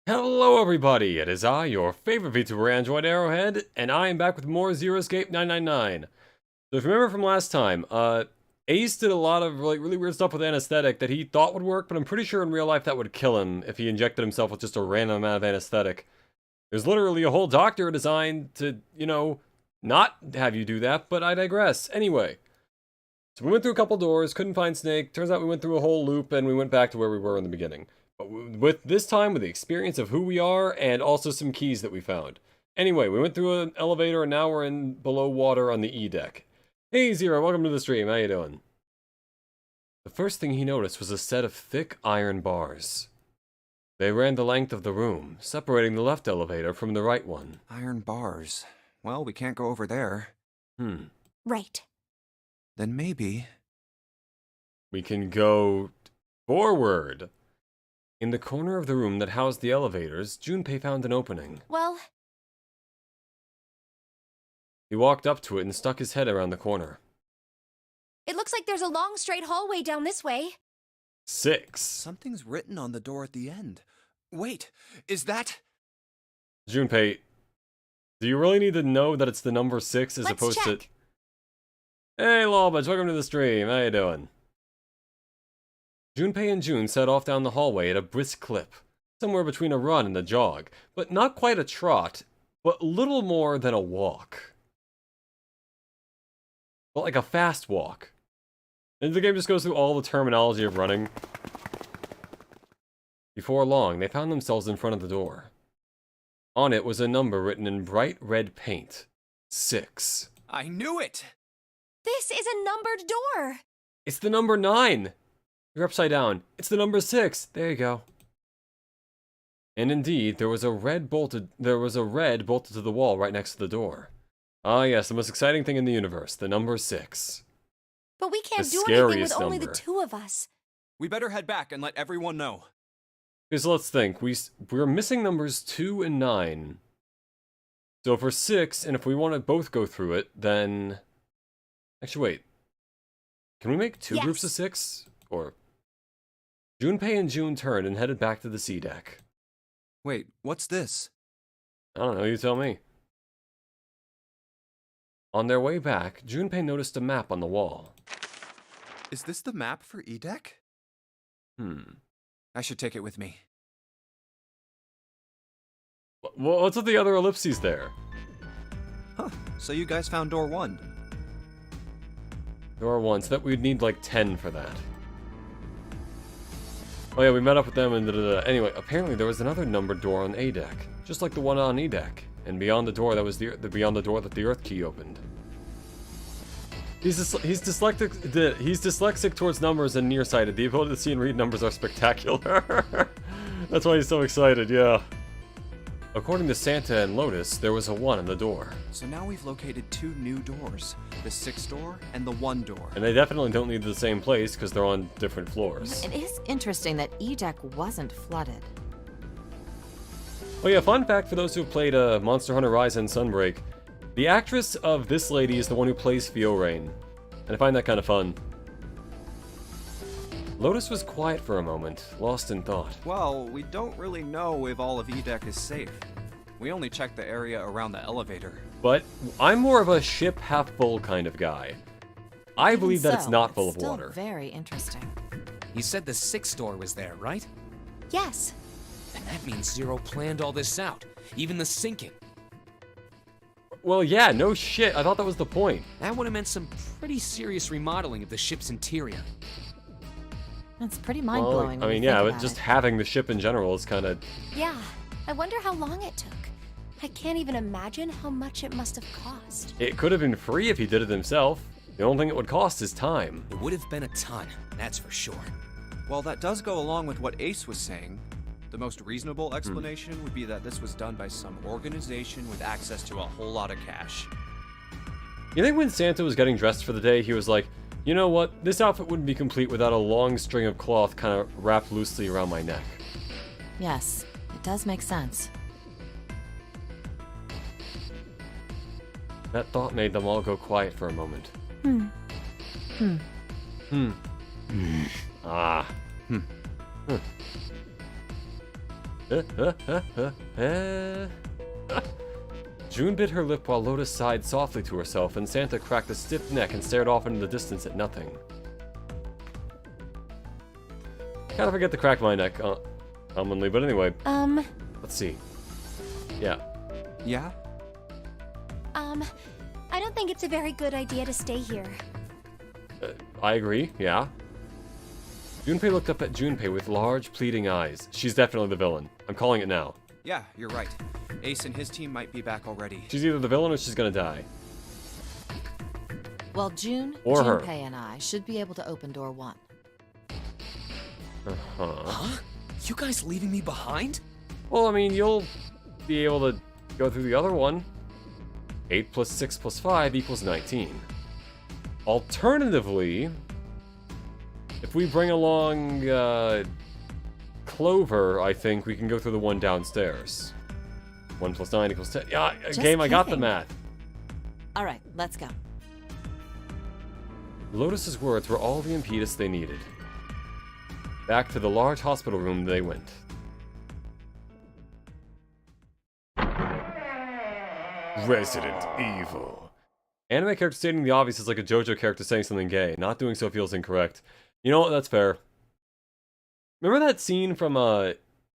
Hello everybody, it is I, your favorite VTuber Android Arrowhead, and I am back with more Zero Escape 999. So if you remember from last time, Ace did a lot of really weird stuff with anesthetic that he thought would work, but I'm pretty sure in real life that would kill him if he injected himself with just a random amount of anesthetic. There's literally a whole doctor designed to, not have you do that, but I digress. Anyway, so we went through a couple doors, couldn't find Snake, turns out we went through a whole loop, and we went back to where we were in the beginning. But with this time, with the experience of who we are, and also some keys that we found. Anyway, we went through an elevator, and now we're in below water on the E deck. Hey Zero, welcome to the stream, how you doing? The first thing he noticed was a set of thick iron bars. They ran the length of the room, separating the left elevator from the right one. Iron bars. Well, we can't go over there. Right. Then maybe... we can go forward. In the corner of the room that housed the elevators, Junpei found an opening. Well... he walked up to it and stuck his head around the corner. it looks like there's a long straight hallway down this way. 6. Something's written on the door at the end. Wait, is that... Junpei, do you really need to know that it's the number 6 as Let's opposed check. to... Hey Lawbudge, welcome to the stream, how you doing? Junpei and June set off down the hallway at a brisk clip, somewhere between a run and a jog, but not quite a trot, but little more than a walk. But like a fast walk. And the game just goes through all the terminology of running. Before long, they found themselves in front of the door. On it was a number written in bright red paint. 6. I knew it! This is a numbered door! It's the number 9! You're upside down. It's the number 6. There you go. And indeed, there was a red bolted to the wall right next to the door. Ah yes, the most exciting thing in the universe, the number 6. But we can't The do anything with scariest only the number. 2 of us. We better head back and let everyone know. Because let's think, we're missing numbers 2 and 9. So for 6, and if we want to both go through it, then... actually, wait. Can we make 2 groups of Yes. 6? Or... Junpei and June turned and headed back to the C deck. Wait, what's this? I don't know, you tell me. On their way back, Junpei noticed a map on the wall. Is this the map for E-Deck? I should take it with me. What's with the other ellipses there? Huh, so you guys found door 1. Door 1, so that we'd need like 10 for that. Oh yeah, we met up with them and Anyway, apparently there was another numbered door on A deck, just like the one on E deck. And beyond the door that was beyond the door that the Earth key opened. He's dyslexic towards numbers and nearsighted. The ability to see and read numbers are spectacular. That's why he's so excited, yeah. According to Santa and Lotus, there was a 1 in the door. So now we've located 2 new doors. The 6 door and the 1 door. And they definitely don't lead to the same place because they're on different floors. It is interesting that E-Deck wasn't flooded. Oh yeah, fun fact for those who have played Monster Hunter Rise and Sunbreak. The actress of this lady is the one who plays Fiorain. And I find that kind of fun. Lotus was quiet for a moment, lost in thought. Well, we don't really know if all of E-Deck is safe. We only checked the area around the elevator. But I'm more of a ship half full kind of guy. I Even believe that it's so, not full of still water. Very interesting. You said the 6th door was there, right? Yes. And that means Zero planned all this out, even the sinking. Well, yeah, no shit. I thought that was the point. That would have meant some pretty serious remodeling of the ship's interior. It's pretty Well, mind-blowing. I when mean, you yeah, think but about just it. having the ship in general is kind of... Yeah. I wonder how long it took. I can't even imagine how much it must have cost. It could have been free if he did it himself. The only thing it would cost is time. It would have been a ton, that's for sure. Well, that does go along with what Ace was saying. The most reasonable explanation would be that this was done by some organization with access to a whole lot of cash. You think when Santa was getting dressed for the day, he was like, you know what, this outfit wouldn't be complete without a long string of cloth kind of wrapped loosely around my neck. Yes, it does make sense. That thought made them all go quiet for a moment. Ah. June bit her lip while Lotus sighed softly to herself, and Santa cracked a stiff neck and stared off into the distance at nothing. Kinda forget to crack my neck, commonly, but anyway. Let's see. Yeah. Yeah? I don't think it's a very good idea to stay here. I agree, yeah. Junpei looked up at Junpei with large, pleading eyes. She's definitely the villain. I'm calling it now. Yeah, you're right. Ace and his team might be back already. She's either the villain or she's gonna die. Well, June, Or her. Junpei and I should be able to open door 1. Huh? You guys leaving me behind? Well, I mean, you'll be able to go through the other one. 8 plus 6 plus 5 equals 19. Alternatively, if we bring along Clover, I think we can go through the one downstairs. 1 plus 9 equals 10. Yeah, Just game, I got the kidding. math. All right, let's go. Lotus's words were all the impetus they needed. Back to the large hospital room they went. Resident Evil. Anime character stating the obvious is like a JoJo character saying something gay. Not doing so feels incorrect. You know what? That's fair. Remember that scene from, I'm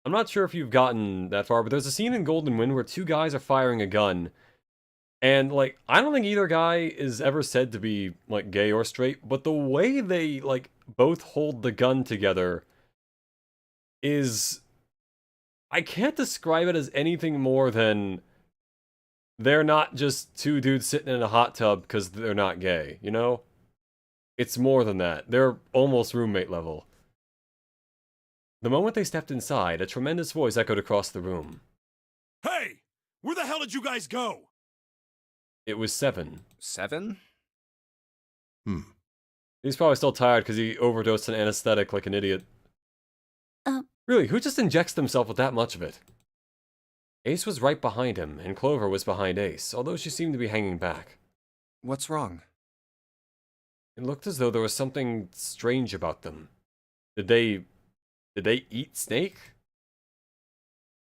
not sure if you've gotten that far, but there's a scene in Golden Wind where two guys are firing a gun. And, like, I don't think either guy is ever said to be, like, gay or straight, but the way they, like, both hold the gun together is... I can't describe it as anything more than... They're not just two dudes sitting in a hot tub because they're not gay, you know? It's more than that. They're almost roommate level. The moment they stepped inside, a tremendous voice echoed across the room. Hey! Where the hell did you guys go? It was Seven. 7? He's probably still tired because he overdosed an anesthetic like an idiot. Really, who just injects themselves with that much of it? Ace was right behind him, and Clover was behind Ace, although she seemed to be hanging back. What's wrong? It looked as though there was something strange about them. Did they eat Snake?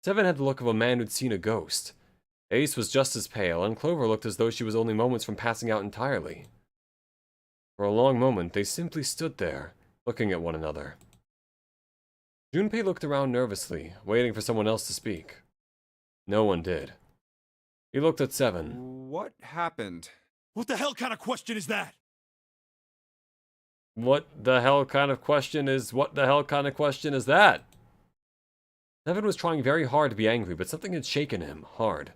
Seven had the look of a man who'd seen a ghost. Ace was just as pale, and Clover looked as though she was only moments from passing out entirely. For a long moment, they simply stood there, looking at one another. Junpei looked around nervously, waiting for someone else to speak. No one did. He looked at Seven. What happened? What the hell kind of question is that? What the hell kind of question is that? Seven was trying very hard to be angry, but something had shaken him hard.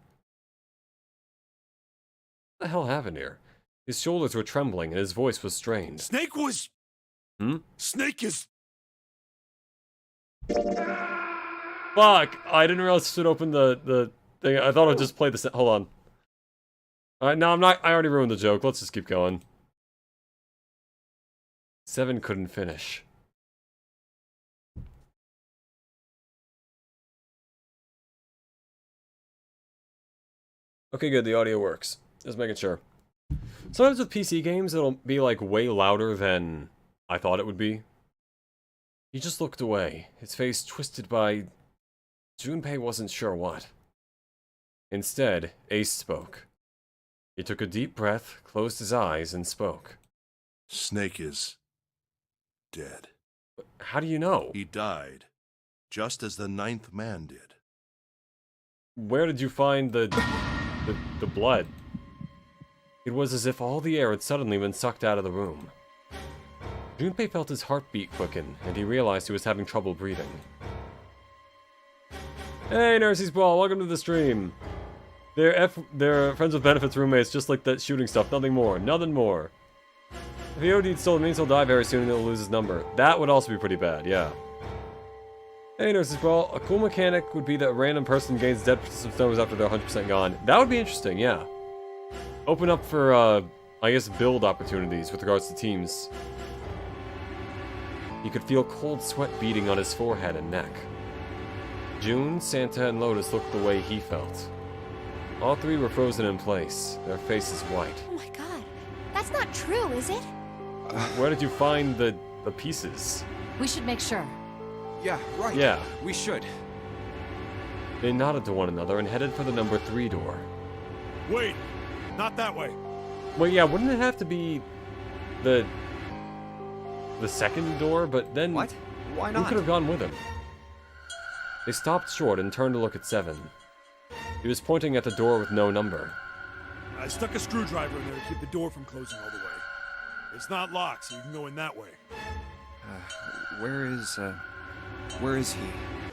What the hell happened here? His shoulders were trembling and his voice was strained. Snake was... Snake is... Fuck! I didn't realize this would open the thing. I thought I'd just play this. Hold on. Alright, no, I'm not. I already ruined the joke. Let's just keep going. Seven couldn't finish. Okay, good. The audio works. Just making sure. Sometimes with PC games, it'll be like way louder than I thought it would be. He just looked away, his face twisted by... Junpei wasn't sure what. Instead, Ace spoke. He took a deep breath, closed his eyes, and spoke. Snake is... dead. How do you know? He died, just as the 9th man did. Where did you find the blood? It was as if all the air had suddenly been sucked out of the room. Junpei felt his heartbeat quicken, and he realized he was having trouble breathing. Hey, Nurse's Ball, welcome to the stream. They're friends with benefits roommates, just like that shooting stuff, nothing more, nothing more. If he OD'd still, it means he'll die very soon and he'll lose his number. That would also be pretty bad, yeah. Hey, Nurse's Ball, a cool mechanic would be that a random person gains dead participants' numbers after they're 100% gone. That would be interesting, yeah. Open up for, I guess, build opportunities with regards to teams. He could feel cold sweat beating on his forehead and neck. June, Santa, and Lotus looked the way he felt. All three were frozen in place, their faces white. Oh my god. That's not true, is it? Where did you find the pieces? We should make sure. Yeah, right. Yeah. We should. They nodded to one another and headed for the number 3 door. Wait, not that way. Well, yeah, wouldn't it have to be the second door? But then What? Why who not? could have gone with him? They stopped short and turned to look at 7. He was pointing at the door with no number. I stuck a screwdriver in there to keep the door from closing all the way. It's not locked, so you can go in that way. Where is he?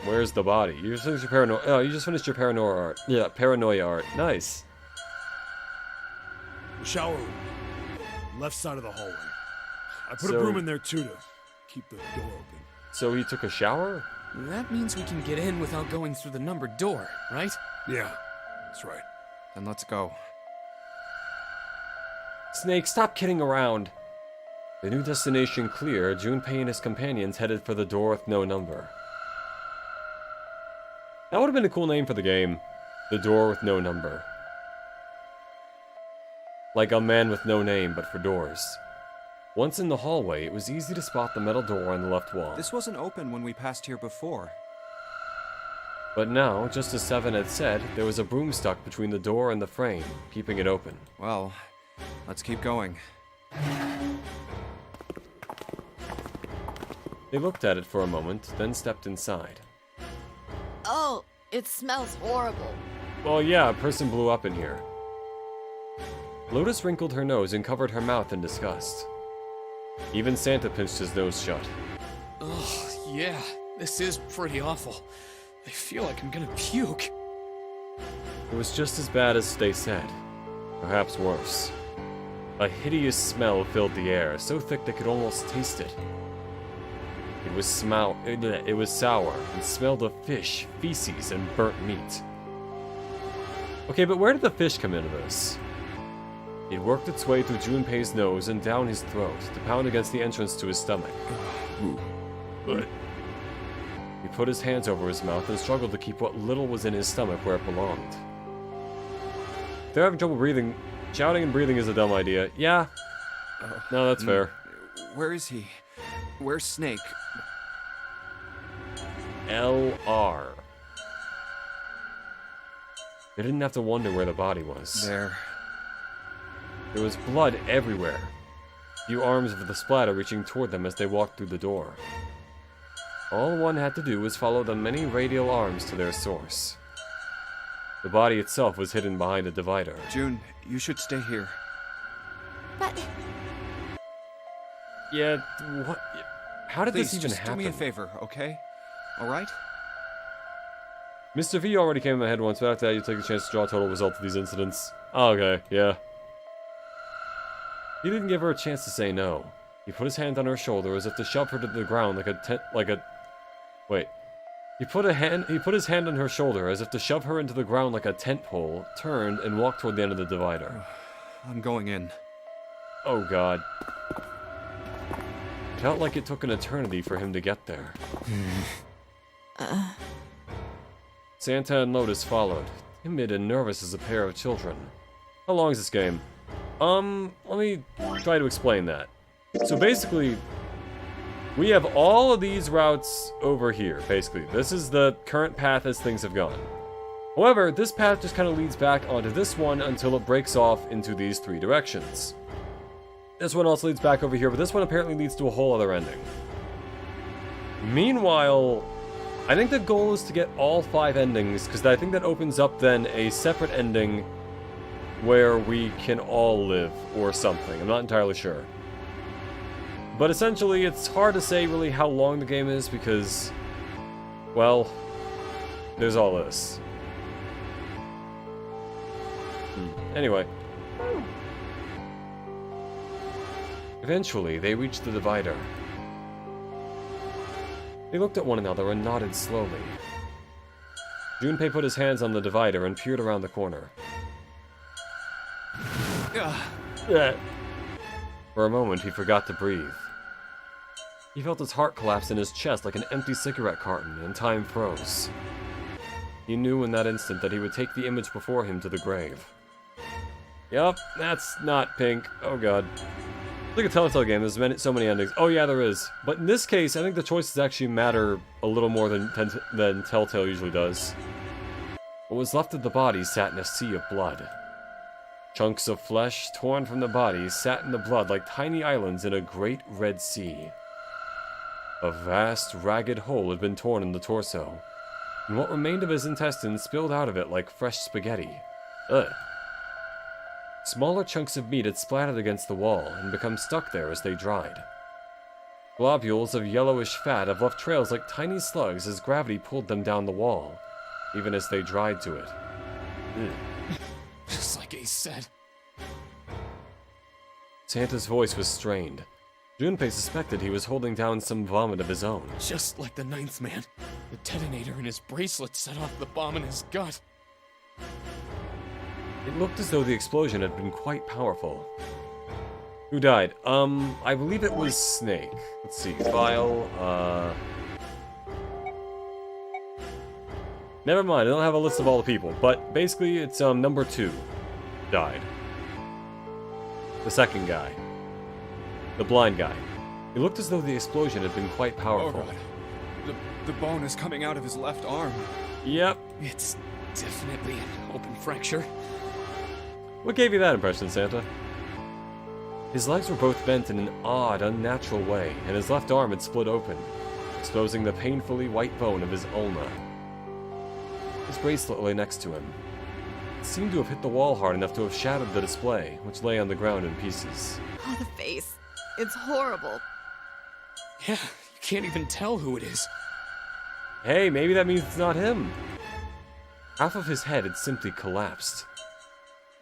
Where's the body? You just finished your paranoia. Oh, you just finished your paranoia art. Yeah, paranoia art. Nice. The shower room. Left side of the hallway. I put So- a broom in there too to keep the door open. So he took a shower? That means we can get in without going through the numbered door, right? Yeah, that's right. Then let's go. Snake, stop kidding around. The new destination clear, Junpei and his companions headed for the door with no number. That would have been a cool name for the game. The door with no number. Like a man with no name, but for doors. Once in the hallway, it was easy to spot the metal door on the left wall. This wasn't open when we passed here before. But now, just as 7 had said, there was a broom stuck between the door and the frame, keeping it open. Well, let's keep going. They looked at it for a moment, then stepped inside. Oh, it smells horrible. Well, yeah, a person blew up in here. Lotus wrinkled her nose and covered her mouth in disgust. Even Santa pinched his nose shut. Ugh, yeah, this is pretty awful. I feel like I'm gonna puke. It was just as bad as they said. Perhaps worse. A hideous smell filled the air, so thick they could almost taste it. It was sour and smelled of fish, feces, and burnt meat. Okay, but where did the fish come into this? It worked its way through Junpei's nose and down his throat to pound against the entrance to his stomach. But he put his hands over his mouth and struggled to keep what little was in his stomach where it belonged. If they're having trouble breathing, shouting and breathing is a dumb idea. Yeah. No, that's fair. Where is he? Where's Snake? LR. They didn't have to wonder where the body was. There. There was blood everywhere. Few arms of the splatter reaching toward them as they walked through the door. All one had to do was follow the many radial arms to their source. The body itself was hidden behind a divider. June, you should stay here. But Yeah, what? How did Please, this even just happen? do me a favor, okay? All right? Mr. V already came in my head once, but after that you take the chance to draw a total result of these incidents. Oh, okay, yeah. He didn't give her a chance to say no. He put his hand on her shoulder as if to shove her to the ground Wait. He put his hand on her shoulder as if to shove her into the ground like a tent pole, turned, and walked toward the end of the divider. I'm going in. Oh god. Felt like it took an eternity for him to get there. Santa and Lotus followed, timid and nervous as a pair of children. How long is this game? Let me try to explain that. So basically, we have all of these routes over here, basically. This is the current path as things have gone. However, this path just kind of leads back onto this one until it breaks off into these 3 directions. This one also leads back over here, but this one apparently leads to a whole other ending. Meanwhile, I think the goal is to get all 5 endings, because I think that opens up then a separate ending where we can all live, or something. I'm not entirely sure. But essentially, it's hard to say really how long the game is, because, well, there's all this. Anyway. Eventually, they reached the divider. They looked at one another and nodded slowly. Junpei put his hands on the divider and peered around the corner. For a moment, he forgot to breathe. He felt his heart collapse in his chest like an empty cigarette carton, and time froze. He knew in that instant that he would take the image before him to the grave. Yup, that's not pink. Oh god. It's like a Telltale game, there's so many endings. Oh yeah, there is. But in this case, I think the choices actually matter a little more than Telltale usually does. What was left of the body sat in a sea of blood. Chunks of flesh torn from the bodies sat in the blood like tiny islands in a great red sea. A vast, ragged hole had been torn in the torso, and what remained of his intestines spilled out of it like fresh spaghetti. Ugh. Smaller chunks of meat had splattered against the wall and become stuck there as they dried. Globules of yellowish fat have left trails like tiny slugs as gravity pulled them down the wall, even as they dried to it. Ugh. Just like Ace said. Santa's voice was strained. Junpei suspected he was holding down some vomit of his own. Just like the ninth man. The detonator in his bracelet set off the bomb in his gut. It looked as though the explosion had been quite powerful. Who died? I believe it was Snake. Let's see, file, Never mind, I don't have a list of all the people, but basically it's, number 2 died. The second guy. The blind guy. It looked as though the explosion had been quite powerful. Oh god. The bone is coming out of his left arm. Yep. It's definitely an open fracture. What gave you that impression, Santa? His legs were both bent in an odd, unnatural way, and his left arm had split open, exposing the painfully white bone of his ulna. His bracelet lay next to him. It seemed to have hit the wall hard enough to have shattered the display, which lay on the ground in pieces. Oh, the face. It's horrible. Yeah, you can't even tell who it is. Hey, maybe that means it's not him. Half of his head had simply collapsed.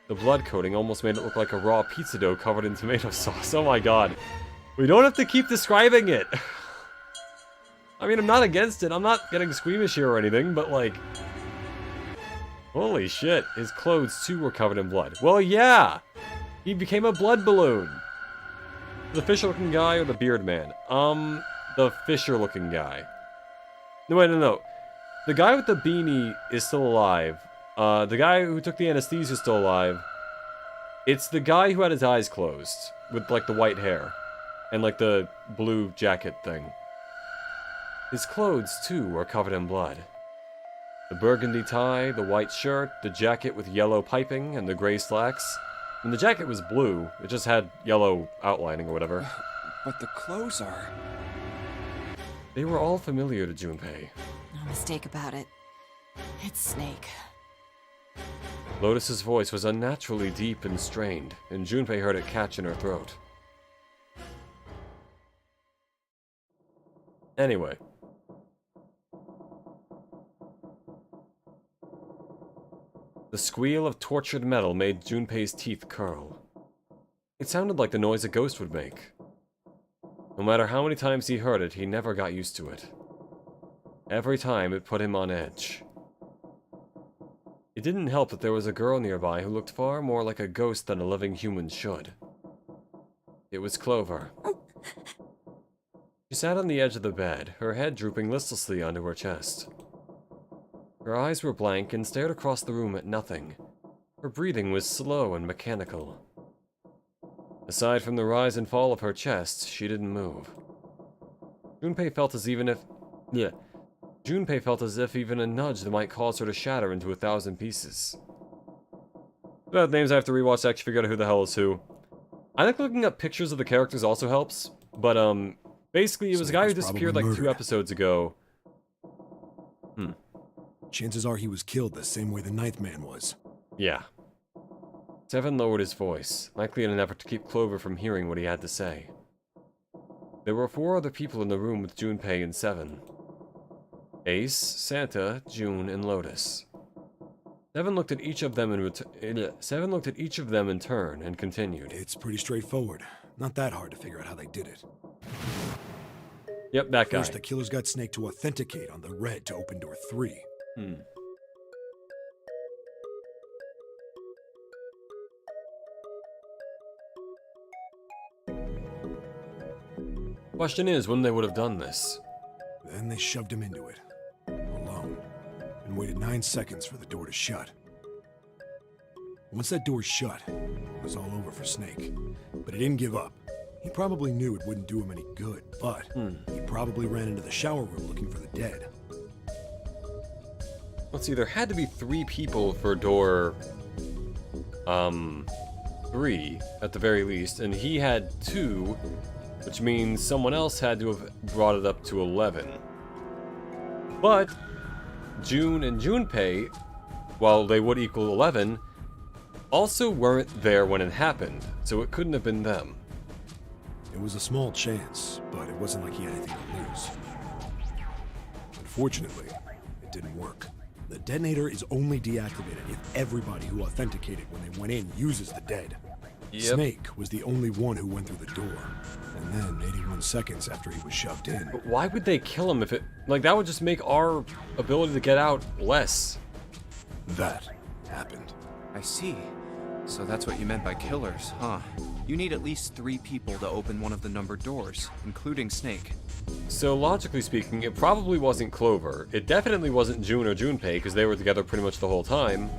The blood coating almost made it look like a raw pizza dough covered in tomato sauce. Oh my god. We don't have to keep describing it. I mean, I'm not against it. I'm not getting squeamish here or anything, but like... Holy shit. His clothes, too, were covered in blood. Well, yeah! He became a blood balloon. The Fisher-looking guy or the beard man? The Fisher-looking guy. No, wait, no. The guy with the beanie is still alive. The guy who took the anesthesia is still alive. It's the guy who had his eyes closed, with, like, the white hair. And, like, the blue jacket thing. His clothes, too, are covered in blood. The burgundy tie, the white shirt, the jacket with yellow piping, and the gray slacks. And the jacket was blue, it just had yellow outlining or whatever. But the clothes are... They were all familiar to Junpei. No mistake about it. It's Snake. Lotus's voice was unnaturally deep and strained, and Junpei heard it catch in her throat. Anyway. The squeal of tortured metal made Junpei's teeth curl. It sounded like the noise a ghost would make. No matter how many times he heard it, he never got used to it. Every time, it put him on edge. It didn't help that there was a girl nearby who looked far more like a ghost than a living human should. It was Clover. She sat on the edge of the bed, her head drooping listlessly onto her chest. Her eyes were blank and stared across the room at nothing. Her breathing was slow and mechanical. Aside from the rise and fall of her chest, she didn't move. Junpei felt as if even a nudge that might cause her to shatter into 1,000 pieces. Bad names I have to rewatch to actually figure out who the hell is who. I think looking up pictures of the characters also helps, but basically it was a guy who disappeared like 2 episodes ago. Chances are he was killed the same way the ninth man was. Yeah. Seven lowered his voice, likely in an effort to keep Clover from hearing what he had to say. There were 4 other people in the room with Junpei and Seven. Ace, Santa, June, and Lotus. Seven looked at each of them in turn and continued. It's pretty straightforward. Not that hard to figure out how they did it. Yep, that guy. First, the killers got Snake to authenticate on the red to open door 3. Question is, when they would have done this. Then they shoved him into it, alone, and waited 9 seconds for the door to shut. Once that door shut, it was all over for Snake. But he didn't give up. He probably knew it wouldn't do him any good, but he probably ran into the shower room looking for the dead. let's see, there had to be 3 people for door 3 at the very least, and he had 2, which means someone else had to have brought it up to 11. But June and Junpei, while they would equal 11, also weren't there when it happened, so it couldn't have been them. It was a small chance, but it wasn't like he had anything to lose. Unfortunately, it didn't work. The detonator is only deactivated if everybody who authenticated when they went in uses the dead. Yep. Snake was the only one who went through the door, and then 81 seconds after he was shoved in. But why would they kill him if it... Like, that would just make our ability to get out less. That happened. I see. So that's what you meant by killers, huh? You need at least 3 people to open one of the numbered doors, including Snake. So, logically speaking, it probably wasn't Clover. It definitely wasn't June or Junpei, because they were together pretty much the whole time.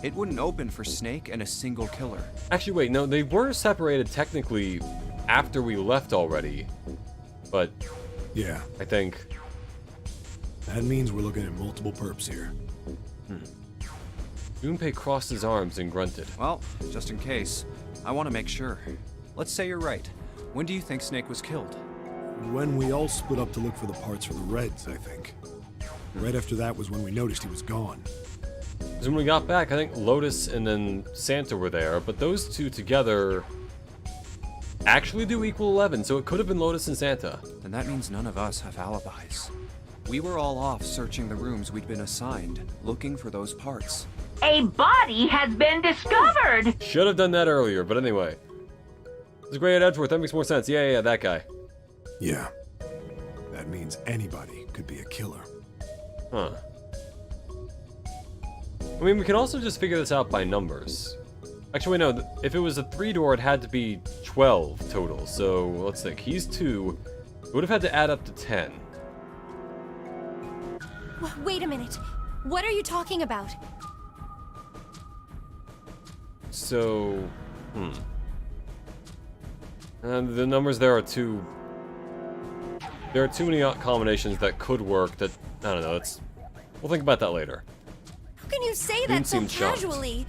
It wouldn't open for Snake and a single killer. Actually, wait, no, they were separated technically after we left already. But, Yeah, I think... that means we're looking at multiple perps here. Junpei crossed his arms and grunted. Well, just in case, I want to make sure. Let's say you're right. When do you think Snake was killed? When we all split up to look for the parts for the Reds, I think. Right after that was when we noticed he was gone. Because when we got back, I think Lotus and then Santa were there, but those two together actually do equal 11, so it could have been Lotus and Santa. Then that means none of us have alibis. We were all off searching the rooms we'd been assigned, looking for those parts. A body has been discovered! Should have done that earlier, but anyway. This is great at Edgeworth, that makes more sense. Yeah, that guy. Yeah. That means anybody could be a killer. Huh. I mean, we can also just figure this out by numbers. Actually, no, if it was a 3-door, it had to be 12 total. So, let's think. He's 2. It would have had to add up to 10. Wait a minute. What are you talking about? So, the numbers there are too... There are too many combinations that could work that... I don't know, we'll think about that later. How can you say Didn't that so seem shocked. casually?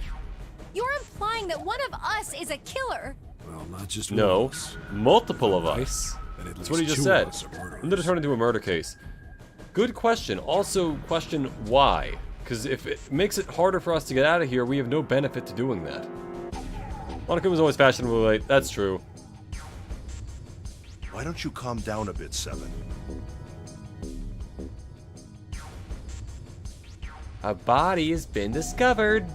You're implying that one of us is a killer. Well, not just one No, of us. multiple of us. And at That's least what he just 2 said. of us are murderers. When did it turn into a murder case? Good question. Also, question why? Because if it makes it harder for us to get out of here, we have no benefit to doing that. Monica was always fashionably late. That's true. Why don't you calm down a bit, Seven? A body has been discovered.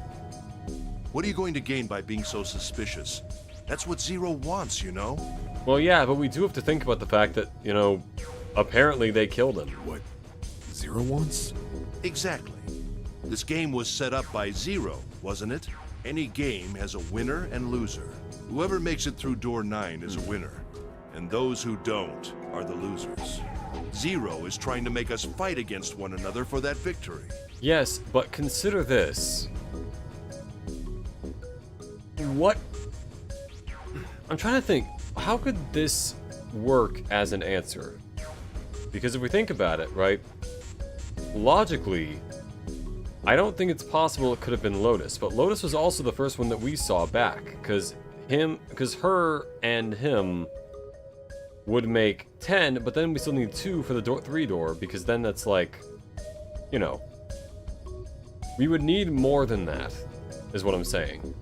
What are you going to gain by being so suspicious? That's what Zero wants, you know? Well, yeah, but we do have to think about the fact that, you know, apparently they killed him. What Zero wants? Exactly. This game was set up by Zero, wasn't it? Any game has a winner and loser. Whoever makes it through door 9 is a winner, and those who don't are the losers. Zero is trying to make us fight against one another for that victory. Yes, but consider this. What? I'm trying to think, how could this work as an answer? Because if we think about it, right, logically, I don't think it's possible it could have been Lotus, but Lotus was also the first one that we saw back, because her and him would make 10, but then we still need 2 for the 3 door, because then that's like, you know, we would need more than that, is what I'm saying.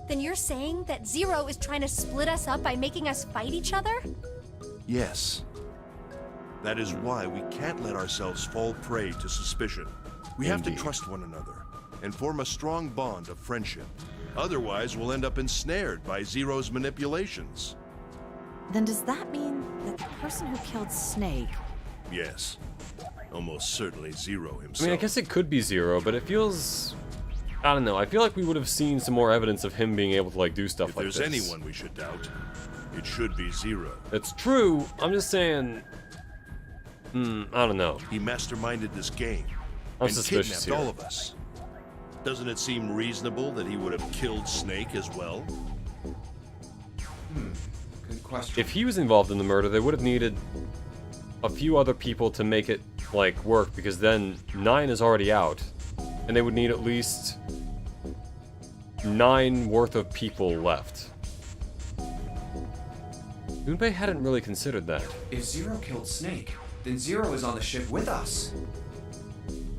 Then you're saying that Zero is trying to split us up by making us fight each other? Yes. That is why we can't let ourselves fall prey to suspicion. We have to Indeed. trust one another and form a strong bond of friendship. Otherwise, we'll end up ensnared by Zero's manipulations. Then does that mean that the person who killed Snake... Yes. Almost certainly Zero I himself. mean, I guess it could be Zero, but it feels... I don't know, I feel like we would have seen some more evidence of him being able to, like, do stuff If like there's this. anyone we should doubt, it should be Zero. It's true, I'm just saying... I don't know. He masterminded this game I'm and suspicious kidnapped here. all of us. Doesn't it seem reasonable that he would have killed Snake as well? Good question. If he was involved in the murder, they would have needed a few other people to make it like, work, because then 9 is already out. And they would need at least 9 worth of people left. Junpei hadn't really considered that. If Zero killed Snake, then Zero is on the ship with us.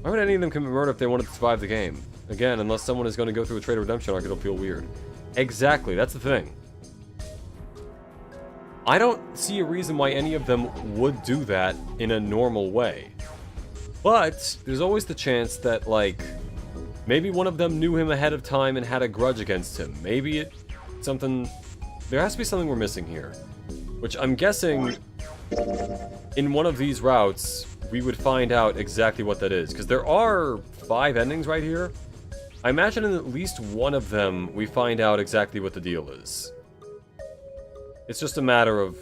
Why would any of them commit murder if they wanted to survive the game? Again, unless someone is going to go through a trade redemption arc, it'll feel weird. Exactly, that's the thing. I don't see a reason why any of them would do that in a normal way. But there's always the chance that, like, maybe one of them knew him ahead of time and had a grudge against him. Maybe something... There has to be something we're missing here. Which I'm guessing in one of these routes, we would find out exactly what that is. Because there are 5 endings right here. I imagine in at least one of them, we find out exactly what the deal is. It's just a matter of,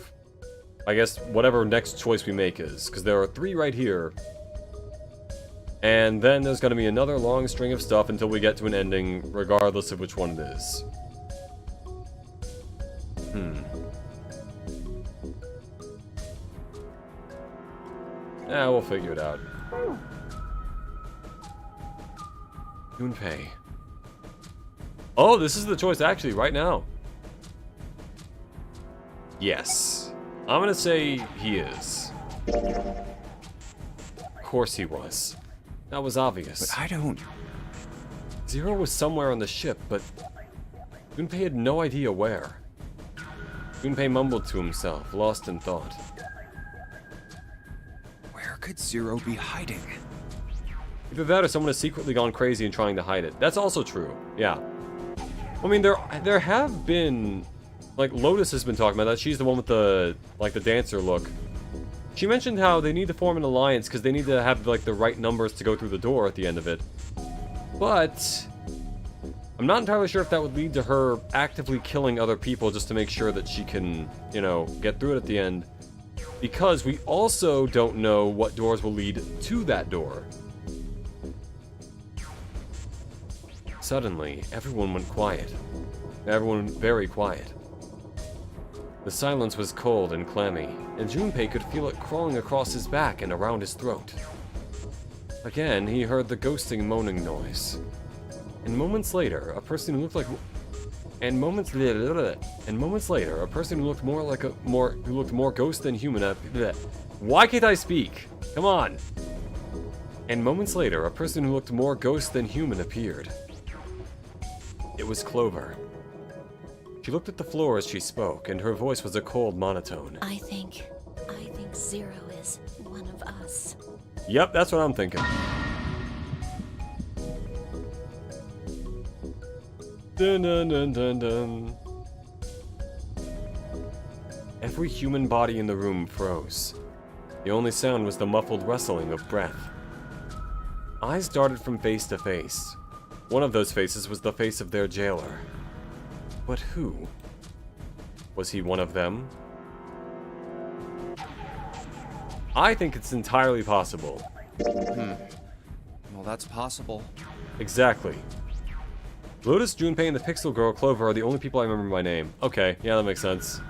I guess, whatever next choice we make is. Because there are 3 right here. And then there's going to be another long string of stuff until we get to an ending, regardless of which one it is. Yeah, we'll figure it out. Junpei. Oh, this is the choice actually, right now. Yes. I'm gonna say he is. Of course he was. That was obvious. But I don't... Zero was somewhere on the ship, but Junpei had no idea where. Junpei mumbled to himself, lost in thought. Where could Zero be hiding? Either that or someone has secretly gone crazy and trying to hide it. That's also true, yeah. I mean, there have been... Like, Lotus has been talking about that. She's the one with the, like, the dancer look. She mentioned how they need to form an alliance because they need to have, like, the right numbers to go through the door at the end of it. But... I'm not entirely sure if that would lead to her actively killing other people just to make sure that she can, you know, get through it at the end. Because we also don't know what doors will lead to that door. Suddenly, everyone went quiet. Everyone very quiet. The silence was cold and clammy, and Junpei could feel it crawling across his back and around his throat. Again, he heard the ghosting moaning noise. And moments later, a person who looked like... And moments later, a person who looked more ghost than human... Why can't I speak? Come on! And moments later, a person who looked more ghost than human appeared. It was Clover. She looked at the floor as she spoke, and her voice was a cold monotone. I think Zero is one of us. Yep, that's what I'm thinking. Dun dun dun dun dun. Every human body in the room froze. The only sound was the muffled rustling of breath. Eyes darted from face to face. One of those faces was the face of their jailer. But who? Was he one of them? I think it's entirely possible. Well, that's possible. Exactly. Lotus, Junpei, and the Pixel Girl Clover are the only people I remember by name. Okay, yeah, that makes sense.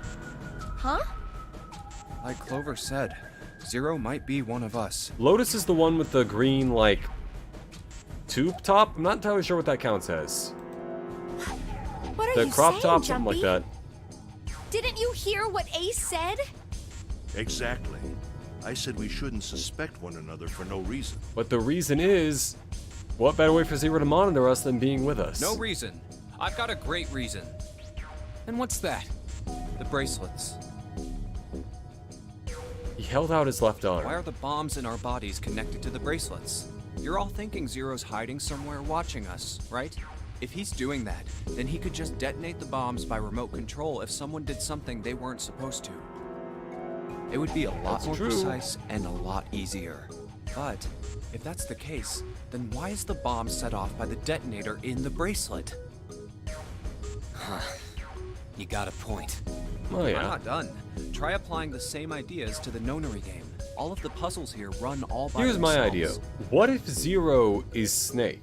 Huh? Like Clover said, Zero might be one of us. Lotus is the one with the green, like, tube top? I'm not entirely sure what that counts as. What are The you crop saying, top, something like Jumpy? that. Didn't you hear what Ace said? Exactly. I said we shouldn't suspect one another for no reason. But the reason is, what better way for Zero to monitor us than being with us? No reason. I've got a great reason. And what's that? The bracelets. He held out his left arm. Why are the bombs in our bodies connected to the bracelets? You're all thinking Zero's hiding somewhere watching us, right? If he's doing that, then he could just detonate the bombs by remote control if someone did something they weren't supposed to. It would be a lot That's more true. precise and a lot easier. But if that's the case, then why is the bomb set off by the detonator in the bracelet? You got a point. Oh I'm yeah. not done. Try applying the same ideas to the Nonary game. All of the puzzles here run all by Here's my themselves. idea. What if Zero is Snake?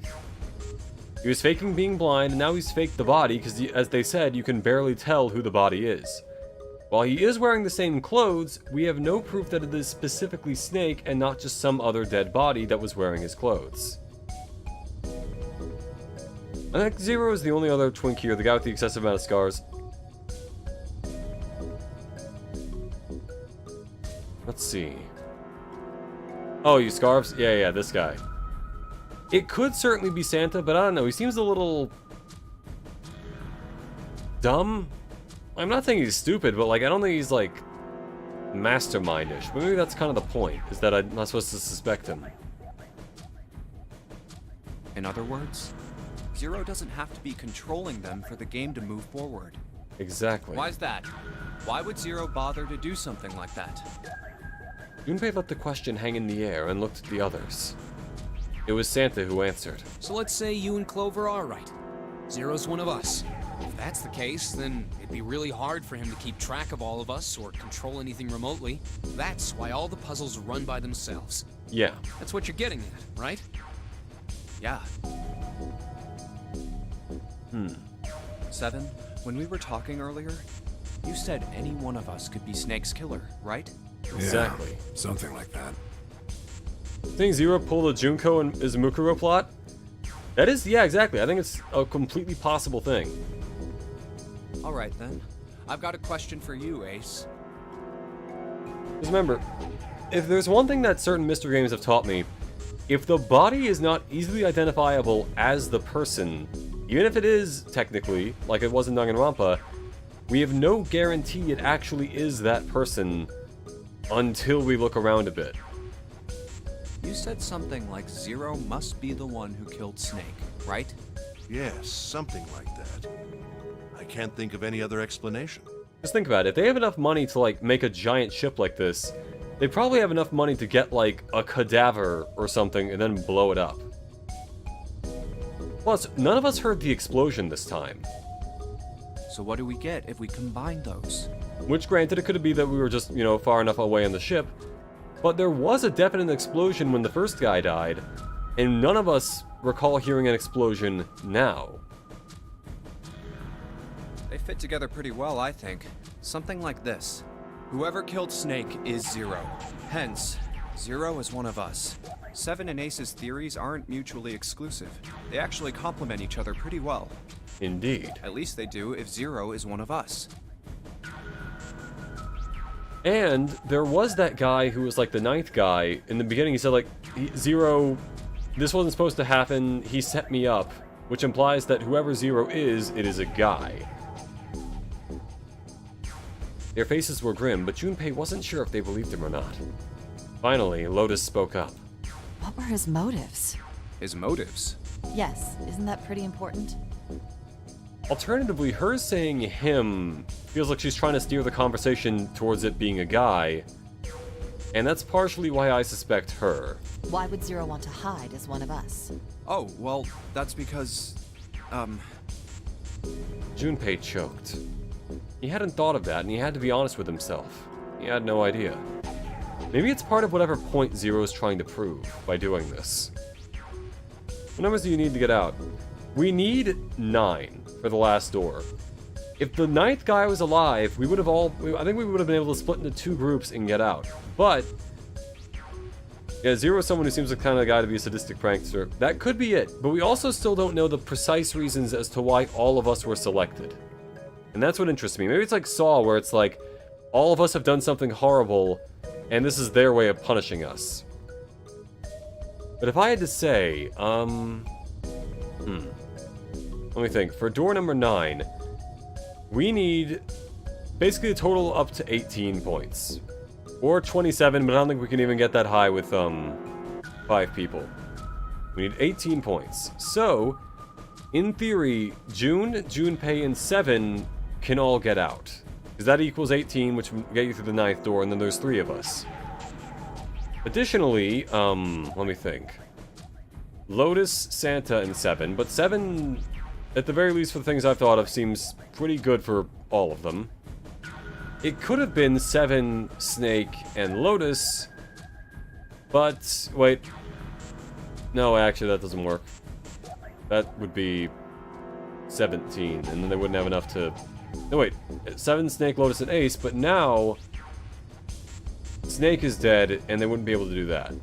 He was faking being blind, and now he's faked the body, because as they said, you can barely tell who the body is. While he is wearing the same clothes, we have no proof that it is specifically Snake and not just some other dead body that was wearing his clothes. I think Zero is the only other twink here, the guy with the excessive amount of scars. Let's see. Oh, you scarves? Yeah, this guy. It could certainly be Santa, but I don't know. He seems a little dumb. I'm not saying he's stupid, but like I don't think he's like mastermindish. But maybe that's kind of the point, is that I'm not supposed to suspect him. In other words, Zero doesn't have to be controlling them for the game to move forward. Exactly. Why's that? Why would Zero bother to do something like that? Junpei let the question hang in the air and looked at the others. It was Santa who answered. So let's say you and Clover are right. Zero's one of us. If that's the case, then it'd be really hard for him to keep track of all of us or control anything remotely. That's why all the puzzles run by themselves. Yeah. That's what you're getting at, right? Yeah. 7, when we were talking earlier, you said any one of us could be Snake's killer, right? Exactly. Yeah, something like that. Think Zero pulled a Junko and Izumukuro plot? That is, yeah, exactly. I think it's a completely possible thing. Alright then. I've got a question for you, Ace. Just remember, if there's one thing that certain mystery games have taught me, if the body is not easily identifiable as the person, even if it is, technically, like it was in Danganronpa, we have no guarantee it actually is that person until we look around a bit. You said something like Zero must be the one who killed Snake, right? Yes, something like that. I can't think of any other explanation. Just think about it. If they have enough money to, like, make a giant ship like this, they probably have enough money to get, like, a cadaver or something and then blow it up. Plus, none of us heard the explosion this time. So what do we get if we combine those? Which, granted, it could be that we were just, you know, far enough away on the ship, but there was a definite explosion when the first guy died, and none of us recall hearing an explosion now. They fit together pretty well, I think. Something like this. Whoever killed Snake is Zero. Hence, Zero is one of us. 7 and Ace's theories aren't mutually exclusive. They actually complement each other pretty well. Indeed. At least they do if Zero is one of us. And there was that guy who was like the 9th guy. In the beginning he said like, Zero, this wasn't supposed to happen, he set me up. Which implies that whoever Zero is, it is a guy. Their faces were grim, but Junpei wasn't sure if they believed him or not. Finally, Lotus spoke up. What were his motives? His motives? Yes, isn't that pretty important? Alternatively, her saying him feels like she's trying to steer the conversation towards it being a guy. And that's partially why I suspect her. Why would Zero want to hide as one of us? Oh, well, that's because... Junpei choked. He hadn't thought of that, and he had to be honest with himself. He had no idea. Maybe it's part of whatever point Zero is trying to prove by doing this. What numbers do you need to get out? We need 9 for the last door. If the 9th guy was alive, we would have I think we would have been able to split into 2 groups and get out. But, yeah, Zero is someone who seems the kind of guy to be a sadistic prankster. That could be it, but we also still don't know the precise reasons as to why all of us were selected. And that's what interests me. Maybe it's like Saw, where it's like, all of us have done something horrible, and this is their way of punishing us. But if I had to say, let me think. For door number 9, we need basically a total up to 18 points. Or 27, but I don't think we can even get that high with 5 people. We need 18 points. So, in theory, June, Junpei, and 7 can all get out. Because that equals 18, which will get you through the 9th door, and then there's 3 of us. Additionally, let me think. Lotus, Santa, and 7, but 7, at the very least for the things I've thought of, seems pretty good for all of them. It could have been 7, Snake, and Lotus, but, wait. No, actually, that doesn't work. That would be 17, and then they wouldn't have enough to No, wait. 7, Snake, Lotus, and Ace, but now... Snake is dead, and they wouldn't be able to do that.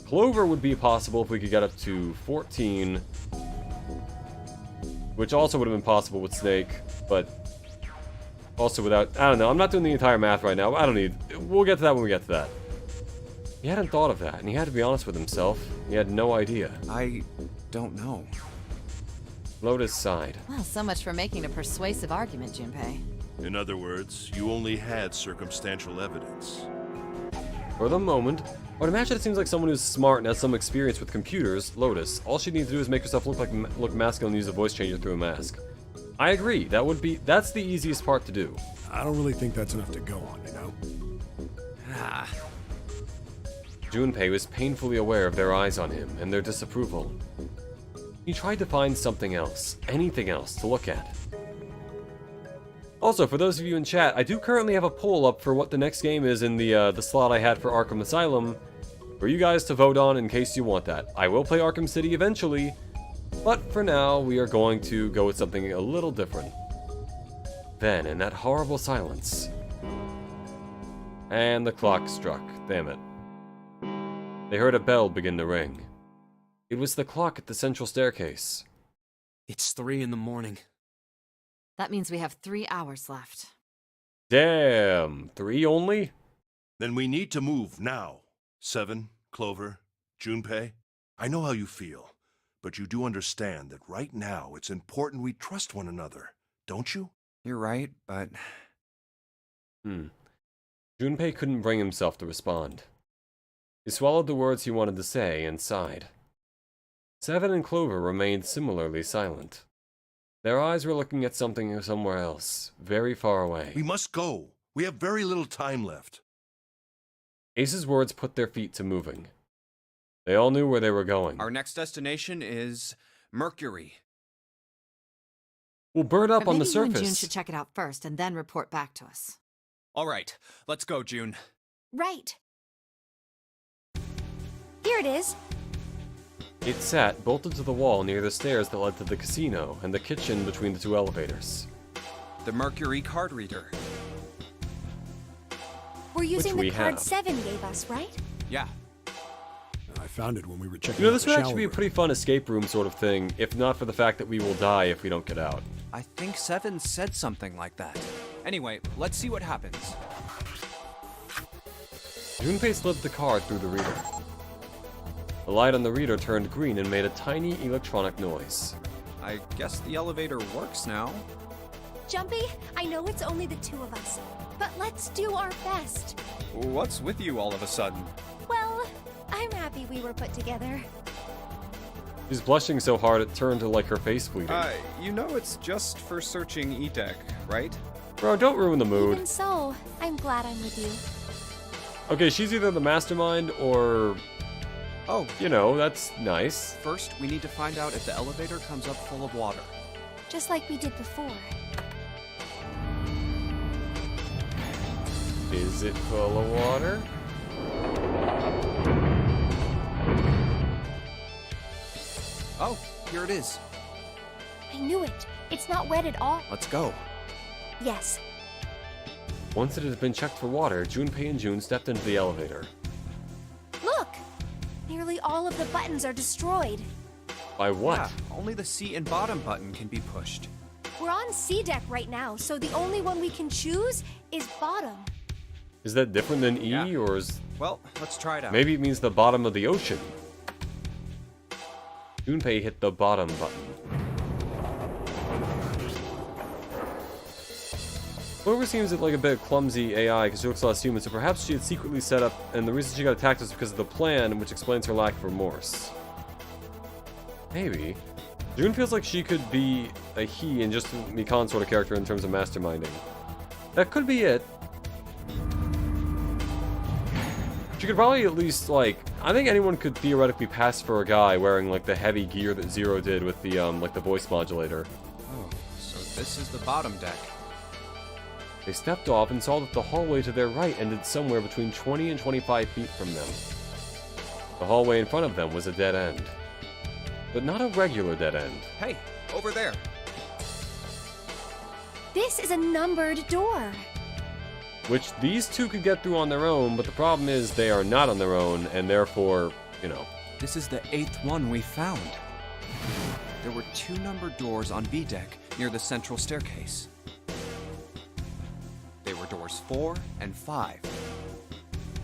Clover would be possible if we could get up to 14. Which also would have been possible with Snake, but... Also without... I don't know, I'm not doing the entire math right now. I don't need... We'll get to that when we get to that. He hadn't thought of that, and he had to be honest with himself. He had no idea. I don't know. Lotus sighed. Well, so much for making a persuasive argument, Junpei. In other words, you only had circumstantial evidence. For the moment, I would imagine it seems like someone who's smart and has some experience with computers, Lotus, all she needs to do is make herself look masculine and use a voice changer through a mask. I agree, that's the easiest part to do. I don't really think that's enough to go on, you know? Junpei was painfully aware of their eyes on him and their disapproval. He tried to find something else, anything else, to look at. Also, for those of you in chat, I do currently have a poll up for what the next game is in the slot I had for Arkham Asylum, for you guys to vote on in case you want that. I will play Arkham City eventually, but for now, we are going to go with something a little different. Then, in that horrible silence... And the clock struck, damn it. They heard a bell begin to ring. It was the clock at the central staircase. It's 3 in the morning. That means we have 3 hours left. Damn, 3 only? Then we need to move now. 7, Clover, Junpei. I know how you feel, but you do understand that right now it's important we trust one another, don't you? You're right, but... Junpei couldn't bring himself to respond. He swallowed the words he wanted to say and sighed. 7 and Clover remained similarly silent. Their eyes were looking at something somewhere else, very far away. We must go. We have very little time left. Ace's words put their feet to moving. They all knew where they were going. Our next destination is Mercury. We'll burn up But on the maybe you and surface. June should check it out first and then report back to us. All right, let's go, June. Right. Here it is. It sat bolted to the wall near the stairs that led to the casino and the kitchen between the 2 elevators. The Mercury card reader. We're using we the card have. 7 gave us, right? Yeah. I found it when we were checking You know, out this the would shower actually be a room. pretty fun escape room sort of thing, if not for the fact that we will die if we don't get out. I think 7 said something like that. Anyway, let's see what happens. Junpei slipped the card through the reader. The light on the reader turned green and made a tiny electronic noise. I guess the elevator works now. Jumpy, I know it's only the 2 of us, but let's do our best. What's with you all of a sudden? Well, I'm happy we were put together. She's blushing so hard it turned to like her face bleeding. You know it's just for searching E-Deck, right? Bro, don't ruin the mood. Even so, I'm glad I'm with you. Okay, she's either the mastermind or... Oh, You know, that's nice. first we need to find out if the elevator comes up full of water. Just like we did before. Is it full of water? Oh, here it is. I knew it. It's not wet at all. Let's go. Yes. Once it had been checked for water, Junpei and June stepped into the elevator. Look! Nearly all of the buttons are destroyed. By what? Yeah, only the seat and bottom button can be pushed. We're on C deck right now, so the only one we can choose is bottom. Is that different than E, Yeah. or is... Well, let's try it out. Maybe it means the bottom of the ocean. Junpei hit the bottom button. Clover seems like a bit clumsy AI because she looks less human, so perhaps she had secretly set up, and the reason she got attacked was because of the plan, which explains her lack of remorse. Maybe. June feels like she could be a he and just Mikan sort of character in terms of masterminding. That could be it. She could probably at least, like, I think anyone could theoretically pass for a guy wearing, like, the heavy gear that Zero did with the, like, the voice modulator. Oh, so this is the bottom deck. They stepped off and saw that the hallway to their right ended somewhere between 20 and 25 feet from them. The hallway in front of them was a dead end. But not a regular dead end. Hey, over there. This is a numbered door. Which these two could get through on their own, but the problem is they are not on their own, and therefore, you know. This is the 8th one we found. There were 2 numbered doors on B deck near the central staircase. They were doors 4 and 5.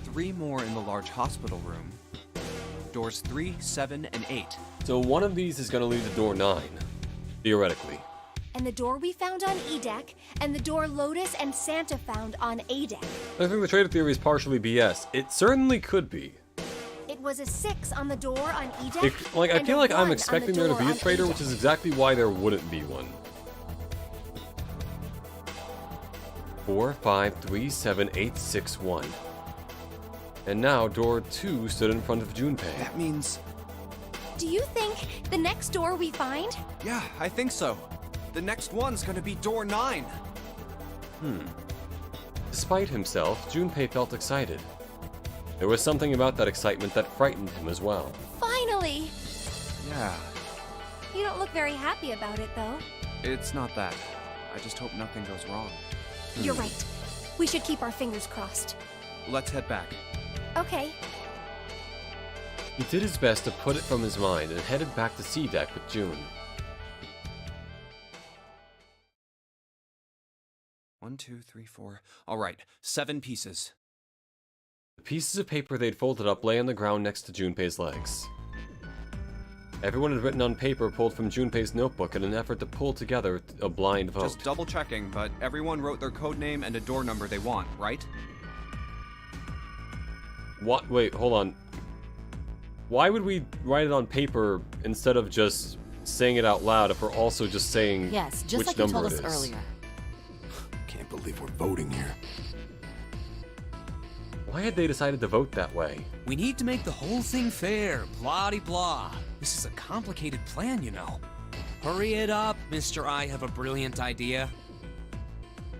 3 more in the large hospital room. Doors 3, 7, and 8. So one of these is going to lead to door 9, theoretically. And the door we found on E deck, and the door Lotus and Santa found on A deck. I think the traitor theory is partially BS. It certainly could be. It was a 6 on the door on E deck. I and feel a like 1 I'm on expecting the there to door be a on traitor, A which deck. is exactly why there wouldn't be one. 4, 5, 3, 7, 8, 6, 1. And now door 2 stood in front of Junpei. That means... Do you think the next door we find? Yeah, I think so. The next one's gonna be door 9. Despite himself, Junpei felt excited. There was something about that excitement that frightened him as well. Finally! Yeah, You don't look very happy about it, though. it's not that. I just hope nothing goes wrong. You're right. We should keep our fingers crossed. Let's head back. Okay. He did his best to put it from his mind and headed back to C deck with June. 1, 2, 3, 4. All right, 7 pieces. The pieces of paper they'd folded up lay on the ground next to Junpei's legs. Everyone had written on paper pulled from Junpei's notebook in an effort to pull together a blind vote. Just double checking, but everyone wrote their code name and a door number they want, right? What? Wait, hold on. Why would we write it on paper instead of just saying it out loud if we're also just saying Yes, just which like you number told it us is? earlier. Can't believe we're voting here. Why had they decided to vote that way? We need to make the whole thing fair, blah-de-blah. This is a complicated plan, you know. Hurry it up, Mr. I have a brilliant idea.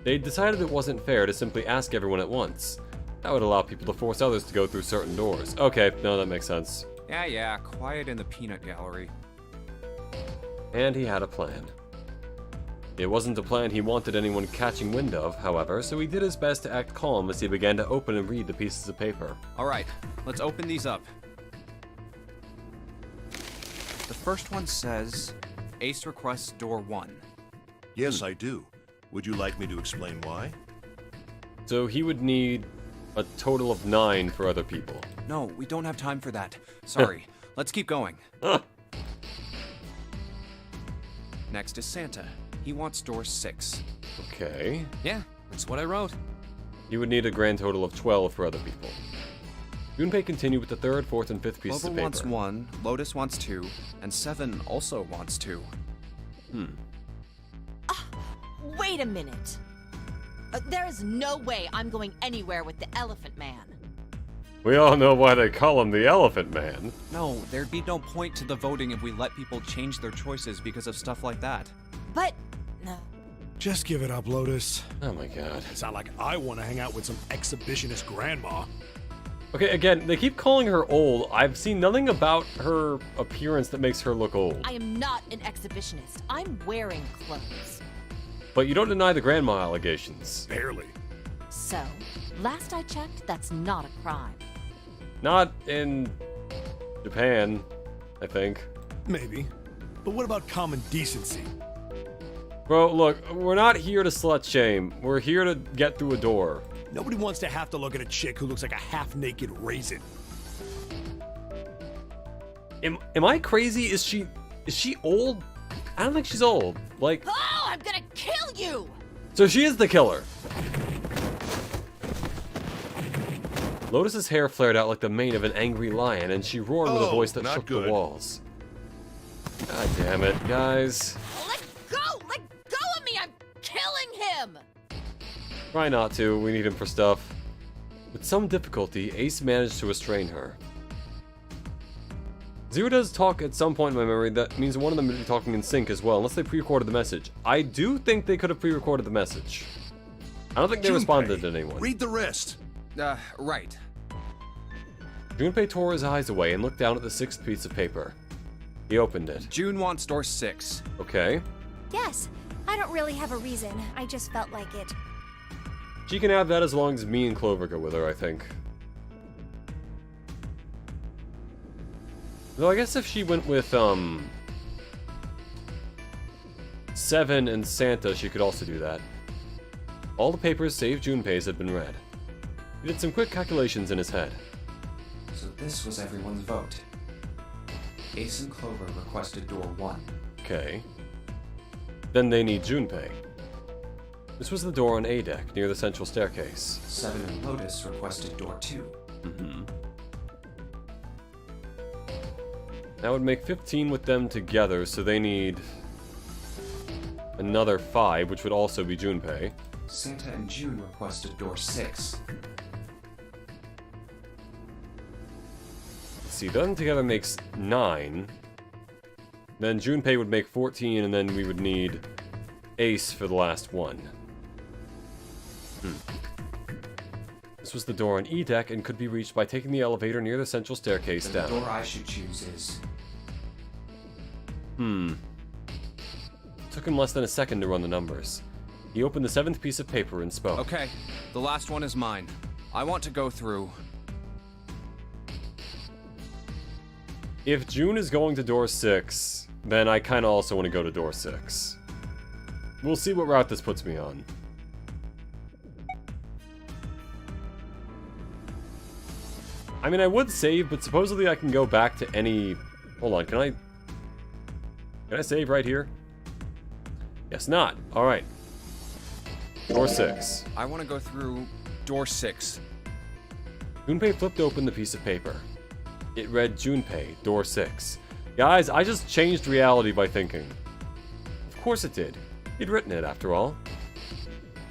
They decided it wasn't fair to simply ask everyone at once. That would allow people to force others to go through certain doors. Okay, no, that makes sense. Yeah, quiet in the peanut gallery. And he had a plan. It wasn't a plan he wanted anyone catching wind of, however, so he did his best to act calm as he began to open and read the pieces of paper. All right, let's open these up. The first one says, Ace requests door 1. Yes, I do. Would you like me to explain why? So he would need a total of 9 for other people. No, we don't have time for that. Sorry. Let's keep going. Next is Santa. He wants door 6. Okay. Yeah, that's what I wrote. You would need a grand total of 12 for other people. Junpei continued with the 3rd, 4th, and 5th pieces Clover of paper. wants 1, Lotus wants 2, and 7 also wants 2. Wait a minute. There is no way I'm going anywhere with the Elephant Man. We all know why they call him the Elephant Man. No, there'd be no point to the voting if we let people change their choices because of stuff like that. But... no. Just give it up, Lotus. Oh my god. It's not like I want to hang out with some exhibitionist grandma. Okay, again, they keep calling her old. I've seen nothing about her appearance that makes her look old. I am not an exhibitionist. I'm wearing clothes. But you don't deny the grandma allegations. Barely. So, last I checked, that's not a crime. Not in Japan, I think. Maybe. But what about common decency? Bro, look, we're not here to slut shame. We're here to get through a door. Nobody wants to have to look at a chick who looks like a half-naked raisin. Am I crazy? Is she old? I don't think she's old. Like, Oh, I'm gonna kill you! so she is the killer. Lotus's hair flared out like the mane of an angry lion, and she roared with a Oh, voice that not shook good. the walls. God damn it, guys. Let go! Let go of me! I'm killing him! Try not to, we need him for stuff. With some difficulty, Ace managed to restrain her. Zero does talk at some point in my memory. That means one of them would be talking in sync as well, unless they pre-recorded the message. I do think they could have pre-recorded the message. I don't think they responded to anyone. Read the rest. Right. Junpei tore his eyes away and looked down at the 6th piece of paper. He opened it. June wants door 6. Okay. Yes, I don't really have a reason. I just felt like it. She can have that as long as me and Clover go with her, I think. Though I guess if she went with, Seven and Santa, she could also do that. All the papers save Junpei's had been read. He did some quick calculations in his head. So this was everyone's vote. Ace and Clover requested door 1. Okay. Then they need Junpei. This was the door on A deck, near the central staircase. 7 and Lotus requested door 2. Mm-hmm. That would make 15 with them together, so they need another 5, which would also be Junpei. Santa and June requested door 6. Let's see, them together makes 9. Then Junpei would make 14, and then we would need Ace for the last one. This was the door on E deck and could be reached by taking the elevator near the central staircase Then down. the door I should choose is... Took him less than a second to run the numbers. He opened the 7th piece of paper and spoke. Okay, the last one is mine. I want to go through... If June is going to door 6, then I kinda also want to go to door 6. We'll see what route this puts me on. I mean, I would save, but supposedly I can go back to any... Hold on, can I save right here? Guess not. Alright. Door 6. I want to go through door 6. Junpei flipped open the piece of paper. It read Junpei, door 6. Guys, I just changed reality by thinking. Of course it did. He'd written it, after all.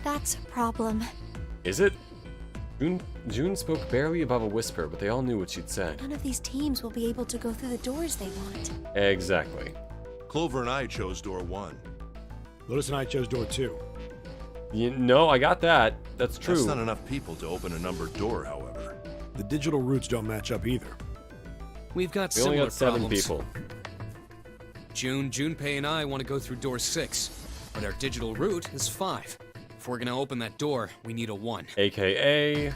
That's a problem. Is it? June spoke barely above a whisper, but they all knew what she'd said. None of these teams will be able to go through the doors they want. Exactly. Clover and I chose door 1. Lotus and I chose door 2. No, I got that. That's true. That's not enough people to open a numbered door, however. The digital routes don't match up either. We've got We only similar got 7 problems. people. Junpei and I want to go through door 6, but our digital route is 5. If we're gonna open that door, we need a 1. AKA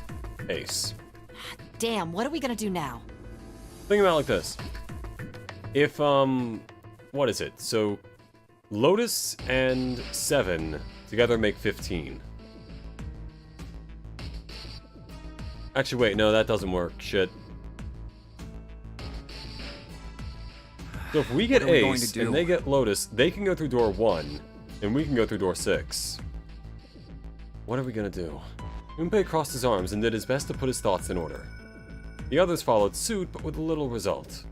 Ace. Damn, what are we gonna do now? Think about it like this. If, what is it? So, Lotus and 7 together make 15. Actually, wait, no, that doesn't work. Shit. So if we get What are we going Ace to do? and they get Lotus, they can go through door 1, and we can go through door 6. What are we gonna do? Junpei crossed his arms and did his best to put his thoughts in order. The others followed suit, but with little result.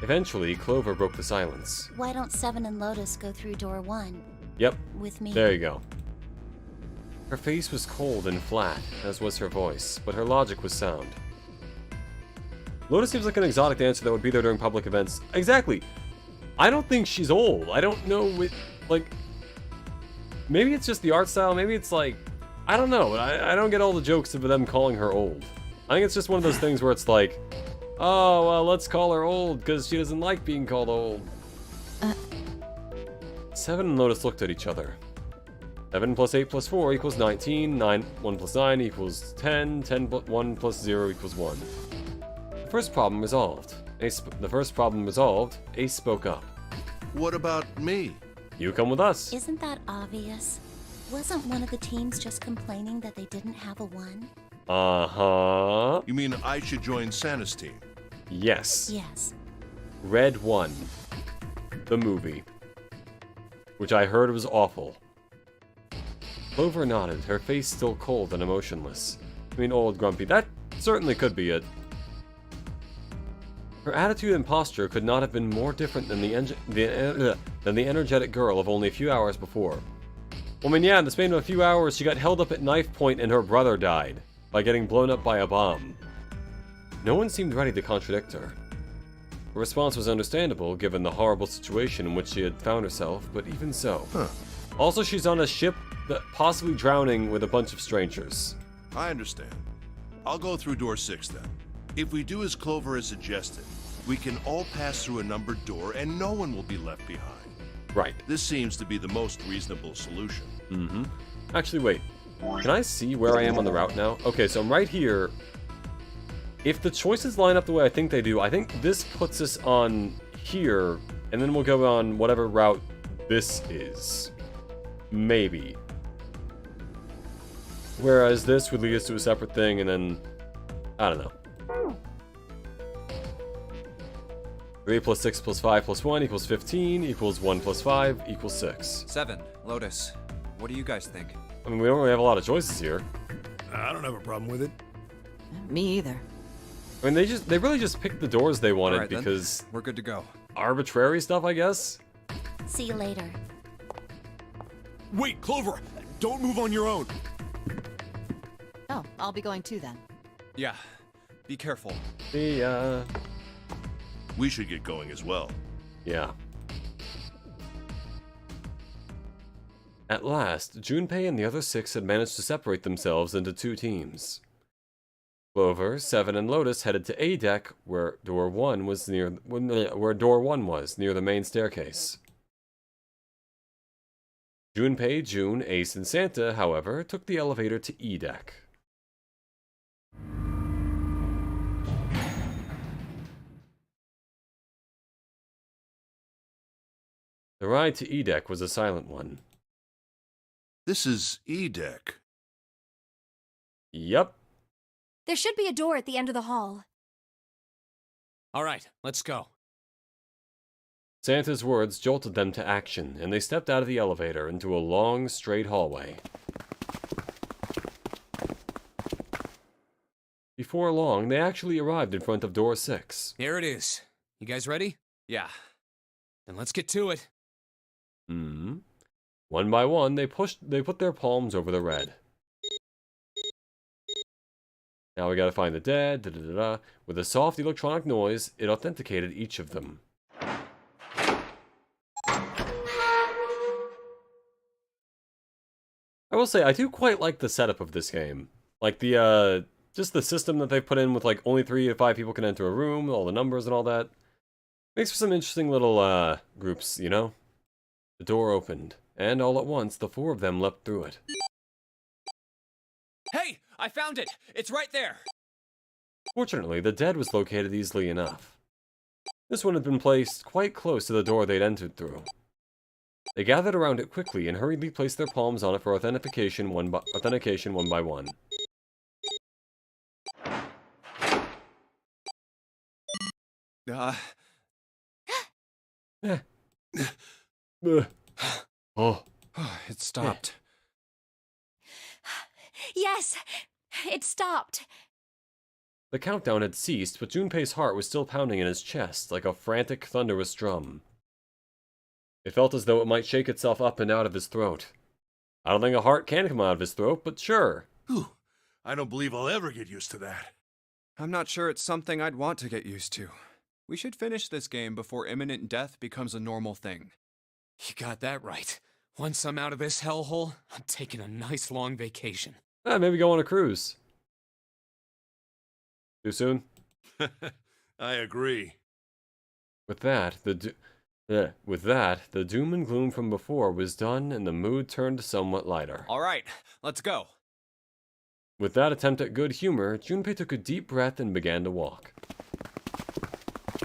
Eventually, Clover broke the silence. Why don't 7 and Lotus go through door 1 Yep, with me? there you go. Her face was cold and flat, as was her voice, but her logic was sound. Lotus seems like an exotic dancer that would be there during public events. Exactly! I don't think she's old. I don't know, like... Maybe it's just the art style, maybe it's like... I don't know, I don't get all the jokes of them calling her old. I think it's just one of those things where it's like... Oh, well, let's call her old, because she doesn't like being called old. 7 and Lotus looked at each other. 7 plus 8 plus 4 equals 19, 1 plus 9 equals 10, 1 plus 0 equals 1. The first problem resolved. Ace spoke up. What about me? You come with us. Isn't that obvious? Wasn't one of the teams just complaining that they didn't have a 1? Uh-huh. You mean I should join Santa's team? Yes. Yes. Red 1. The movie. Which I heard was awful. Clover nodded, her face still cold and emotionless. I mean, old grumpy. That certainly could be it. Her attitude and posture could not have been more different than the energetic girl of only a few hours before. Well, I mean, yeah, in the span of a few hours, she got held up at knife point and her brother died by getting blown up by a bomb. No one seemed ready to contradict her. Her response was understandable, given the horrible situation in which she had found herself, but even so. Also, she's on a ship that possibly drowning with a bunch of strangers. I understand. I'll go through door 6 then. If we do as Clover has suggested, We can all pass through a numbered door and no one will be left behind. Right. This seems to be the most reasonable solution. Mm-hmm. Actually, wait. Can I see where I am on the route now? Okay, so I'm right here. If the choices line up the way I think they do, I think this puts us on here, and then we'll go on whatever route this is. Maybe. Whereas this would lead us to a separate thing, and then... I don't know. 3 plus 6 plus 5 plus 1 equals 15, equals 1 plus 5 equals 6. 7. Lotus, what do you guys think? I mean, we don't really have a lot of choices here. I don't have a problem with it. Me either. I mean, they really just picked the doors they wanted Alright, then. because We're good to go. arbitrary stuff, I guess? See you later. Wait, Clover! Don't move on your own! Oh, I'll be going too then. Yeah, be careful. The, We should get going as well. yeah. At last, Junpei and the other 6 had managed to separate themselves into 2 teams. Clover, 7, and Lotus headed to A deck, where door 1 was near the main staircase. Junpei, June, Ace, and Santa, however, took the elevator to E deck. The ride to E deck was a silent one. This is E deck. Yep. There should be a door at the end of the hall. All right, let's go. Santa's words jolted them to action, and they stepped out of the elevator into a long, straight hallway. Before long, they actually arrived in front of door 6. Here it is. You guys ready? Yeah. Then let's get to it. Hmm. One by one, they put their palms over the red. Now we gotta find the dead, da-da-da-da. With a soft electronic noise, it authenticated each of them. I will say, I do quite like the setup of this game. Like the, just the system that they've put in with like only 3 to 5 people can enter a room, all the numbers and all that. Makes for some interesting little, groups, you know? The door opened, and all at once, the 4 of them leapt through it. Hey, I found it! It's right there! Fortunately, the dead was located easily enough. This one had been placed quite close to the door they'd entered through. They gathered around it quickly and hurriedly placed their palms on it for authentication one by one. Oh. It stopped. Yes! It stopped! The countdown had ceased, but Junpei's heart was still pounding in his chest like a frantic, thunderous drum. It felt as though it might shake itself up and out of his throat. I don't think a heart can come out of his throat, but sure. Whew. I don't believe I'll ever get used to that. I'm not sure it's something I'd want to get used to. We should finish this game before imminent death becomes a normal thing. You got that right. Once I'm out of this hellhole, I'm taking a nice long vacation. Maybe go on a cruise. Too soon? I agree. With that, the doom and gloom from before was done, and the mood turned somewhat lighter. All right, let's go. With that attempt at good humor, Junpei took a deep breath and began to walk.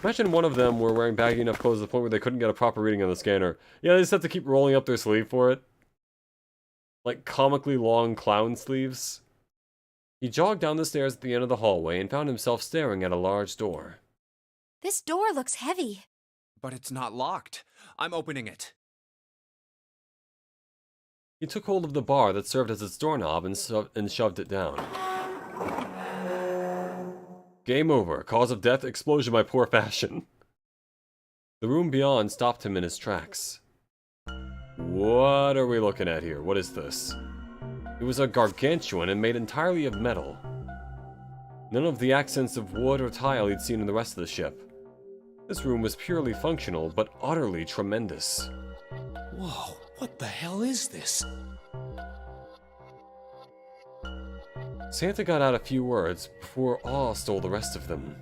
Imagine one of them were wearing baggy enough clothes to the point where they couldn't get a proper reading on the scanner. Yeah, they just have to keep rolling up their sleeve for it. Like comically long clown sleeves. He jogged down the stairs at the end of the hallway and found himself staring at a large door. This door looks heavy. But it's not locked. I'm opening it. He took hold of the bar that served as its doorknob and shoved it down. Game over. Cause of death, explosion by poor fashion. The room beyond stopped him in his tracks. What are we looking at here? What is this? It was a gargantuan and made entirely of metal. None of the accents of wood or tile he'd seen in the rest of the ship. This room was purely functional, but utterly tremendous. Whoa, what the hell is this? Santa got out a few words before awe stole the rest of them.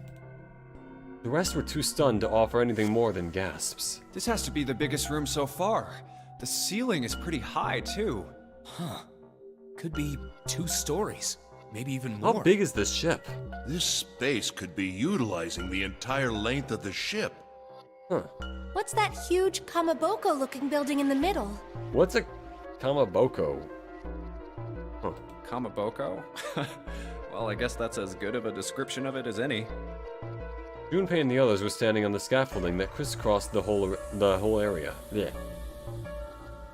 The rest were too stunned to offer anything more than gasps. This has to be the biggest room so far. The ceiling is pretty high, too. Huh. Could be 2 stories. Maybe even more. How big is this ship? This space could be utilizing the entire length of the ship. Huh. What's that huge Kamaboko-looking building in the middle? What's a Kamaboko? Huh. Kamaboko? Well, I guess that's as good of a description of it as any. Junpei and the others were standing on the scaffolding that crisscrossed the whole area. Yeah.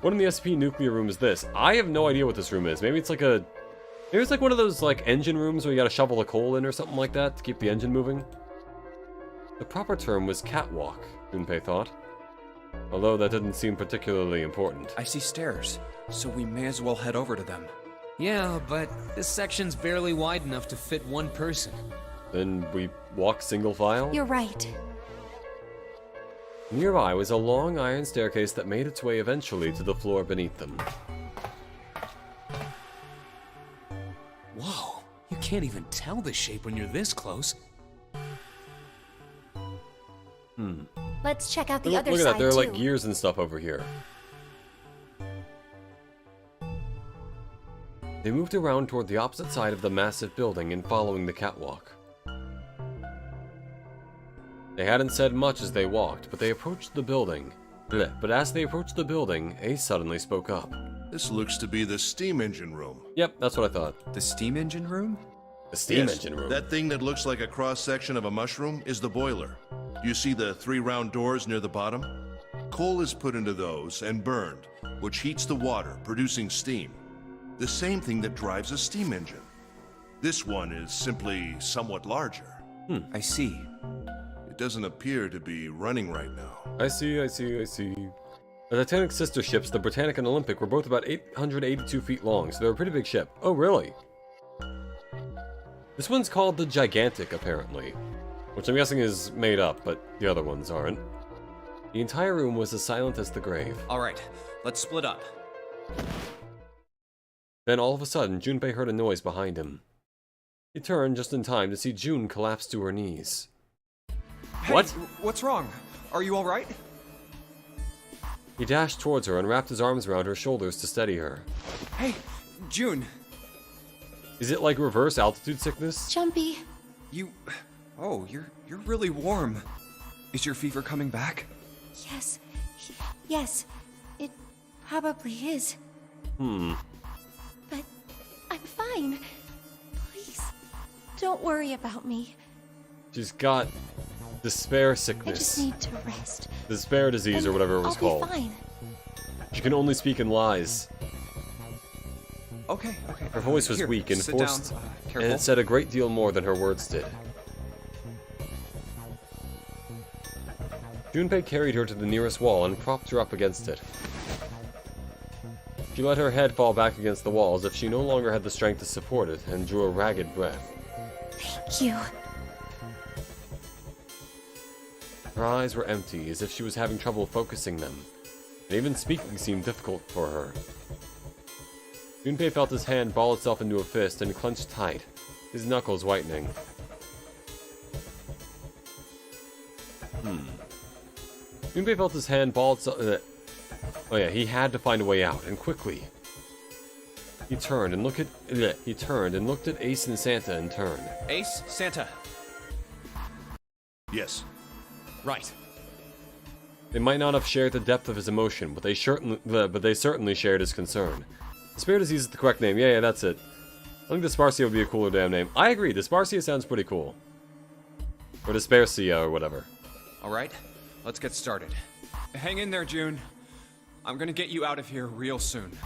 What in the SP nuclear room is this? I have no idea what this room is. Maybe it's like one of those like engine rooms where you gotta shovel the coal in or something like that to keep the engine moving. The proper term was catwalk, Junpei thought. Although that didn't seem particularly important. I see stairs, so we may as well head over to them. Yeah, but this section's barely wide enough to fit 1 person. Then we walk single file? You're right. Nearby was a long iron staircase that made its way eventually to the floor beneath them. Whoa, you can't even tell the shape when you're this close. Let's check out the Look other at side, that, there are like too. gears and stuff over here. They moved around toward the opposite side of the massive building and following the catwalk. They hadn't said much as they walked, but they approached the building. But as they approached the building, Ace suddenly spoke up. This looks to be the steam engine room. Yep, that's what I thought. The steam engine room? The steam Yes, engine room. That thing that looks like a cross-section of a mushroom is the boiler. You see the 3 round doors near the bottom? Coal is put into those and burned, which heats the water, producing steam. The same thing that drives a steam engine. This one is simply somewhat larger. I see. It doesn't appear to be running right now. I see. The Titanic sister ships, the Britannic and Olympic, were both about 882 feet long, so they're a pretty big ship. Oh, really? This one's called the Gigantic, apparently. Which I'm guessing is made up, but the other ones aren't. The entire room was as silent as the grave. Alright, let's split up. Then all of a sudden, Junpei heard a noise behind him. He turned just in time to see June collapse to her knees. Hey, What? What's wrong? Are you alright? He dashed towards her and wrapped his arms around her shoulders to steady her. Hey, June. Is it like reverse altitude sickness? Jumpy. You... Oh, you're really warm. Is your fever coming back? Yes. Yes. It probably is. But I'm fine. Please, don't worry about me. She's got despair I just sickness. need to rest. Despair disease or whatever it was I'll called. be fine. She can only speak in lies. Okay. Her voice was Here, weak and sit forced, down. and Careful. it said a great deal more than her words did. Junpei carried her to the nearest wall and propped her up against it. She let her head fall back against the wall as if she no longer had the strength to support it, and drew a ragged breath. Thank you. Her eyes were empty, as if she was having trouble focusing them, and even speaking seemed difficult for her. Junpei felt his hand ball itself into a fist and clenched tight, his knuckles whitening. Junpei felt his hand ball itself... Oh yeah, he had to find a way out, and quickly. He turned and looked at Ace and Santa in turn. Ace, Santa. Yes. Right. They might not have shared the depth of his emotion, but they certainly shared his concern. Despair disease is the correct name. Yeah, that's it. I think Disparcia would be a cooler damn name. I agree, Disparcia sounds pretty cool. Or Disparcia or whatever. Alright, let's get started. Hang in there, June. I'm gonna get you out of here real soon.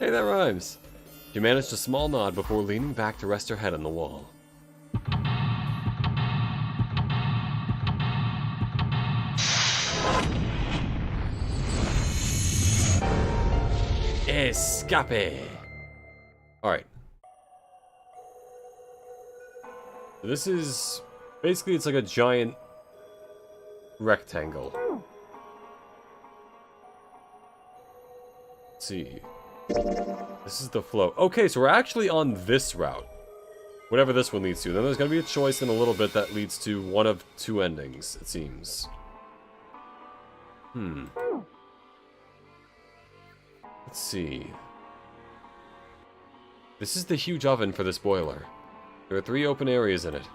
Hey, that rhymes. She managed a small nod before leaning back to rest her head on the wall. Escape! Alright. This is... basically it's like a giant rectangle. Let's see. This is the flow. Okay, so we're actually on this route. Whatever this one leads to. Then there's gonna be a choice in a little bit that leads to one of two endings, it seems. Let's see. This is the huge oven for this boiler. There are 3 open areas in it.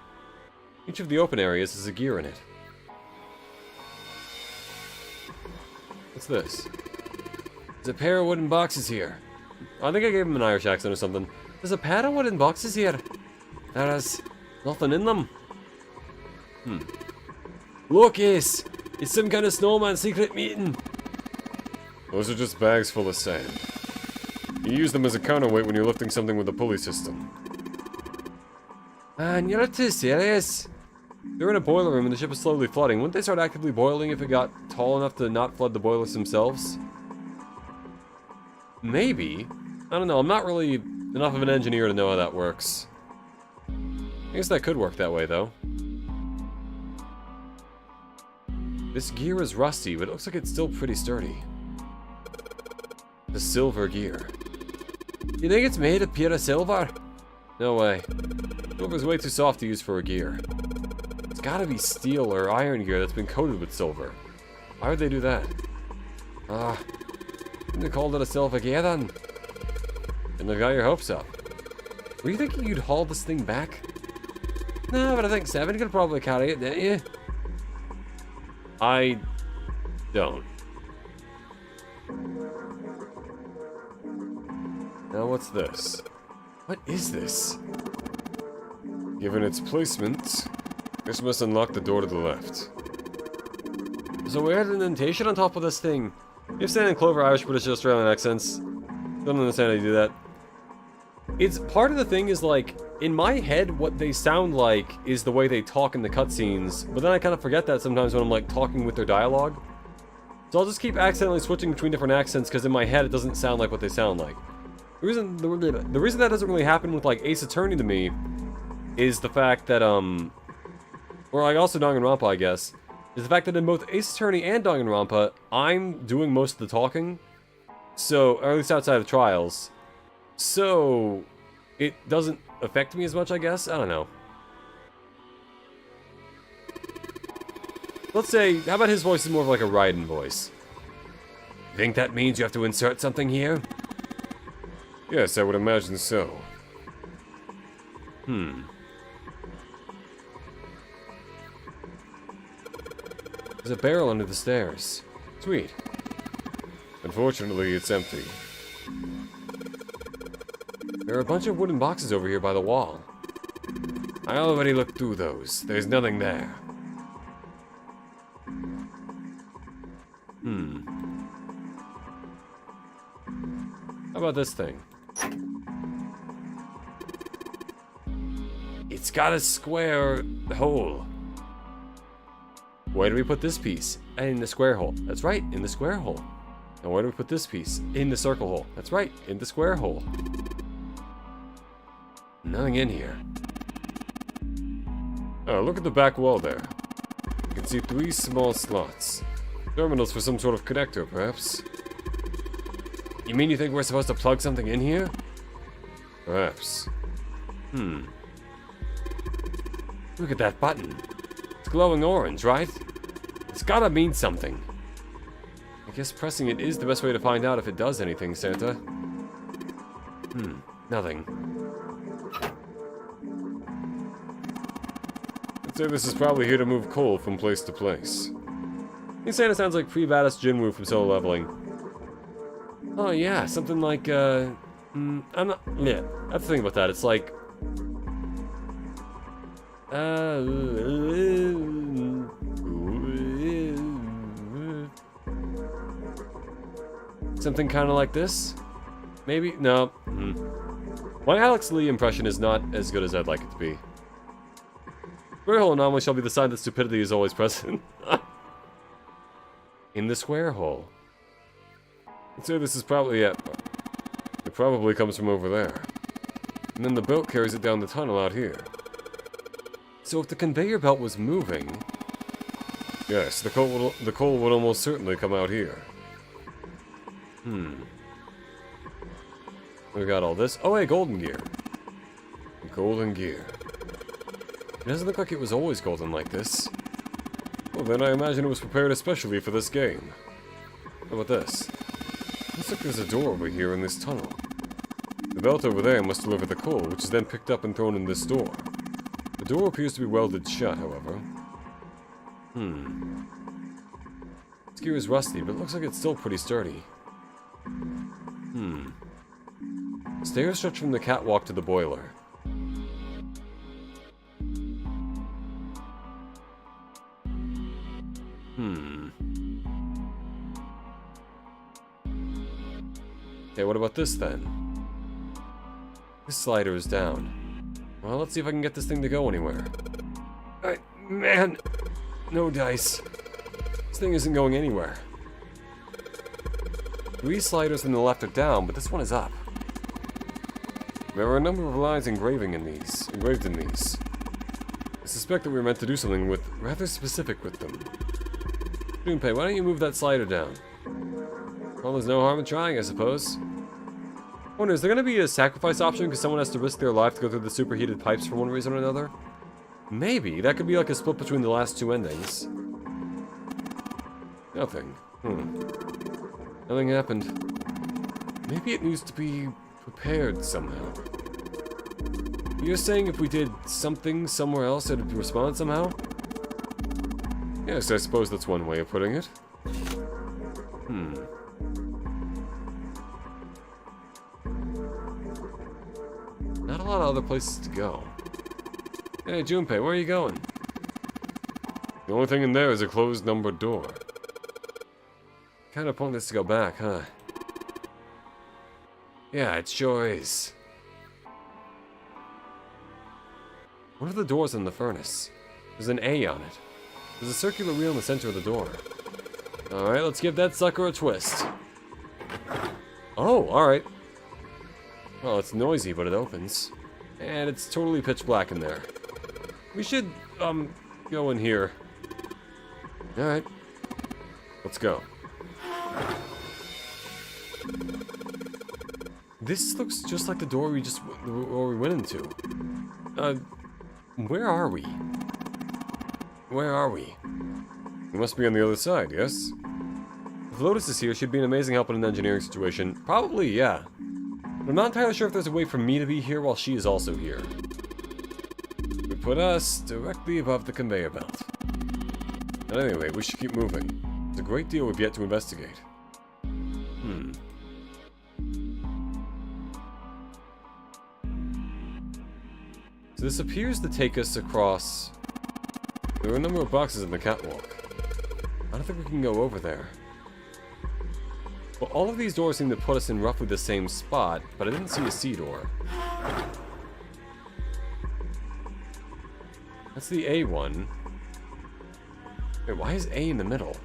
Each of the open areas has a gear in it. What's this? There's a pair of wooden boxes here. I think I gave him an Irish accent or something. There's a pair of wooden boxes here. There's nothing in them. Look, Ace! It's some kind of snowman secret meeting. Those are just bags full of sand. You use them as a counterweight when you're lifting something with a pulley system. And you're too serious. They're in a boiler room and the ship is slowly flooding. Wouldn't they start actively boiling if it got tall enough to not flood the boilers themselves? Maybe. I don't know. I'm not really enough of an engineer to know how that works. I guess that could work that way, though. This gear is rusty, but it looks like it's still pretty sturdy. The silver gear. You think it's made of pure silver? No way. Silver's way too soft to use for a gear. It's gotta be steel or iron gear that's been coated with silver. Why would they do that? They called it a silver gear then. And they've got your hopes up. Were you thinking you'd haul this thing back? No, but I think 7 could probably carry it, didn't you? I don't. Now what's this? What is this? Given its placement, this must unlock the door to the left. There's a weird indentation on top of this thing. You understand in Clover Irish, British, Australian accents? Don't understand how you do that. It's part of the thing is like, in my head, what they sound like is the way they talk in the cutscenes, but then I kind of forget that sometimes when I'm like talking with their dialogue. So I'll just keep accidentally switching between different accents because in my head it doesn't sound like what they sound like. The reason that doesn't really happen with like Ace Attorney to me is the fact that or like also Danganronpa, I guess, is the fact that in both Ace Attorney and Danganronpa, I'm doing most of the talking. So, or at least outside of Trials. So, it doesn't affect me as much, I guess? I don't know. Let's say, how about his voice is more of like a Raiden voice? Think that means you have to insert something here? Yes, I would imagine so. There's a barrel under the stairs. Sweet. Unfortunately, it's empty. There are a bunch of wooden boxes over here by the wall. I already looked through those. There's nothing there. How about this thing? It's got a square hole. Where do we put this piece? In the square hole. That's right, in the square hole. Now where do we put this piece? In the circle hole. That's right, in the square hole. Nothing in here. Oh, look at the back wall there. You can see 3 small slots. Terminals for some sort of connector, perhaps. You mean you think we're supposed to plug something in here? Perhaps. Look at that button. It's glowing orange, right? It's gotta mean something. I guess pressing it is the best way to find out if it does anything, Santa. Nothing. I'd say this is probably here to move coal from place to place. Santa sounds like pre-badass Jinwoo from Solo Leveling. Oh yeah, something like, I'm not, yeah, I have to think about that. It's like, something kind of like this? Maybe? No. My Alex Lee impression is not as good as I'd like it to be. Square hole anomaly shall be the sign that stupidity is always present. In the square hole. I'd say this is probably it. It probably comes from over there. And then the boat carries it down the tunnel out here. So if the conveyor belt was moving... Yes, the coal would almost certainly come out here. We got all this. Oh, hey, golden gear. golden gear. It doesn't look like it was always golden like this. Well then, I imagine it was prepared especially for this game. How about this? Looks like there's a door over here in this tunnel. The belt over there must deliver the coal, which is then picked up and thrown in this door. The door appears to be welded shut, however. This gear is rusty, but it looks like it's still pretty sturdy. Stairs stretch from the catwalk to the boiler. Okay, what about this then? This slider is down. Well, let's see if I can get this thing to go anywhere. Man! No dice. This thing isn't going anywhere. 3 sliders on the left are down, but this one is up. There are a number of lines engraved in these. I suspect that we were meant to do something with rather specific with them. Junpei, why don't you move that slider down? Well, there's no harm in trying, I suppose. I wonder, is there going to be a sacrifice option because someone has to risk their life to go through the superheated pipes for one reason or another? Maybe. That could be like a split between the last 2 endings. Nothing. Nothing happened. Maybe it needs to be prepared somehow. You're saying if we did something somewhere else, it'd respond somehow? Yes, I suppose that's one way of putting it. Not a lot of other places to go. Hey, Junpei, where are you going? The only thing in there is a closed numbered door. Kind of pointless to go back, huh? Yeah, it sure is. What are the doors in the furnace? There's an A on it. There's a circular wheel in the center of the door. Alright, let's give that sucker a twist. Oh, alright. Well, it's noisy, but it opens. And it's totally pitch black in there. We should, go in here. Alright. Let's go. This looks just like the door we went into. Where are we? Where are we? We must be on the other side, yes? If Lotus is here, she'd be an amazing help in an engineering situation. Probably, yeah. But I'm not entirely sure if there's a way for me to be here while she is also here. We put us directly above the conveyor belt. But anyway, we should keep moving. There's a great deal we've yet to investigate. So this appears to take us across... There are a number of boxes in the catwalk. I don't think we can go over there. Well, all of these doors seem to put us in roughly the same spot, but I didn't see a C door. That's the A one. Wait, why is A in the middle?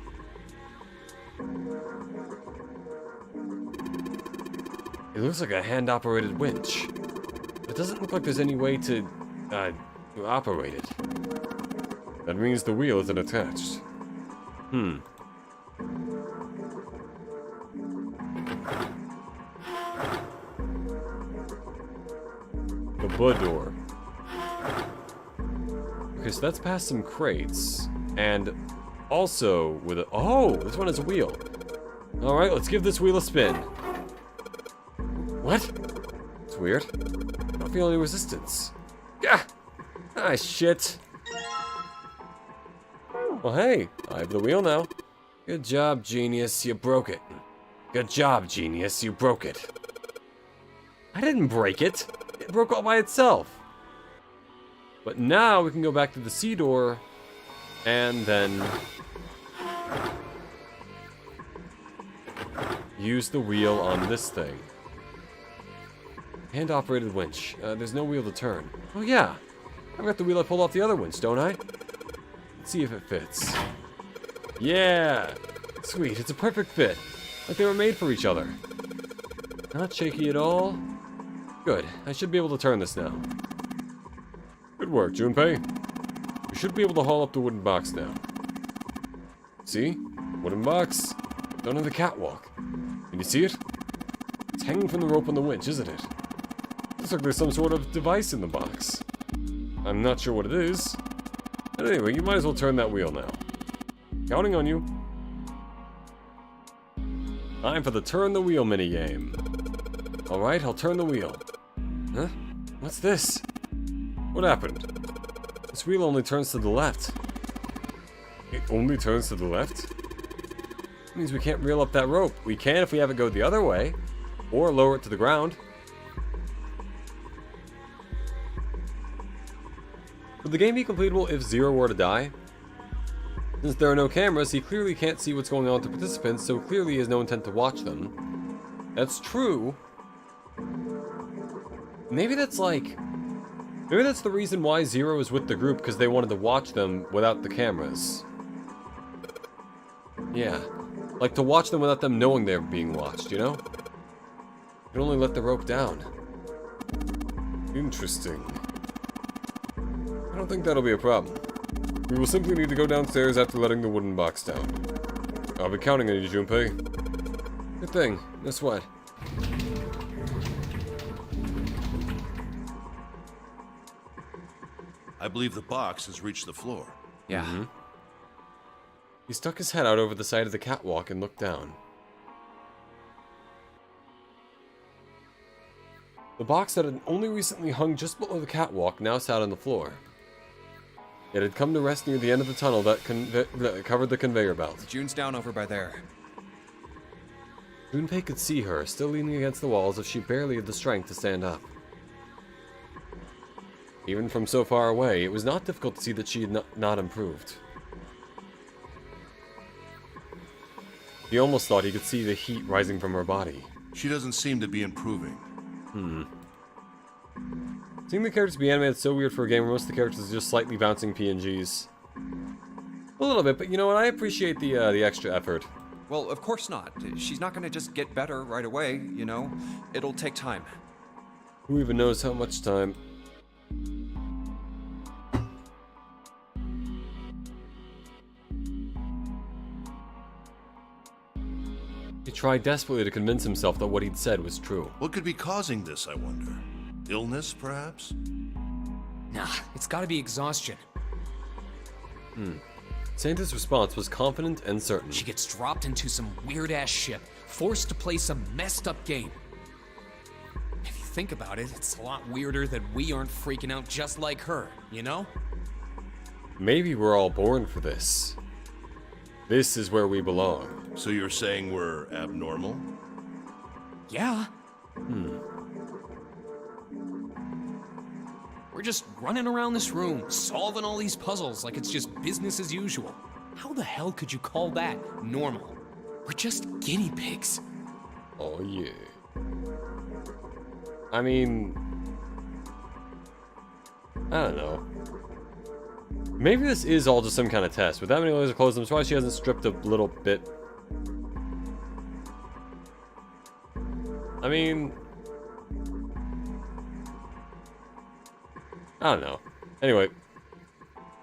It looks like a hand-operated winch. It doesn't look like there's any way to operate it. That means the wheel isn't attached. The bud door. Okay, so that's past some crates. And also with a... Oh, this one has a wheel. Alright, let's give this wheel a spin. What? It's weird. I don't feel any resistance. Gah! Ah, shit. Well, hey, I have the wheel now. Good job, genius, you broke it. Good job, genius, you broke it. I didn't break it. It broke all by itself. But now we can go back to the C door and then use the wheel on this thing. Hand-operated winch. There's no wheel to turn. Oh yeah, I've got the wheel I pulled off the other winch, don't I? Let's see if it fits. Yeah! Sweet, it's a perfect fit. Like they were made for each other. Not shaky at all. Good, I should be able to turn this now. Good work, Junpei. We should be able to haul up the wooden box now. See? Wooden box. Down on the catwalk. Can you see it? It's hanging from the rope on the winch, isn't it? Looks like there's some sort of device in the box. I'm not sure what it is. But anyway, you might as well turn that wheel now. Counting on you. Time for the turn the wheel minigame. Alright, I'll turn the wheel. Huh? What's this? What happened? This wheel only turns to the left. It only turns to the left? That means we can't reel up that rope. We can if we have it go the other way. Or lower it to the ground. Would the game be completable if Zero were to die? Since there are no cameras, he clearly can't see what's going on with the participants, so clearly he has no intent to watch them. That's true. Maybe that's like... Maybe that's the reason why Zero is with the group, because they wanted to watch them without the cameras. Yeah. Like to watch them without them knowing they're being watched, you know? You can only let the rope down. Interesting. I don't think that'll be a problem. We will simply need to go downstairs after letting the wooden box down. I'll be counting on you, Junpei. Good thing. Guess what? I believe the box has reached the floor. Yeah. He stuck his head out over the side of the catwalk and looked down. The box that had only recently hung just below the catwalk now sat on the floor. It had come to rest near the end of the tunnel that covered the conveyor belt. June's down over by there. Junpei could see her, still leaning against the wall as if she barely had the strength to stand up. Even from so far away, it was not difficult to see that she had not improved. He almost thought he could see the heat rising from her body. She doesn't seem to be improving. Seeing the characters be animated is so weird for a game where most of the characters are just slightly bouncing PNGs. A little bit, but you know what? I appreciate the extra effort. Well, of course not. She's not gonna just get better right away, you know? It'll take time. Who even knows how much time? He tried desperately to convince himself that what he'd said was true. What could be causing this, I wonder? Illness, perhaps? Nah, it's gotta be exhaustion. Santa's response was confident and certain. She gets dropped into some weird-ass ship, forced to play some messed-up game. If you think about it, it's a lot weirder that we aren't freaking out just like her, you know? Maybe we're all born for this. This is where we belong. So you're saying we're abnormal? Yeah. We're just running around this room, solving all these puzzles like it's just business as usual. How the hell could you call that normal? We're just guinea pigs. Oh yeah. I mean... I don't know. Maybe this is all just some kind of test. With that many layers of clothes, I'm surprised she hasn't stripped a little bit. I mean... I don't know. Anyway.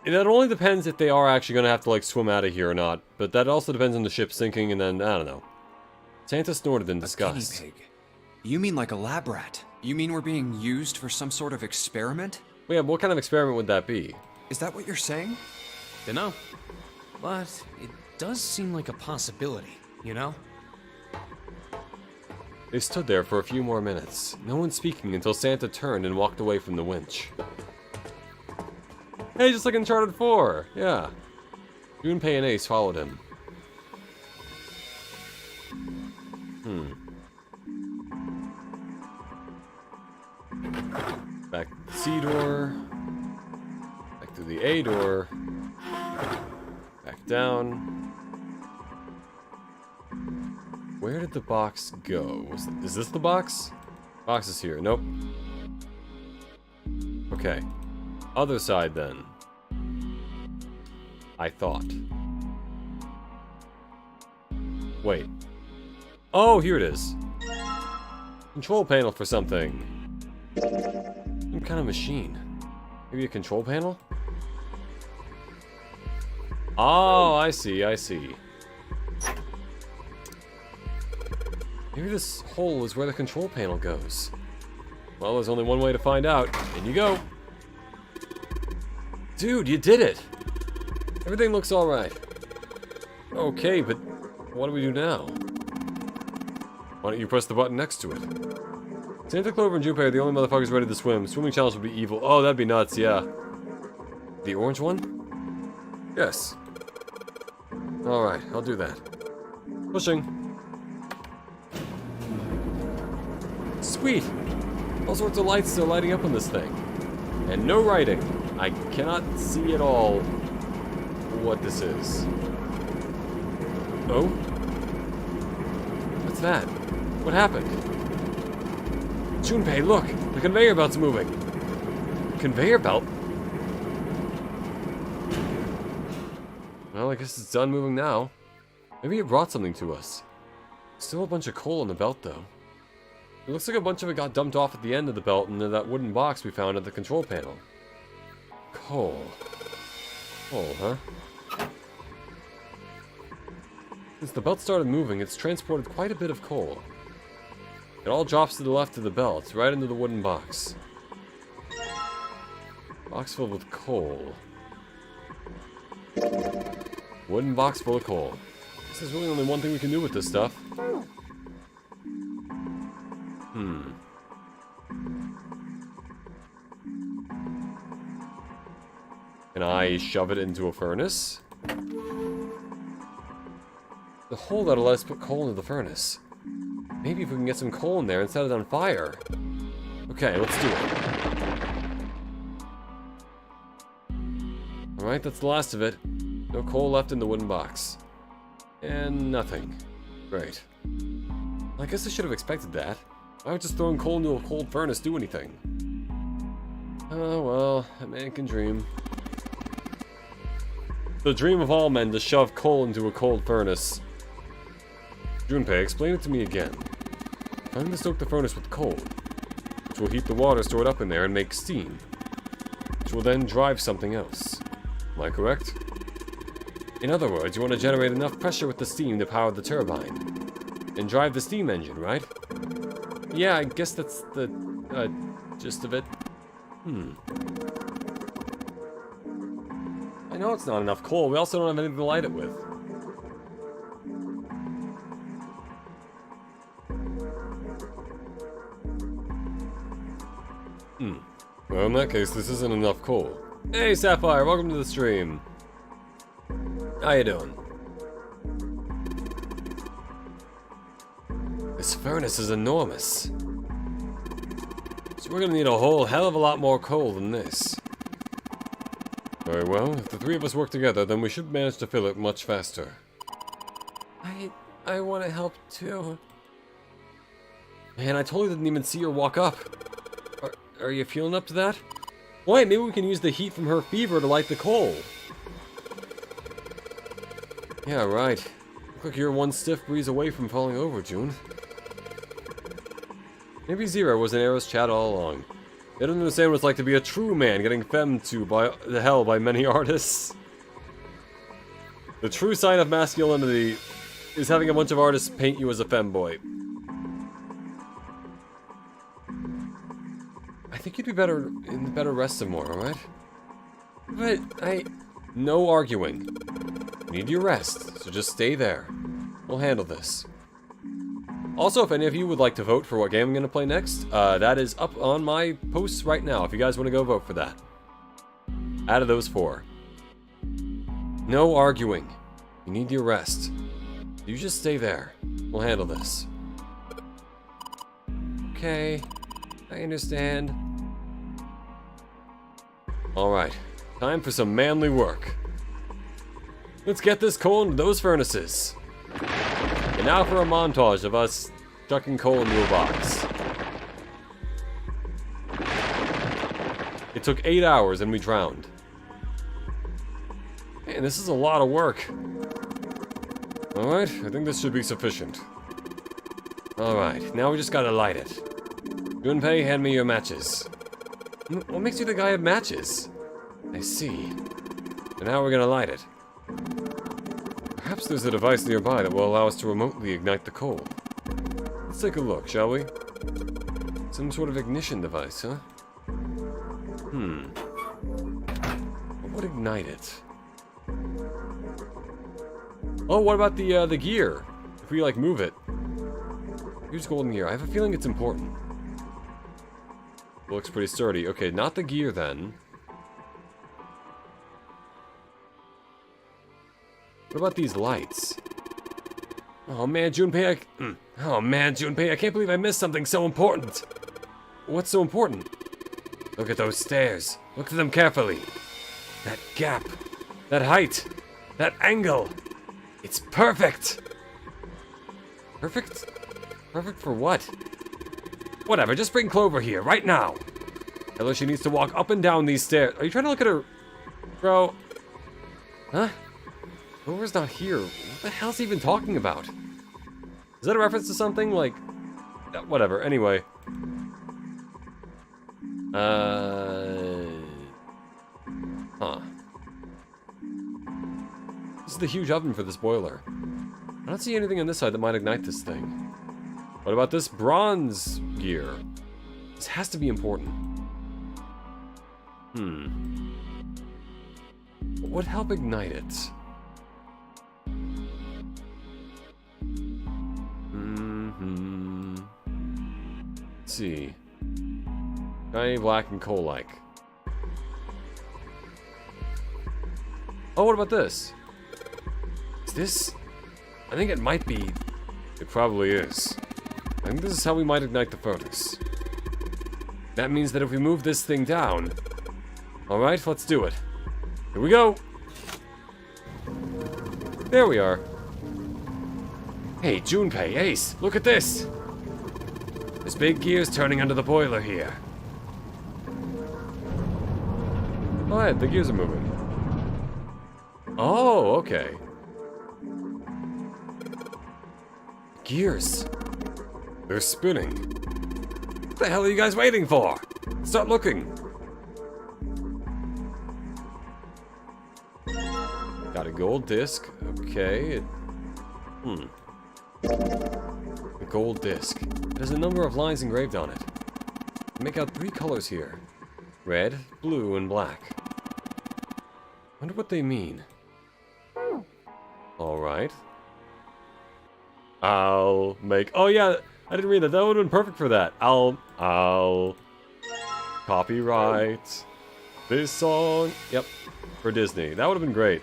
That only depends if they are actually going to have to, like, swim out of here or not. But that also depends on the ship sinking, and then, I don't know. Santa snorted in disgust. A guinea pig. You mean like a lab rat? You mean we're being used for some sort of experiment? Well, yeah, what kind of experiment would that be? Is that what you're saying? Dunno. But it does seem like a possibility, you know? They stood there for a few more minutes, no one speaking until Santa turned and walked away from the winch. Hey, just like Uncharted 4, yeah. Junpei and Ace followed him. Back to the C door. Back to the A door. Back down. Where did the box go? Is this the box? Box is here. Nope. Okay. Other side then. I thought. Wait. Oh, here it is. Control panel for something. Some kind of machine. Maybe a control panel? Oh, I see, I see. Maybe this hole is where the control panel goes. Well, there's only one way to find out. In you go. Dude, you did it! Everything looks alright. Okay, but what do we do now? Why don't you press the button next to it? Santa, Clover, and Junpei are the only motherfuckers ready to swim. Swimming challenge would be evil. Oh, that'd be nuts, yeah. The orange one? Yes. Alright, I'll do that. Pushing. Sweet! All sorts of lights still lighting up on this thing. And no writing. I cannot see at all what this is. Oh? What's that? What happened? Junpei, look! The conveyor belt's moving! Conveyor belt? Well, I guess it's done moving now. Maybe it brought something to us. Still a bunch of coal on the belt, though. It looks like a bunch of it got dumped off at the end of the belt into that wooden box we found at the control panel. Coal. Coal, huh? Since the belt started moving, it's transported quite a bit of coal. It all drops to the left of the belt, right into the wooden box. Box filled with coal. Wooden box full of coal. There's really only one thing we can do with this stuff. Can I shove it into a furnace? The hole that'll let us put coal into the furnace. Maybe if we can get some coal in there and set it on fire. Okay, let's do it. Alright, that's the last of it. No coal left in the wooden box. And nothing. Great. I guess I should have expected that. Why would just throwing coal into a cold furnace do anything? Oh well, a man can dream. The dream of all men to shove coal into a cold furnace. Junpei, explain it to me again. I'm to stoke the furnace with coal, which will heat the water stored up in there and make steam, which will then drive something else. Am I correct? In other words, you want to generate enough pressure with the steam to power the turbine, and drive the steam engine, right? Yeah, I guess that's the gist of it. I know it's not enough coal. We also don't have anything to light it with. Well, in that case, this isn't enough coal. Hey, Sapphire, welcome to the stream. How you doing? This furnace is enormous. So we're gonna need a whole hell of a lot more coal than this. Very well, if the three of us work together, then we should manage to fill it much faster. I want to help too. Man, I totally didn't even see her walk up. Are you feeling up to that? Wait, maybe we can use the heat from her fever to light the coal. Yeah, right. Look like you're one stiff breeze away from falling over, June. Maybe Zero was in Arrow's chat all along. They don't understand what it's like to be a true man getting femmed to by the hell by many artists. The true sign of masculinity is having a bunch of artists paint you as a femboy. I think you'd be better in the better rest some more, alright? But no arguing. You need your rest, so just stay there. We'll handle this. Also, if any of you would like to vote for what game I'm going to play next, that is up on my posts right now, if you guys want to go vote for that. Out of those 4. No arguing. You need your rest. You just stay there. We'll handle this. Okay. I understand. Alright. Time for some manly work. Let's get this coal into those furnaces. And now for a montage of us chucking coal into a box. It took 8 hours and we drowned. Man, this is a lot of work. Alright, I think this should be sufficient. Alright, now we just gotta light it. Junpei, hand me your matches. What makes you think I have matches? I see. And now we're gonna light it. Perhaps there's a device nearby that will allow us to remotely ignite the coal. Let's take a look, shall we? Some sort of ignition device, huh? What would ignite it? Oh, what about the gear? If we, like, move it. Use golden gear. I have a feeling it's important. It looks pretty sturdy. Okay, not the gear, then. What about these lights? Oh man, Junpei, oh man, Junpei, I can't believe I missed something so important. What's so important? Look at those stairs. Look at them carefully. That gap. That height. That angle. It's perfect. Perfect? Perfect for what? Whatever, just bring Clover here, right now. Tell her she needs to walk up and down these stairs. Are you trying to look at her? Bro. Huh? Clover's not here. What the hell's he even talking about? Is that a reference to something? Like, whatever. Anyway. Huh. This is the huge oven for this boiler. I don't see anything on this side that might ignite this thing. What about this bronze gear? This has to be important. What would help ignite it? Let's see. Shiny, black, and coal-like. Oh, what about this? Is this? I think it might be. It probably is. I think this is how we might ignite the furnace. That means that if we move this thing down... Alright, let's do it. Here we go! There we are. Hey, Junpei, Ace, look at this! This big gear's turning under the boiler here. Oh, yeah, the gears are moving. Oh, okay. Gears. They're spinning. What the hell are you guys waiting for? Start looking. Got a gold disc. Okay. A gold disc. There's a number of lines engraved on it. Make out 3 colors here. Red, blue, and black. Wonder what they mean. Alright. I'll make... Oh yeah, I didn't read that. That would have been perfect for that. I'll... Copyright this song. Yep. For Disney. That would have been great.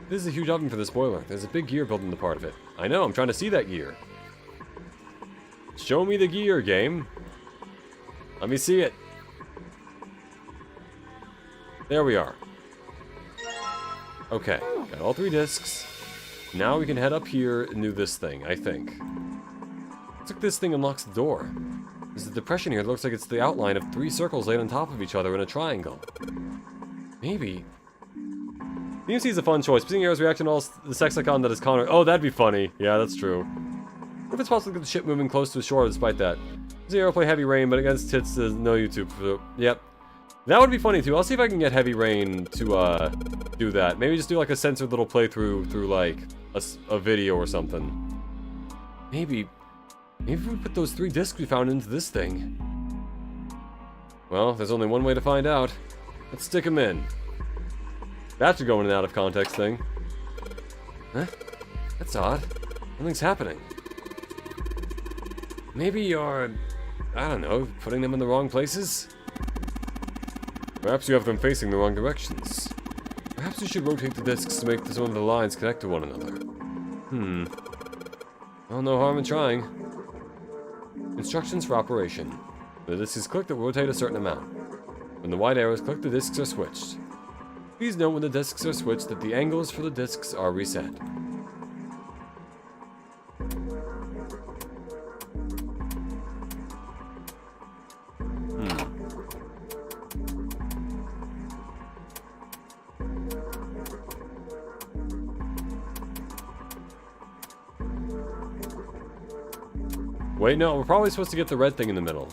This is a huge oven for this boiler. There's a big gear built into part of it. I know, I'm trying to see that gear. Show me the gear, game. Let me see it. There we are. Okay, got all 3 discs. Now we can head up here and do this thing, I think. Looks like this thing unlocks the door. There's a depression here that looks like it's the outline of 3 circles laid on top of each other in a triangle. Maybe. DMC is a fun choice. Seeing Arrow's reaction to all the sex icon that is Connor. Oh, that'd be funny. Yeah, that's true. What if it's possible to get the ship moving close to the shore despite that? Zero play Heavy Rain, but against tits there's no YouTube. So, yep. That would be funny too. I'll see if I can get Heavy Rain to do that. Maybe just do like a censored little playthrough through like a video or something. Maybe we put those 3 discs we found into this thing. Well, there's only one way to find out. Let's stick them in. That's a going in and out of context thing. Huh? That's odd. Nothing's happening. Maybe you're, I don't know, putting them in the wrong places? Perhaps you have them facing the wrong directions. Perhaps you should rotate the discs to make some of the lines connect to one another. Well, no harm in trying. Instructions for operation. When the disc is clicked, it will rotate a certain amount. When the white arrow is clicked, the discs are switched. Please note when the discs are switched that the angles for the discs are reset. Wait, no, we're probably supposed to get the red thing in the middle.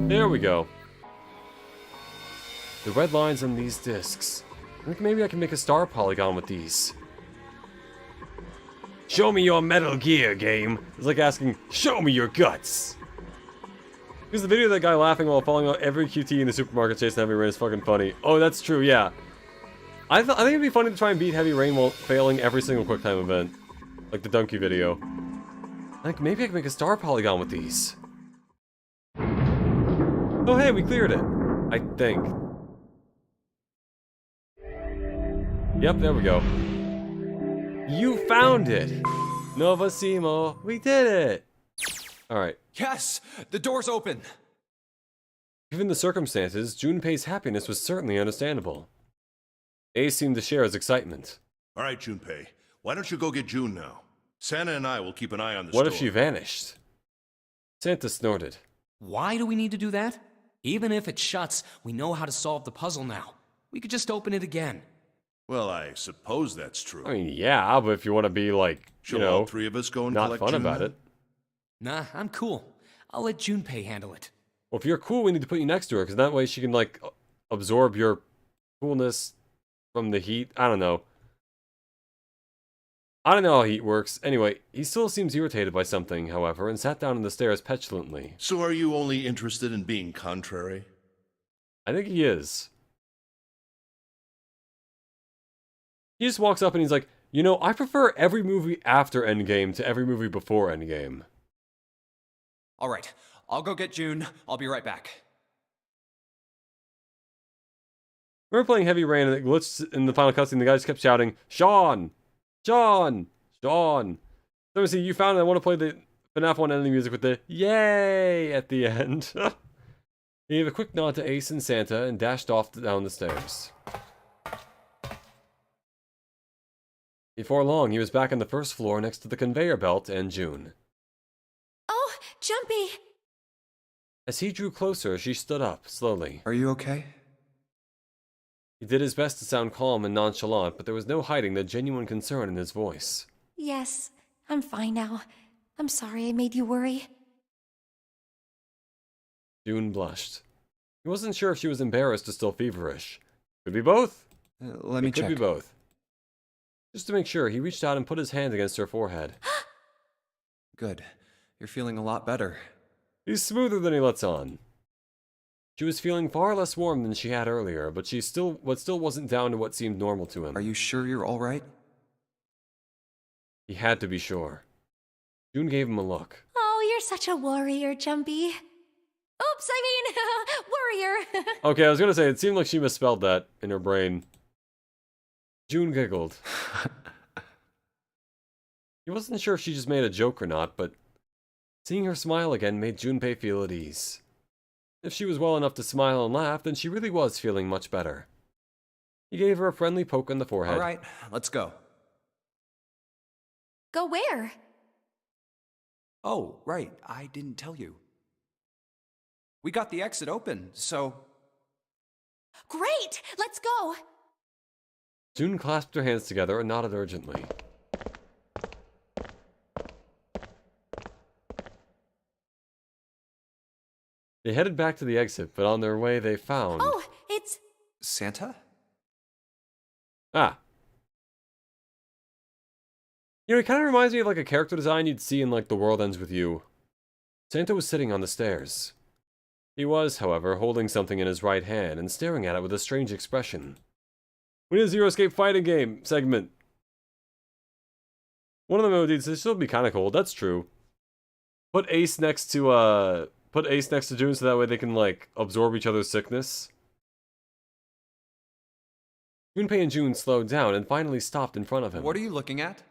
There we go. The red lines on these discs. I think maybe I can make a star polygon with these. Show me your Metal Gear game. It's like asking, show me your guts. Because the video of that guy laughing while falling out every QT in the supermarket chasing Heavy Rain is fucking funny. Oh, that's true, yeah. I think it'd be funny to try and beat Heavy Rain while failing every single QuickTime event. Like the Donkey video. Like, maybe I can make a star polygon with these. Oh hey, we cleared it. I think. Yep, there we go. You found it! Nova Simo, we did it! Alright. Yes! The door's open! Given the circumstances, Junpei's happiness was certainly understandable. Ace seemed to share his excitement. All right, Junpei. Why don't you go get June now? Santa and I will keep an eye on the What store. if she vanished? Santa snorted. Why do we need to do that? Even if it shuts, we know how to solve the puzzle now. We could just open it again. Well, I suppose that's true. I mean, yeah, but if you want to be like, Shall you know, all three of us go and not collect fun June about then? it. Nah, I'm cool. I'll let Junpei handle it. Well, if you're cool, we need to put you next to her, because that way she can, like, absorb your coolness from the heat. I don't know. I don't know how heat works. Anyway, he still seems irritated by something, however, and sat down on the stairs petulantly. So are you only interested in being contrary? I think he is. He just walks up and he's like, you know, I prefer every movie after Endgame to every movie before Endgame. Alright, I'll go get June. I'll be right back. We were playing Heavy Rain and it glitched in the final cutscene. The guy just kept shouting, Sean! Sean! Sean! So see, you found it. I want to play the FNAF 1 ending music with the yay at the end. He gave a quick nod to Ace and Santa and dashed off down the stairs. Before long, he was back on the first floor next to the conveyor belt and June. Oh, Jumpy! As he drew closer, she stood up, slowly. Are you okay? He did his best to sound calm and nonchalant, but there was no hiding the genuine concern in his voice. Yes, I'm fine now. I'm sorry I made you worry. June blushed. He wasn't sure if she was embarrassed or still feverish. Could be both. Let me It could check. be both. Just to make sure, he reached out and put his hand against her forehead. Good. You're feeling a lot better. He's smoother than he lets on. She was feeling far less warm than she had earlier, but still wasn't down to what seemed normal to him. Are you sure you're alright? He had to be sure. June gave him a look. Oh, you're such a warrior, Jumpy. Oops, I mean, warrior. Okay, I was gonna say, it seemed like she misspelled that in her brain. June giggled. He wasn't sure if she just made a joke or not, but seeing her smile again made Junpei feel at ease. If she was well enough to smile and laugh, then she really was feeling much better. He gave her a friendly poke on the forehead. Alright, let's go. Go where? Oh, right, I didn't tell you. We got the exit open, so... Great! Let's go! June clasped her hands together and nodded urgently. They headed back to the exit, but on their way they found... Oh, it's... Santa? Ah. You know, it kind of reminds me of like a character design you'd see in like The World Ends With You. Santa was sitting on the stairs. He was, however, holding something in his right hand and staring at it with a strange expression. We need a Zero Escape fighting game segment. One of them would still be kind of cool. That's true. Put Ace next to June so that way they can like absorb each other's sickness. Junpei and June slowed down and finally stopped in front of him. What are you looking at?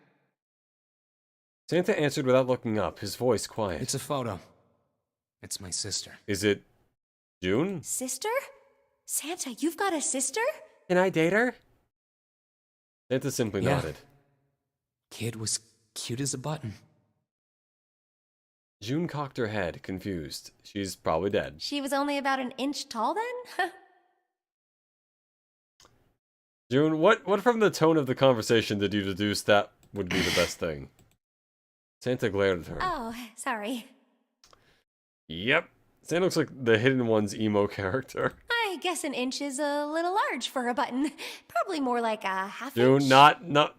Santa answered without looking up, his voice quiet. It's a photo. It's my sister. Is it June? Sister? Santa, you've got a sister? Can I date her? Santa simply Yeah. nodded. Kid was cute as a button. June cocked her head, confused. She's probably dead. She was only about an inch tall then? June, what from the tone of the conversation did you deduce that would be the best thing? Santa glared at her. Oh, sorry. Yep. Santa looks like the Hidden One's emo character. I guess an inch is a little large for a button. Probably more like a half June, inch. not.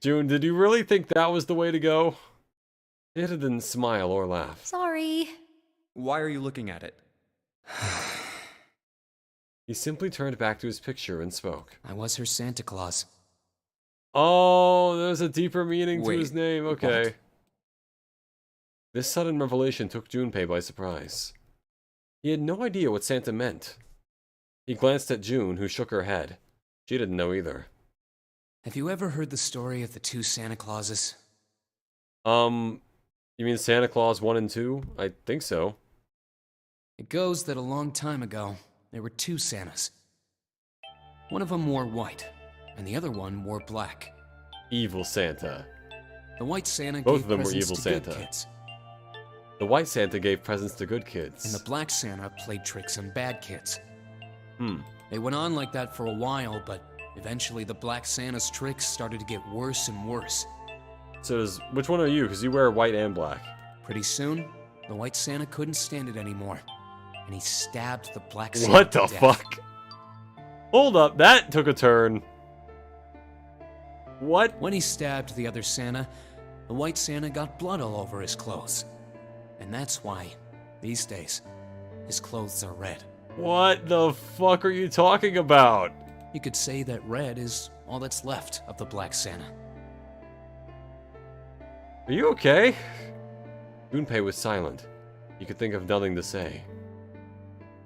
June, did you really think that was the way to go? Santa didn't smile or laugh. Sorry. Why are you looking at it? He simply turned back to his picture and spoke. I was her Santa Claus. Oh, there's a deeper meaning to Wait, his name. Okay. what? This sudden revelation took Junpei by surprise. He had no idea what Santa meant. He glanced at June, who shook her head. She didn't know either. Have you ever heard the story of the two Santa Clauses? You mean Santa Claus 1 and 2? I think so. It goes that a long time ago, there were two Santas. One of them wore white, and the other one wore black. Evil Santa. The white Santa Both gave of them were presents evil to Santa. good kids, The white Santa gave presents to good and kids. the black Santa played tricks on bad kids. Hmm. They went on like that for a while, but eventually the black Santa's tricks started to get worse and worse. So which one are you? Because you wear white and black. Pretty soon, the white Santa couldn't stand it anymore, and he stabbed the black Santa What to the death. fuck? Hold up, that took a turn. What? When he stabbed the other Santa, the white Santa got blood all over his clothes. And that's why, these days, his clothes are red. What the fuck are you talking about? You could say that red is all that's left of the black Santa. Are you okay? Junpei was silent. He could think of nothing to say.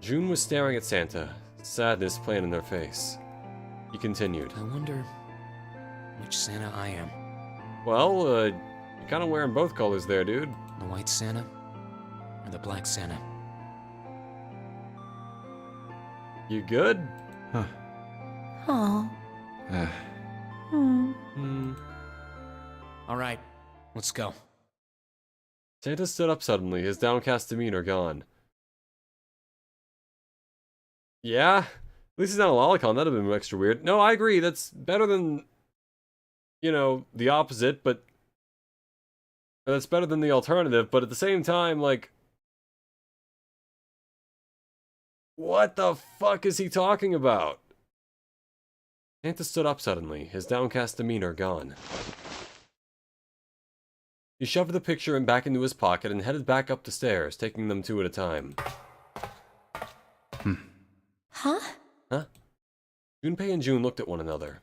June was staring at Santa, sadness plain in her face. He continued. I wonder which Santa I am. Well, you're kind of wearing both colors there, dude. The white Santa or the black Santa? You good? Oh. All right, let's go. Santa stood up suddenly, his downcast demeanor gone. Yeah? At least he's not a lolicon, that'd have been extra weird. No, I agree, that's better than, you know, the opposite, but... That's better than the alternative, but at the same time, like... What the fuck is he talking about? Santa stood up suddenly, his downcast demeanor gone. He shoved the picture back into his pocket and headed back up the stairs, taking them 2 at a time. Huh? Huh? Junpei and June looked at one another.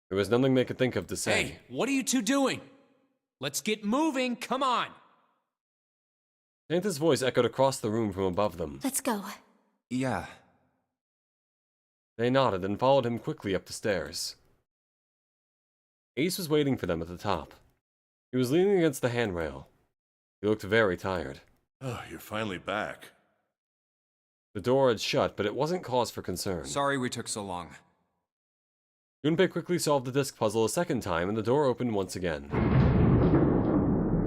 There was nothing they could think of to say. Hey, what are you two doing? Let's get moving, come on! Santa's voice echoed across the room from above them. Let's go. Yeah. They nodded and followed him quickly up the stairs. Ace was waiting for them at the top. He was leaning against the handrail. He looked very tired. Oh, you're finally back. The door had shut, but it wasn't cause for concern. Sorry we took so long. Junpei quickly solved the disc puzzle a second time, and the door opened once again.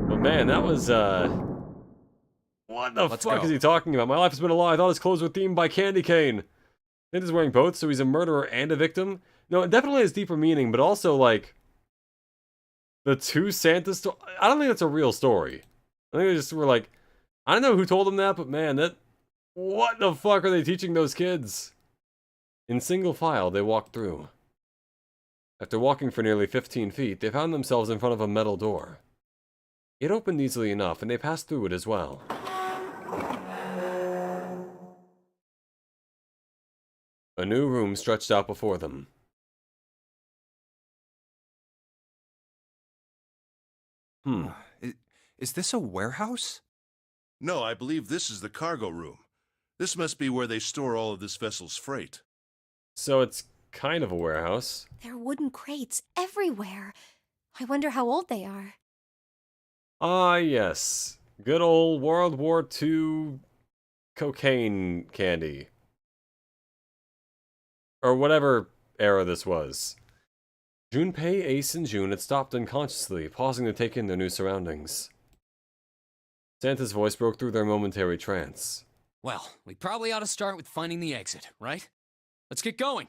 But man, that was, What the Let's fuck go. is he talking about? My life has been a lie. I thought his clothes were themed by Candy Cane. Santa's wearing both, so he's a murderer and a victim? No, it definitely has deeper meaning, but also, like... The two Santa I don't think that's a real story. I think they just were like... I don't know who told them that, but man, that... What the fuck are they teaching those kids? In single file, they walked through. After walking for nearly 15 feet, they found themselves in front of a metal door. It opened easily enough, and they passed through it as well. A new room stretched out before them. Is this a warehouse? No, I believe this is the cargo room. This must be where they store all of this vessel's freight. So it's kind of a warehouse. There are wooden crates everywhere. I wonder how old they are. Ah, yes. Good old World War II cocaine candy. Or whatever era this was. Junpei, Ace, and June had stopped unconsciously, pausing to take in their new surroundings. Santa's voice broke through their momentary trance. Well, we probably ought to start with finding the exit, right? Let's get going.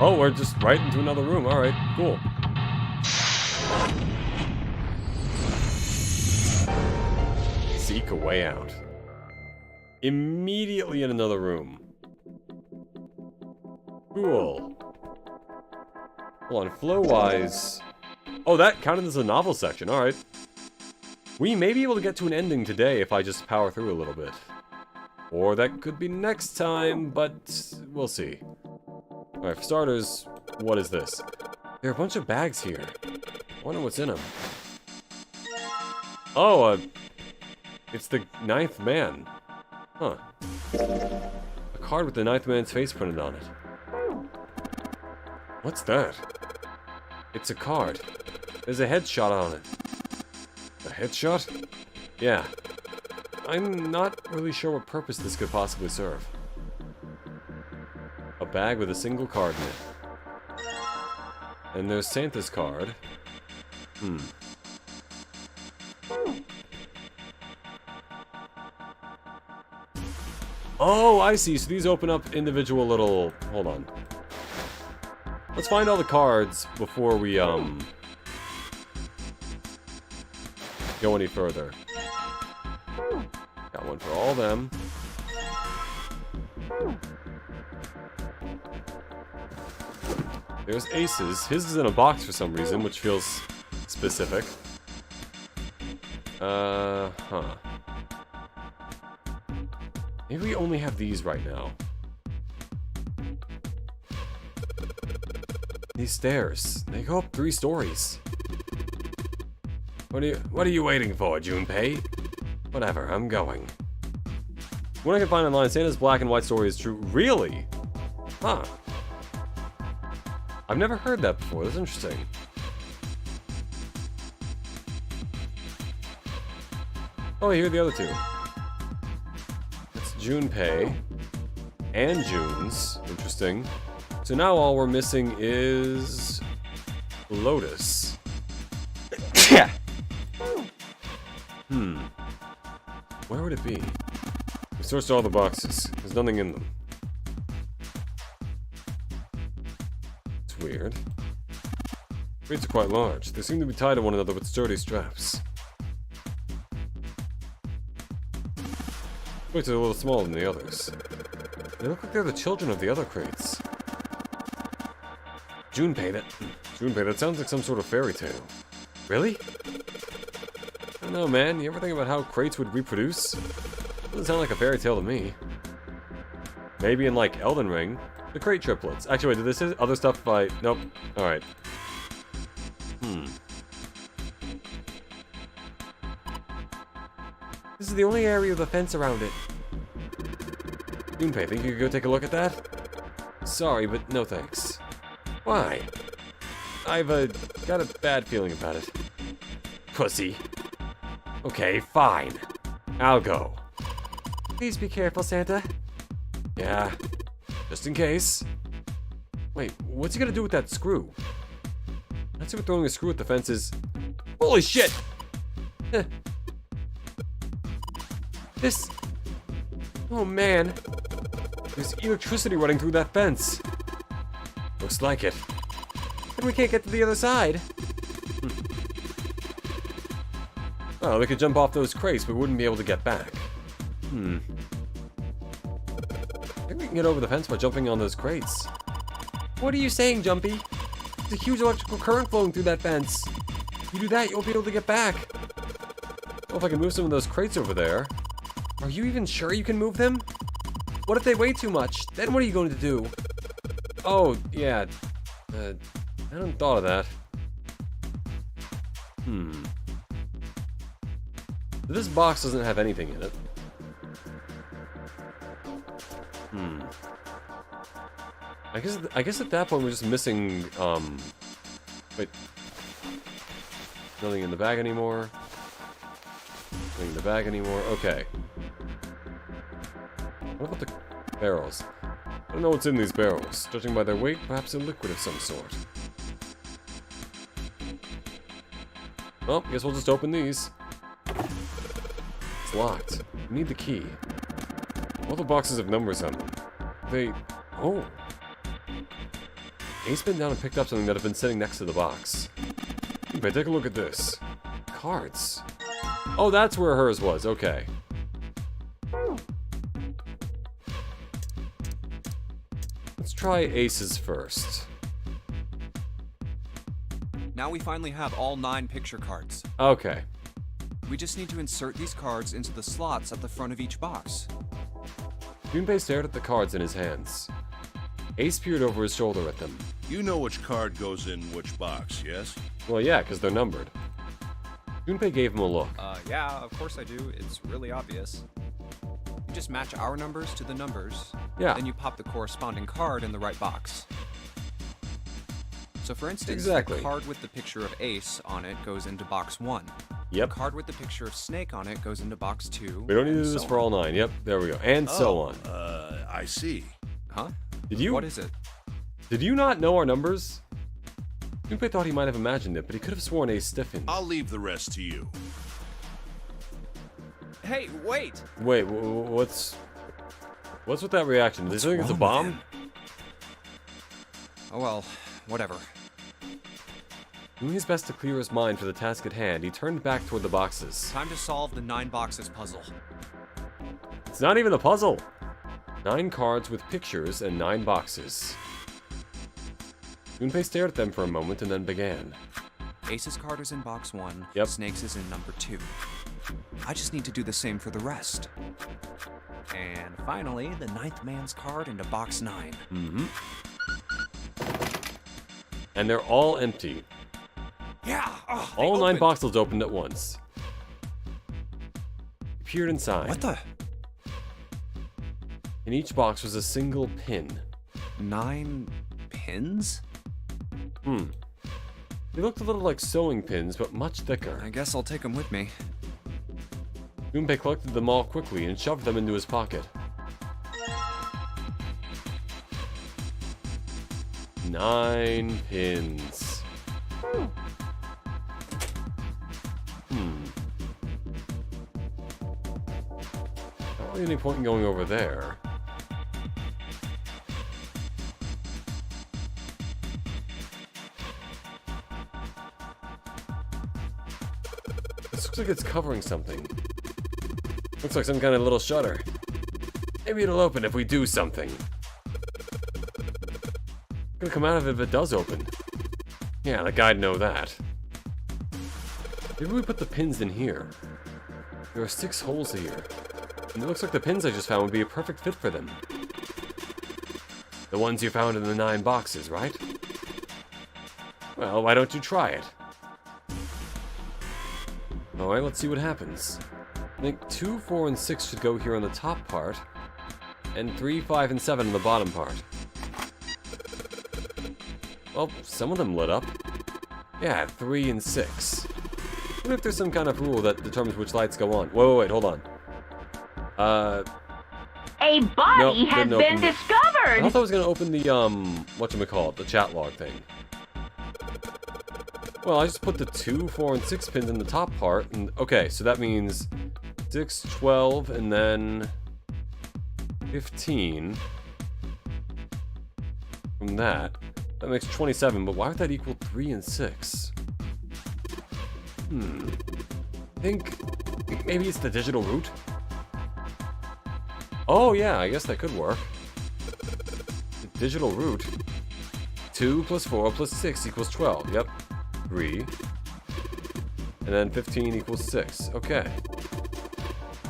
Oh, we're just right into another room. Alright, cool. Seek a way out. Immediately in another room. Cool. Hold on, flow-wise... Oh, that counted as a novel section, alright. We may be able to get to an ending today if I just power through a little bit. Or that could be next time, but we'll see. Alright, for starters, what is this? There are a bunch of bags here. I wonder what's in them. Oh, it's the 9th man. Huh. A card with the 9th man's face printed on it. What's that? It's a card. There's a headshot on it. A headshot? Yeah. I'm not really sure what purpose this could possibly serve. A bag with a single card in it. And there's Santa's card. Oh, I see. So these open up individual little... Hold on. Let's find all the cards before we, go any further. Got one for all of them. There's Ace's. His is in a box for some reason, which feels specific. Huh. Maybe we only have these right now. These stairs, they go up 3 stories. What are you waiting for, Junpei? Whatever, I'm going. What I can find online, Santa's black and white story is true. Really? Huh. I've never heard that before. That's interesting. Oh, here are the other 2. That's Junpei and June's. Interesting. So now all we're missing is Lotus. Where would it be? We searched all the boxes. There's nothing in them. It's weird. Crates are quite large. They seem to be tied to one another with sturdy straps. Crates are a little smaller than the others. They look like they're the children of the other crates. Junpei, that sounds like some sort of fairy tale. Really? I don't know, man. You ever think about how crates would reproduce? Doesn't sound like a fairy tale to me. Maybe in, like, Elden Ring. The crate triplets. Actually, wait, did this is other stuff by... Nope. Alright. This is the only area with a fence around it. Junpei, think you could go take a look at that? Sorry, but no thanks. Why? I've, got a bad feeling about it. Pussy. Okay, fine. I'll go. Please be careful, Santa. Yeah, just in case. Wait, what's he gonna do with that screw? That's what throwing a screw at the fence is. Holy shit! This... Oh man. There's electricity running through that fence. Looks like it. And we can't get to the other side. Oh, we could jump off those crates, but we wouldn't be able to get back. I think we can get over the fence by jumping on those crates. What are you saying, Jumpy? There's a huge electrical current flowing through that fence. If you do that, you'll be able to get back. Well, if I can move some of those crates over there. Are you even sure you can move them? What if they weigh too much? Then what are you going to do? Oh, yeah. I hadn't thought of that. This box doesn't have anything in it. I guess at that point we're just missing, wait. Nothing in the bag anymore. Nothing in the bag anymore. Okay. What about the barrels? I don't know what's in these barrels. Judging by their weight, perhaps a liquid of some sort. Well, guess we'll just open these. It's locked. We need the key. All the boxes have numbers on them. They... Oh. Ace bent down and picked up something that had been sitting next to the box. Okay, take a look at this. Cards. Oh, that's where hers was. Okay. Let's try Ace's first. Now we finally have all 9 picture cards. Okay. We just need to insert these cards into the slots at the front of each box. Junpei stared at the cards in his hands. Ace peered over his shoulder at them. You know which card goes in which box, yes? Well, yeah, because they're numbered. Junpei gave him a look. Yeah, of course I do. It's really obvious. You just match our numbers to the numbers. Yeah. Then you pop the corresponding card in the right box. So for instance, Exactly. the card with the picture of Ace on it goes into box 1. Yep. The card with the picture of Snake on it goes into box 2. We don't need to and do this so for on. all 9. Yep, there we go. And so on. I see. Huh? Did you? What is it? Did you not know our numbers? Junpei thought he might have imagined it, but he could have sworn Ace stiffened. I'll leave the rest to you. Hey, wait! Wait, what's with that reaction? Did you think it's a bomb? Oh well, whatever. Doing his best to clear his mind for the task at hand, he turned back toward the boxes. Time to solve the 9 boxes puzzle. It's not even a puzzle! 9 cards with pictures and 9 boxes. Junpei stared at them for a moment and then began. Ace's card is in box 1. Yep. Snake's is in number 2. I just need to do the same for the rest. And finally, the 9th man's card into box 9. Mm-hmm. And they're all empty. Yeah! All 9 boxes opened at once. He peered inside. What the? In each box was a single pin. 9 pins? They looked a little like sewing pins, but much thicker. I guess I'll take them with me. Junpei collected them all quickly and shoved them into his pocket. 9 pins. Not really any point in going over there. This looks like it's covering something. Looks like some kind of little shutter. Maybe it'll open if we do something. What's gonna come out of it if it does open? Yeah, the guy'd know that. Maybe we put the pins in here. There are 6 holes here. And it looks like the pins I just found would be a perfect fit for them. The ones you found in the 9 boxes, right? Well, why don't you try it? Alright, let's see what happens. I think 2, 4, and 6 should go here on the top part, and 3, 5, and 7 on the bottom part. Well, some of them lit up. Yeah, 3 and 6. I wonder if there's some kind of rule that determines which lights go on. Wait, hold on. A body Nope, has didn't been open. I discovered! thought I was gonna open the, whatchamacallit, the chat log thing. Well, I just put the 2, 4, and 6 pins in the top part, and okay, so that means 6, 12, and then 15. From that. That makes 27, but why would that equal 3 and 6? I think maybe it's the digital root? Oh yeah, I guess that could work. The digital root. 2 plus 4 plus 6 equals 12, yep. 3. And then 15 equals 6. Okay.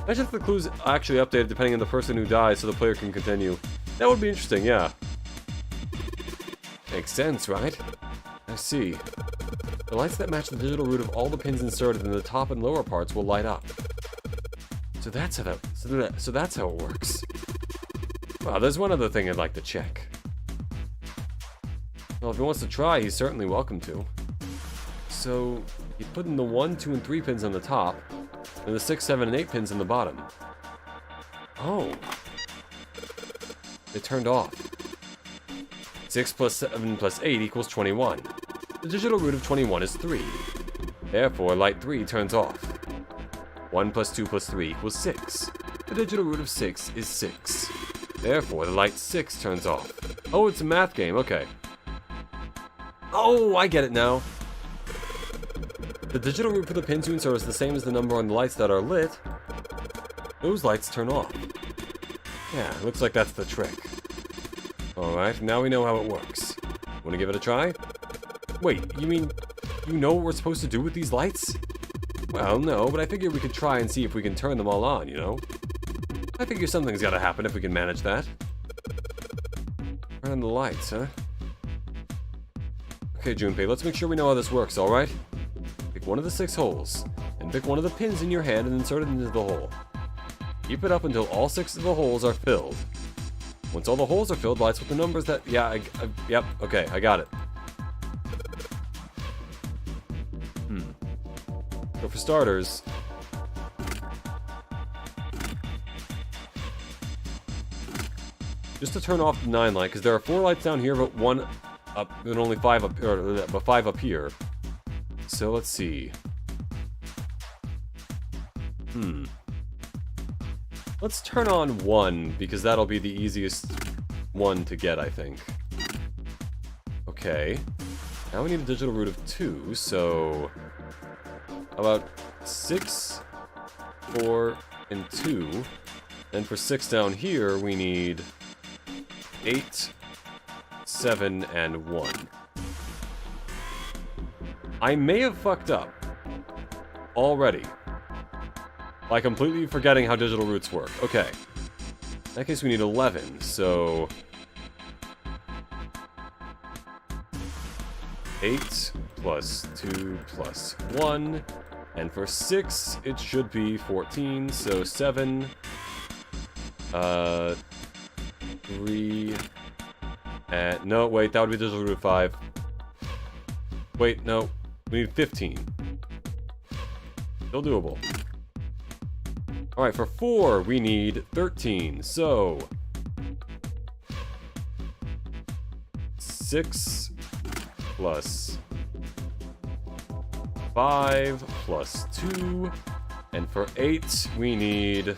Imagine if the clues actually updated depending on the person who dies so the player can continue. That would be interesting, yeah. Makes sense, right? I see. The lights that match the digital root of all the pins inserted in the top and lower parts will light up. So that's how that's how it works. Well, there's one other thing I'd like to check. Well, if he wants to try, he's certainly welcome to. So, you put in the 1, 2, and 3 pins on the top, and the 6, 7, and 8 pins on the bottom. Oh. They turned off. 6 plus 7 plus 8 equals 21. The digital root of 21 is 3. Therefore, light 3 turns off. 1 plus 2 plus 3 equals 6. The digital root of 6 is 6. Therefore, the light 6 turns off. Oh, it's a math game, okay. Oh, I get it now. The digital route for the pins you insert is the same as the number on the lights that are lit. Those lights turn off. Yeah, looks like that's the trick. Alright, now we know how it works. Wanna give it a try? Wait, you mean you know what we're supposed to do with these lights? Well, no, but I figured we could try and see if we can turn them all on, you know? I figure something's gotta happen if we can manage that. Turn on the lights, huh? Okay, Junpei, let's make sure we know how this works, alright? Pick one of the 6 holes, and pick one of the pins in your hand and insert it into the hole. Keep it up until all 6 of the holes are filled. Once all the holes are filled, lights with the numbers that... Yeah, yep, okay, I got it. So for starters... Just to turn off the 9 light, because there are 4 lights down here, but 1 up, and only 5 up, but 5 up here. So let's see. Let's turn on 1, because that'll be the easiest one to get, I think. Okay. Now we need a digital root of 2, so... About 6, 4, and 2. And for 6 down here, we need 8, 7, and 1. I may have fucked up already by completely forgetting how digital roots work. Okay. In that case, we need 11, so... 8 plus 2 plus 1. And for 6, it should be 14, so 7... 3... And... No, wait, that would be digital root 5. Wait, no. We need 15. Still doable. Alright, for 4, we need 13, so... 6 plus 5 plus 2, and for 8, we need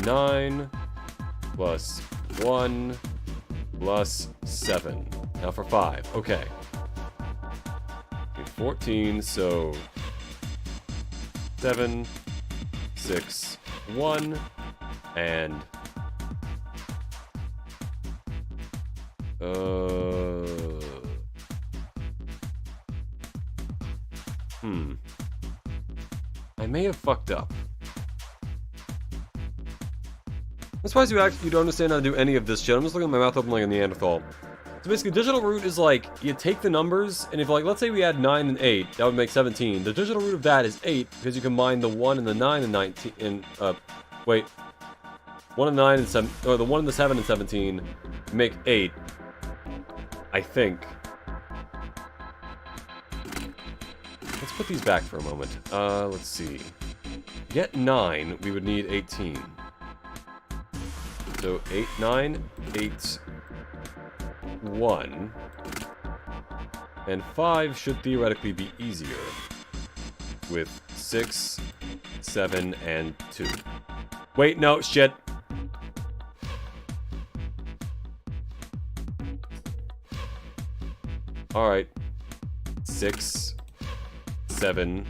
9 plus 1 plus 7. Now for 5, okay. 14, so 7, 6, 1, and I may have fucked up. I'm surprised you don't understand how to do any of this shit. I'm just looking at my mouth open like a Neanderthal. So basically, digital root is like, you take the numbers, and if like, let's say we had 9 and 8, that would make 17. The digital root of that is 8, because you combine the 1 and the 9 and 19, and, wait. 1 and 9 and 7, or the 1 and the 7 and 17 make 8. I think. Let's put these back for a moment. Let's see. To get 9, we would need 18. So 8, 9, 8, 1. And 5 should theoretically be easier. With 6, 7, and 2. Wait, no, shit. Alright. 6, 7,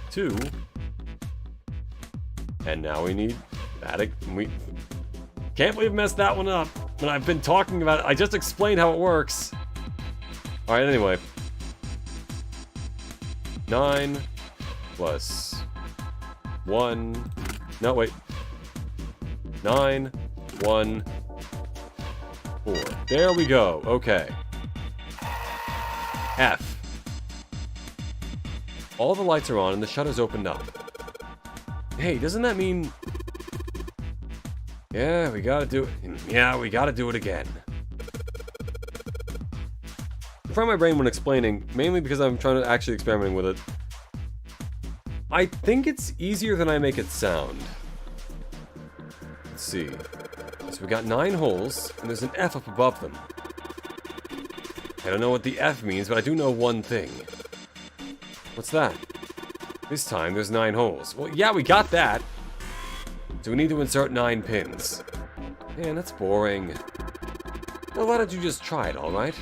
2. And now we need that. We can't believe I messed that one up. When I've been talking about it, I just explained how it works. Alright, anyway. 9 plus 1. No, wait. 9, 1, 4. There we go. Okay. F. All the lights are on and the shutters opened up. Hey, doesn't that mean... Yeah, we gotta do it. Yeah, we gotta do it again. I fry my brain when explaining, mainly because I'm trying to actually experimenting with it. I think it's easier than I make it sound. Let's see. So we got 9 holes, and there's an F up above them. I don't know what the F means, but I do know one thing. What's that? This time, there's 9 holes. Well, yeah, we got that. So we need to insert 9 pins. Man, that's boring. Now, why don't you just try it, alright?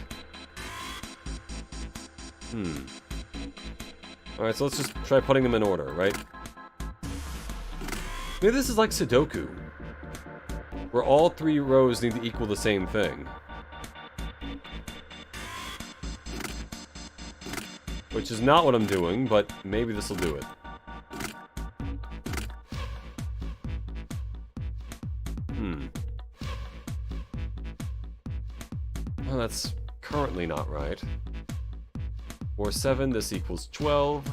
Alright, so let's just try putting them in order, right? Maybe this is like Sudoku, where all 3 rows need to equal the same thing. Which is not what I'm doing, but maybe this will do it. Well, that's currently not right. 4, 7, this equals 12.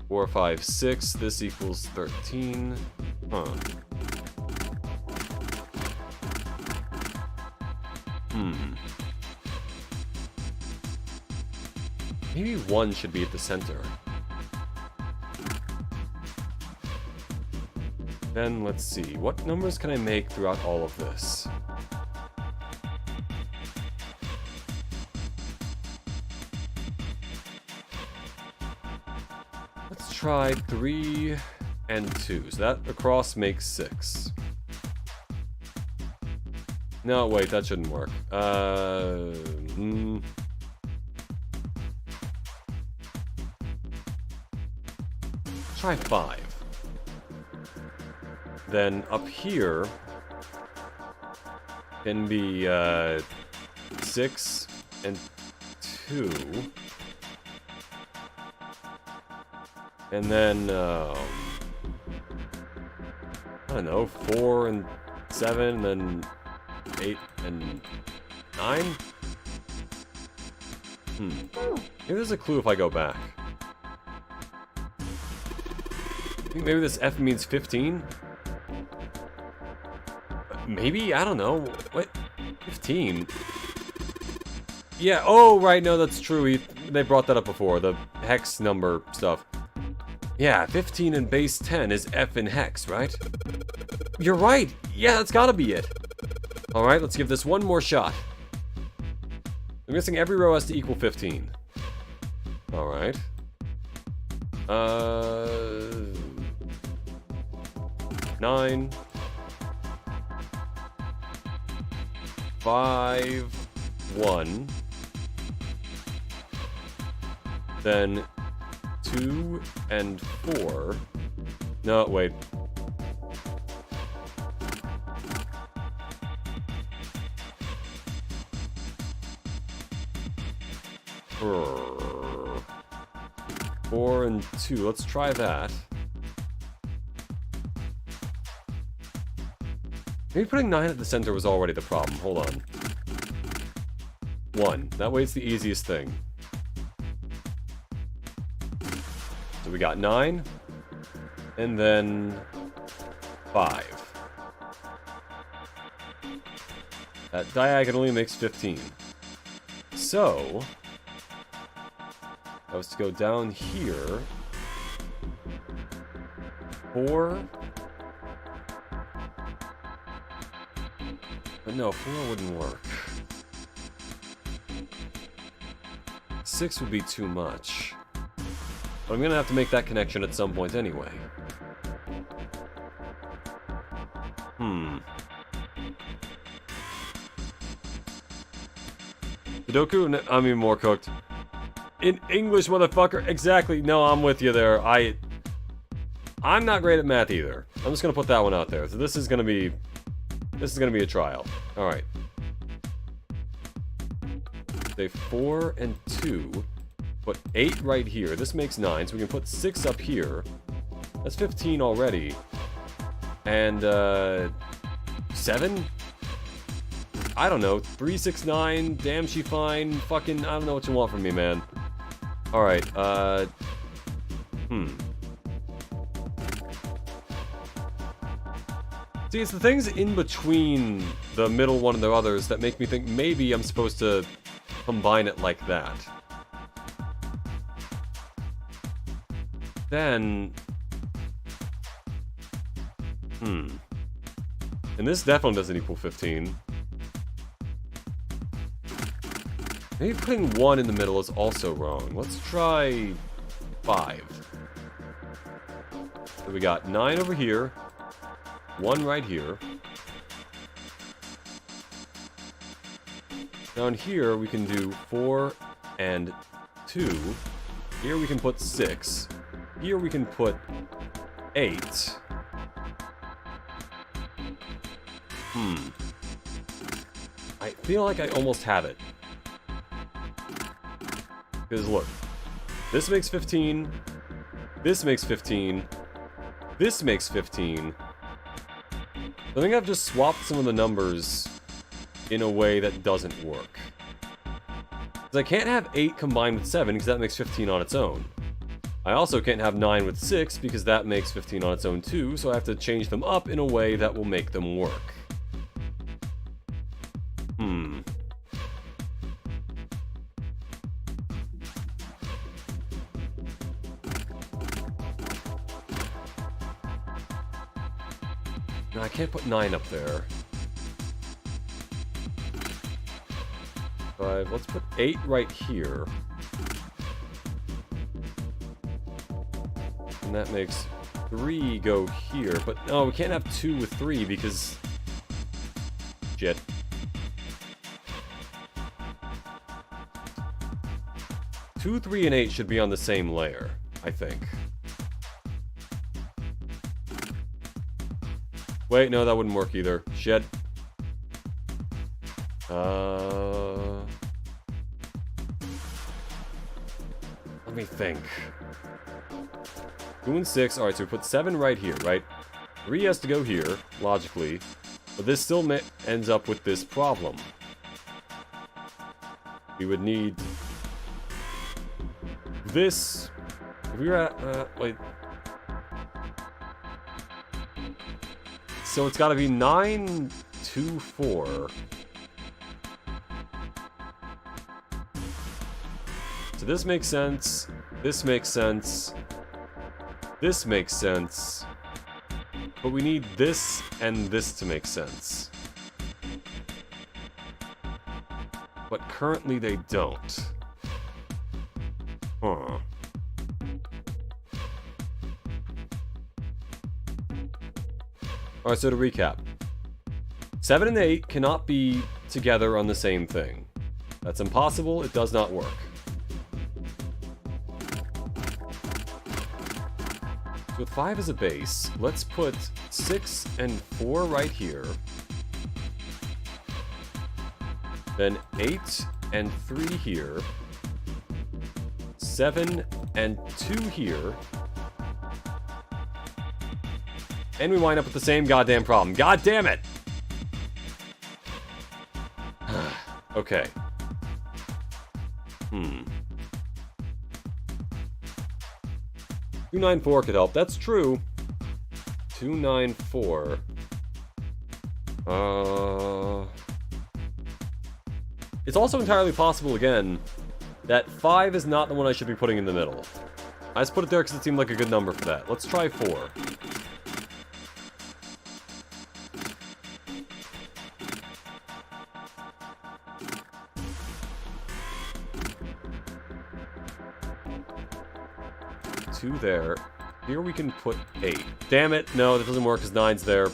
4, 5, 6, this equals 13. Huh. Maybe 1 should be at the center. Then, let's see. What numbers can I make throughout all of this? Let's try 3 and 2. So that across makes 6. No, wait, that shouldn't work. Try 5. Then up here can be 6 and 2. And then, I don't know, 4 and 7, then 8 and 9? Maybe there's a clue if I go back. I think maybe this F means 15? Maybe? I don't know. What? 15? Yeah, oh, right, no, that's true. They brought that up before, the hex number stuff. Yeah, 15 and base 10 is F in hex, right? You're right! Yeah, that's gotta be it! Alright, let's give this one more shot. I'm guessing every row has to equal 15. Alright. 9. 5, 1. Then 2 and 4. No, wait. Brrr. 4 and 2. Let's try that. Maybe putting 9 at the center was already the problem. Hold on. 1. That way it's the easiest thing. So we got 9. And then 5. That diagonally makes 15. So I was to go down here. 4. But no, 4 wouldn't work. 6 would be too much. But I'm gonna have to make that connection at some point anyway. Sudoku? I mean, more cooked. In English, motherfucker. Exactly. No, I'm with you there. I'm not great at math either. I'm just gonna put that one out there. So this is gonna be a trial. All right. Say 4 and 2. Put 8 right here. This makes 9, so we can put 6 up here. That's 15 already. And 7? I don't know. 3, 6, 9. Damn, she fine. Fucking, I don't know what you want from me, man. All right. See, it's the things in between the middle one and the others that make me think maybe I'm supposed to combine it like that. Then... And this definitely doesn't equal 15. Maybe putting 1 in the middle is also wrong. Let's try 5. So we got 9 over here. 1 right here. Down here, we can do 4 and 2. Here we can put 6. Here we can put 8. I feel like I almost have it. Because look, this makes 15, this makes 15, this makes 15. I think I've just swapped some of the numbers in a way that doesn't work. Because I can't have 8 combined with 7 because that makes 15 on its own. I also can't have 9 with 6 because that makes 15 on its own too, so I have to change them up in a way that will make them work. No, I can't put 9 up there. 5. Let's put 8 right here. And that makes 3 go here. But no, we can't have 2 with 3 because... Shit. Two, 3, and 8 should be on the same layer, I think. Wait, no, that wouldn't work either. Shit. Let me think. 2 and 6. Alright, so we put 7 right here, right? 3 has to go here, logically. But this still ends up with this problem. We would need... this... If we were at... wait... So it's gotta be 9, 2, 4. So this makes sense. This makes sense. This makes sense. But we need this and this to make sense. But currently they don't. Huh. Alright, so to recap. 7 and 8 cannot be together on the same thing. That's impossible, it does not work. So with 5 as a base, let's put 6 and 4 right here. Then 8 and 3 here. 7 and 2 here. And we wind up with the same goddamn problem. God damn it! Okay. 294 could help. That's true. 294. It's also entirely possible, again, that 5 is not the one I should be putting in the middle. I just put it there because it seemed like a good number for that. Let's try 4. There. Here we can put 8. Damn it! No, that doesn't work because 9's there.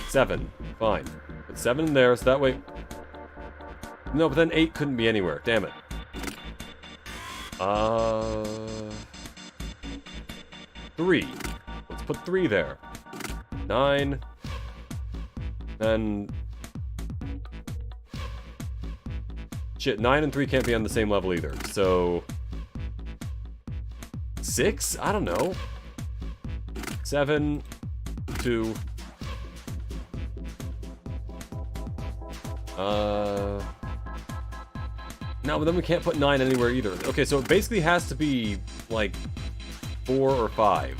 7. Fine. Put 7 in there, so that way... No, but then 8 couldn't be anywhere. Damn it. 3. Let's put 3 there. 9. Then... Shit, 9 and 3 can't be on the same level either, so... 6? I don't know. 7, 2... No, but then we can't put 9 anywhere either. Okay, so it basically has to be, like, 4 or 5.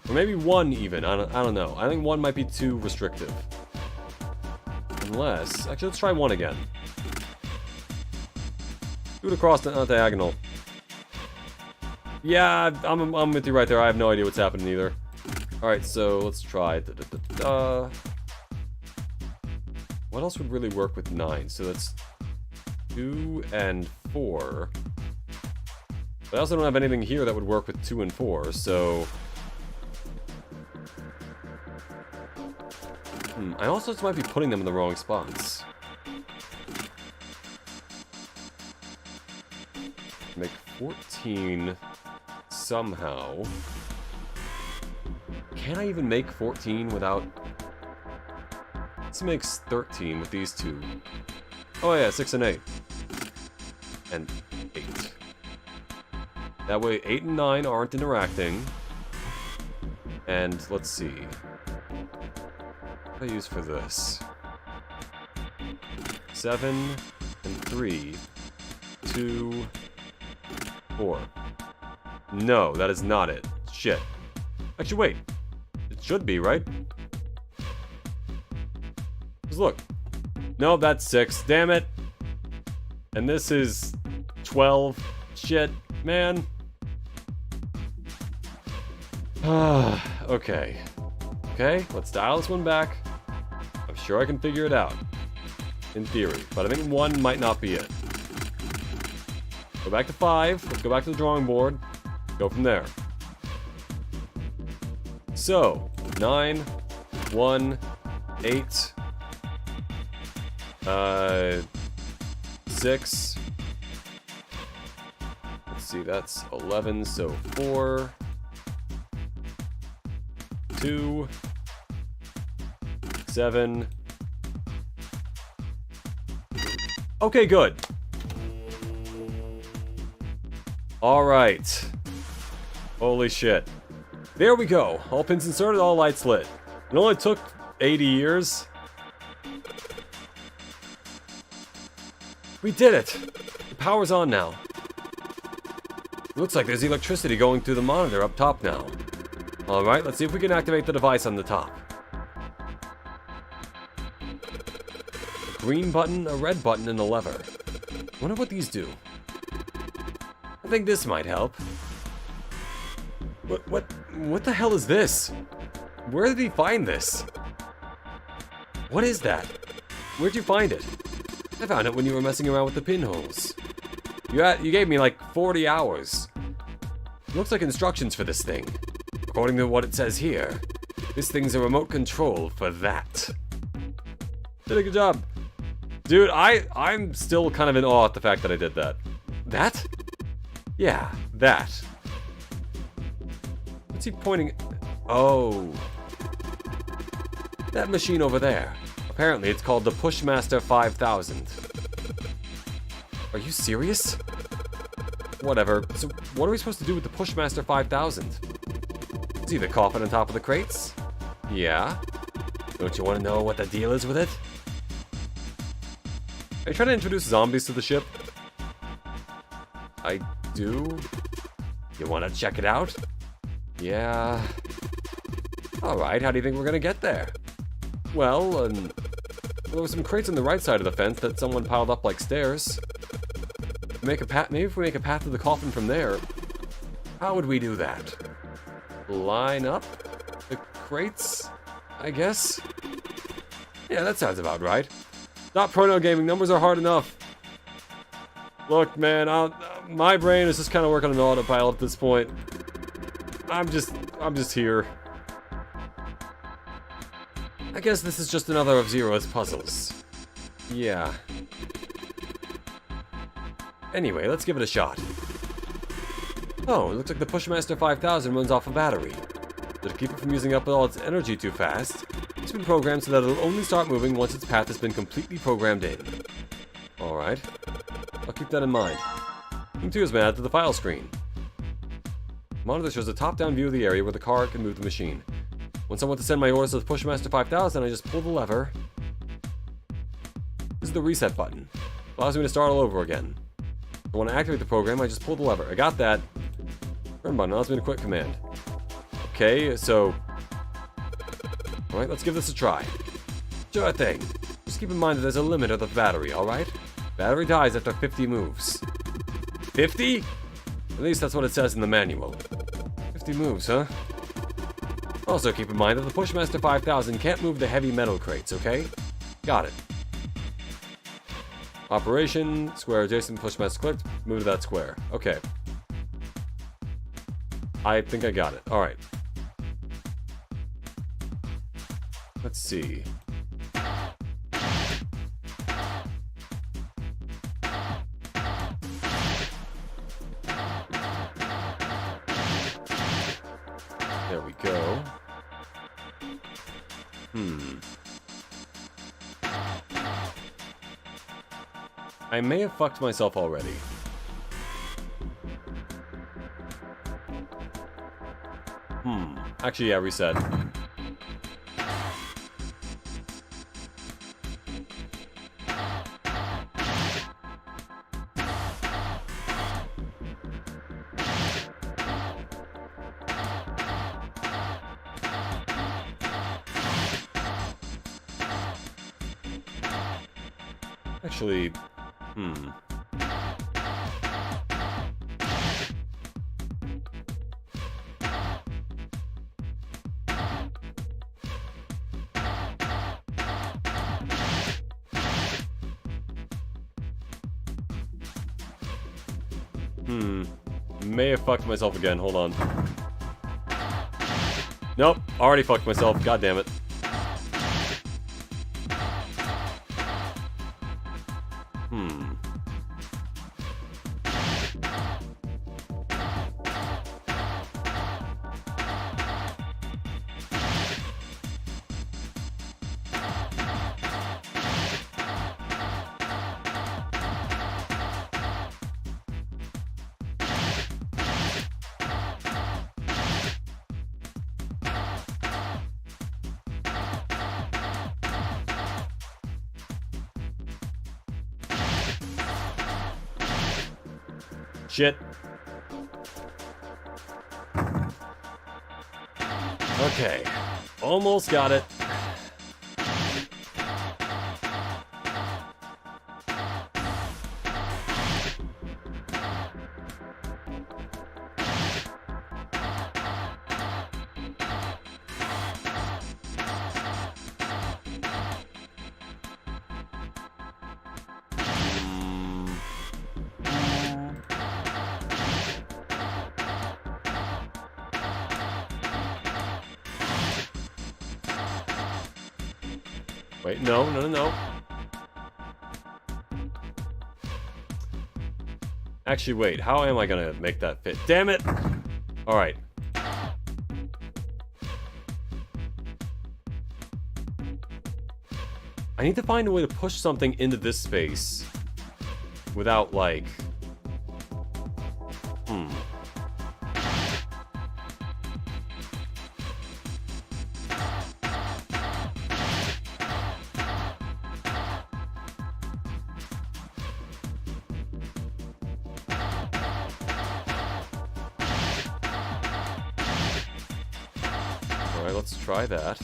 Or maybe 1 even, I don't know. I think 1 might be too restrictive. Unless... Actually, let's try 1 again. Do it across, not diagonal. Yeah, I'm with you right there. I have no idea what's happening either. Alright, so let's try... What else would really work with 9? So that's 2 and 4. But I also don't have anything here that would work with 2 and 4, so... I also just might be putting them in the wrong spots. Make 14 somehow. Can I even make 14 without... This makes 13 with these two. Oh yeah, 6 and 8. And 8. That way 8 and 9 aren't interacting. And let's see. What do I use for this? 7 and 3. 2, 4. No, that is not it. Shit. Actually, wait. It should be, right? Just look. No, that's 6. Damn it. And this is 12. Shit, man. Okay. Okay, let's dial this one back. I'm sure I can figure it out. In theory. But I think 1 might not be it. Go back to 5. Let's go back to the drawing board. Go from there. So, 9, 1, 8, 6. Let's see, that's 11, so 4, 2, 7. Okay, good. Alright. Holy shit. There we go. All pins inserted, all lights lit. It only took 80 years. We did it! The power's on now. Looks like there's electricity going through the monitor up top now. Alright, let's see if we can activate the device on the top. A green button, a red button, and a lever. Wonder what these do. I think this might help. What the hell is this? Where did he find this? What is that? Where'd you find it? I found it when you were messing around with the pinholes. You gave me like 40 hours. Looks like instructions for this thing. According to what it says here, this thing's a remote control for that. Did a good job. Dude, I'm still kind of in awe at the fact that I did that. That? Yeah, that. What's he pointing? Oh. That machine over there. Apparently it's called the Pushmaster 5000. Are you serious? Whatever. So what are we supposed to do with the Pushmaster 5000? See the coffin on top of the crates? Yeah. Don't you want to know what the deal is with it? Are you trying to introduce zombies to the ship? I do? You want to check it out? Yeah. Alright, how do you think we're gonna get there? Well, there were some crates on the right side of the fence that someone piled up like stairs. Maybe if we make a path to the coffin from there. How would we do that? Line up the crates, I guess? Yeah, that sounds about right. Stop proto gaming, numbers are hard enough. Look, man, my brain is just kind of working on autopilot at this point. I'm just here. I guess this is just another of Zero's puzzles. Yeah. Anyway, let's give it a shot. Oh, it looks like the Pushmaster 5000 runs off a battery. So to keep it from using up all its energy too fast, it's been programmed so that it'll only start moving once its path has been completely programmed in. Alright. I'll keep that in mind. Thing 2 has been added to the file screen. Monitor shows a top-down view of the area where the car can move the machine. Once I want to send my orders to the Pushmaster 5000, I just pull the lever. This is the reset button. It allows me to start all over again. If I want to activate the program, I just pull the lever. I got that. Run button allows me to quit command. Okay, so... Alright, let's give this a try. Sure thing. Just keep in mind that there's a limit of the battery, alright? Battery dies after 50 moves. 50? At least that's what it says in the manual. 50 moves, huh? Also keep in mind that the Pushmaster 5000 can't move the heavy metal crates, okay? Got it. Operation, square adjacent, Pushmaster clicked, move to that square. Okay. I think I got it. Alright. Let's see. There we go. I may have fucked myself already. Actually, yeah, reset. Actually, may have fucked myself again. Hold on. Nope, already fucked myself. God damn it. Shit. Okay. Almost got it. Wait, no. Actually, wait, how am I gonna make that fit? Damn it! Alright. I need to find a way to push something into this space without, like... Alright, let's try that.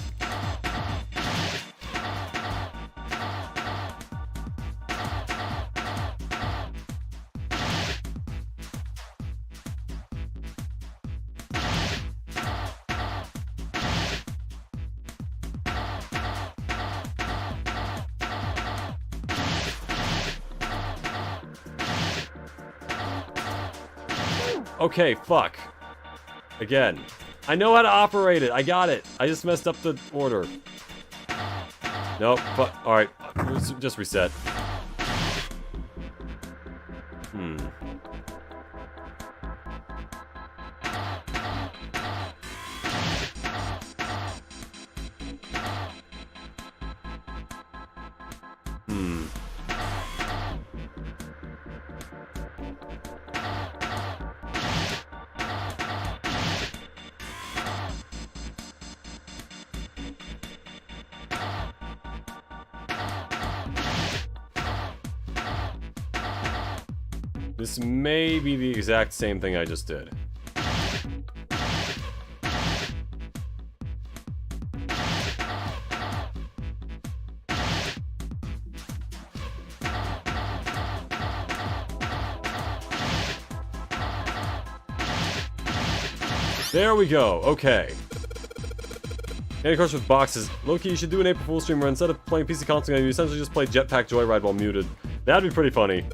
Okay, fuck. Again. I know how to operate it. I got it. I just messed up the order. Nope. But alright. Just reset. This may be the exact same thing I just did. There we go, okay. Candy Crush with boxes. Loki, you should do an April Fool's stream where instead of playing PC console game, you essentially just play Jetpack Joyride while muted. That'd be pretty funny.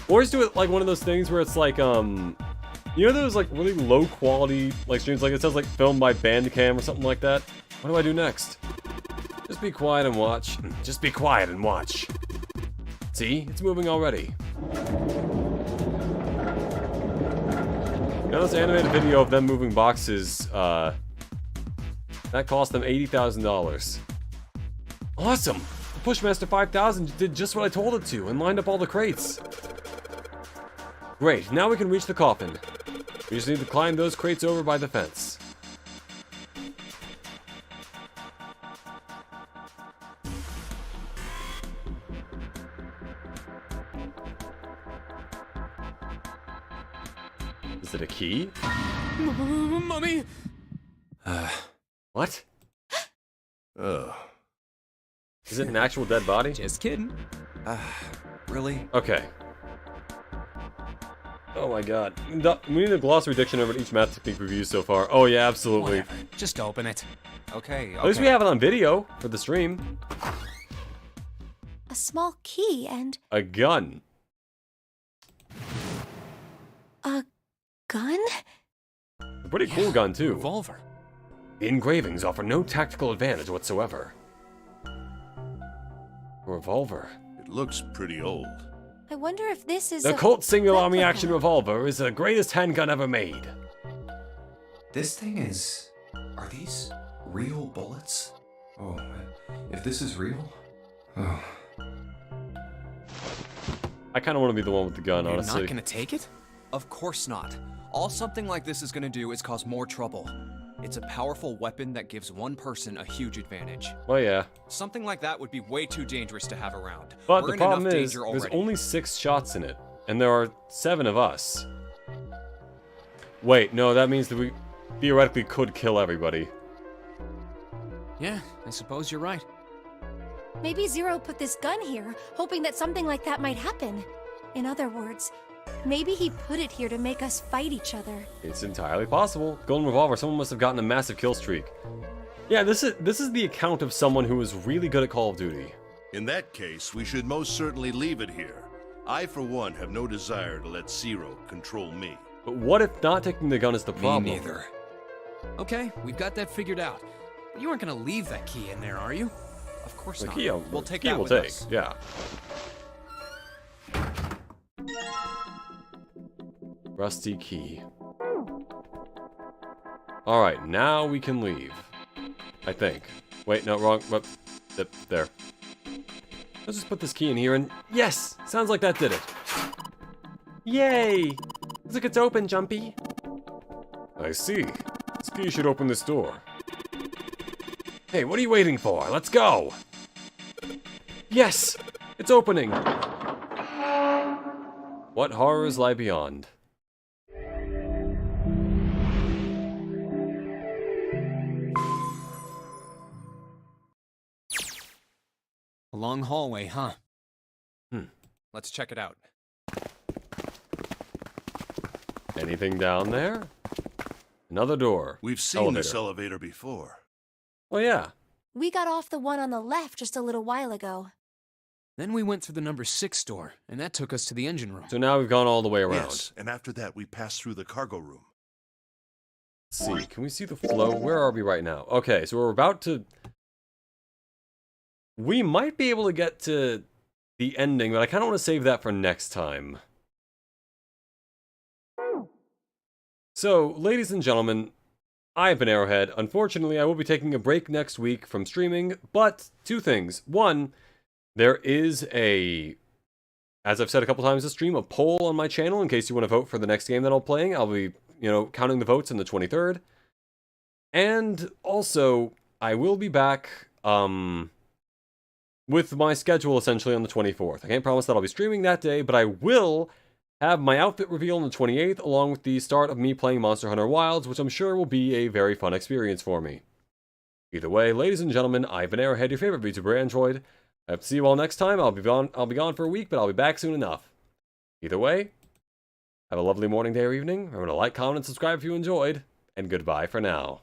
Or just do it like one of those things where it's like, you know those like really low quality like streams, like it says like filmed by Bandcam or something like that? What do I do next? Just be quiet and watch. Just be quiet and watch. See? It's moving already. Now this animated video of them moving boxes, that cost them $80,000. Awesome! The Pushmaster 5000 did just what I told it to and lined up all the crates. Great, now we can reach the coffin. We just need to climb those crates over by the fence. Is it a key? Mummy! What? Ugh. Is it an actual dead body? Just kidding. Really? Okay. Oh my god. We need a glossary dictionary of each math technique we've used so far. Oh yeah, absolutely. Whatever. Just open it. Okay, At least we have it on video for the stream. A small key and A gun. a gun? A pretty cool gun too. Revolver. The engravings offer no tactical advantage whatsoever. A revolver. It looks pretty old. I wonder if this is The a Colt Single Army replica. Action Revolver is the greatest handgun ever made. This thing is... Are these real bullets? Oh, if this is real... Oh. I kind of want to be the one with the gun, You're honestly. not gonna take it? Of course not. All something like this is gonna do is cause more trouble. It's a powerful weapon that gives one person a huge advantage. Well, yeah. Something like that would be way too dangerous to have around. But We're the in problem enough is, danger there's already. only 6 shots in it, and there are 7 of us. Wait, no, that means that we theoretically could kill everybody. Yeah, I suppose you're right. Maybe Zero put this gun here, hoping that something like that might happen. In other words, maybe he put it here to make us fight each other. It's entirely possible. Golden Revolver, someone must have gotten a massive kill streak. Yeah, this is the account of someone who is really good at Call of Duty. In that case, we should most certainly leave it here. I, for one, have no desire to let Zero control me. But what if not taking the gun is the problem? Me neither. Okay, we've got that figured out. You aren't gonna leave that key in there, are you? Of course The not. key, We'll take key that we'll with take, us. yeah. Rusty key. Alright, now we can leave. I think. Wait, no, wrong. There. Let's just put this key in here and... Yes! Sounds like that did it. Yay! Looks like it's open, Jumpy. I see. This key should open this door. Hey, what are you waiting for? Let's go! Yes! It's opening! What horrors lie beyond? A long hallway, huh? Let's check it out. Anything down there? Another door. We've seen this elevator before. Oh yeah. We got off the one on the left just a little while ago. Then we went through the number 6 door, and that took us to the engine room. So now we've gone all the way around. Yes, and after that we passed through the cargo room. Let's see, can we see the flow? Where are we right now? Okay, so we're about to... We might be able to get to the ending, but I kind of want to save that for next time. So, ladies and gentlemen, I've been Arrowhead. Unfortunately, I will be taking a break next week from streaming, but 2 things. 1, there is a, as I've said a couple times this stream, a poll on my channel in case you want to vote for the next game that I'll be playing. I'll be, counting the votes on the 23rd. And also, I will be back, with my schedule essentially on the 24th. I can't promise that I'll be streaming that day, but I will have my outfit reveal on the 28th, along with the start of me playing Monster Hunter Wilds, which I'm sure will be a very fun experience for me. Either way, ladies and gentlemen, I've been Arrowhead, your favorite VTuber Android. I hope to see you all next time. I'll be gone for a week, but I'll be back soon enough. Either way, have a lovely morning, day, or evening. Remember to like, comment, and subscribe if you enjoyed, and goodbye for now.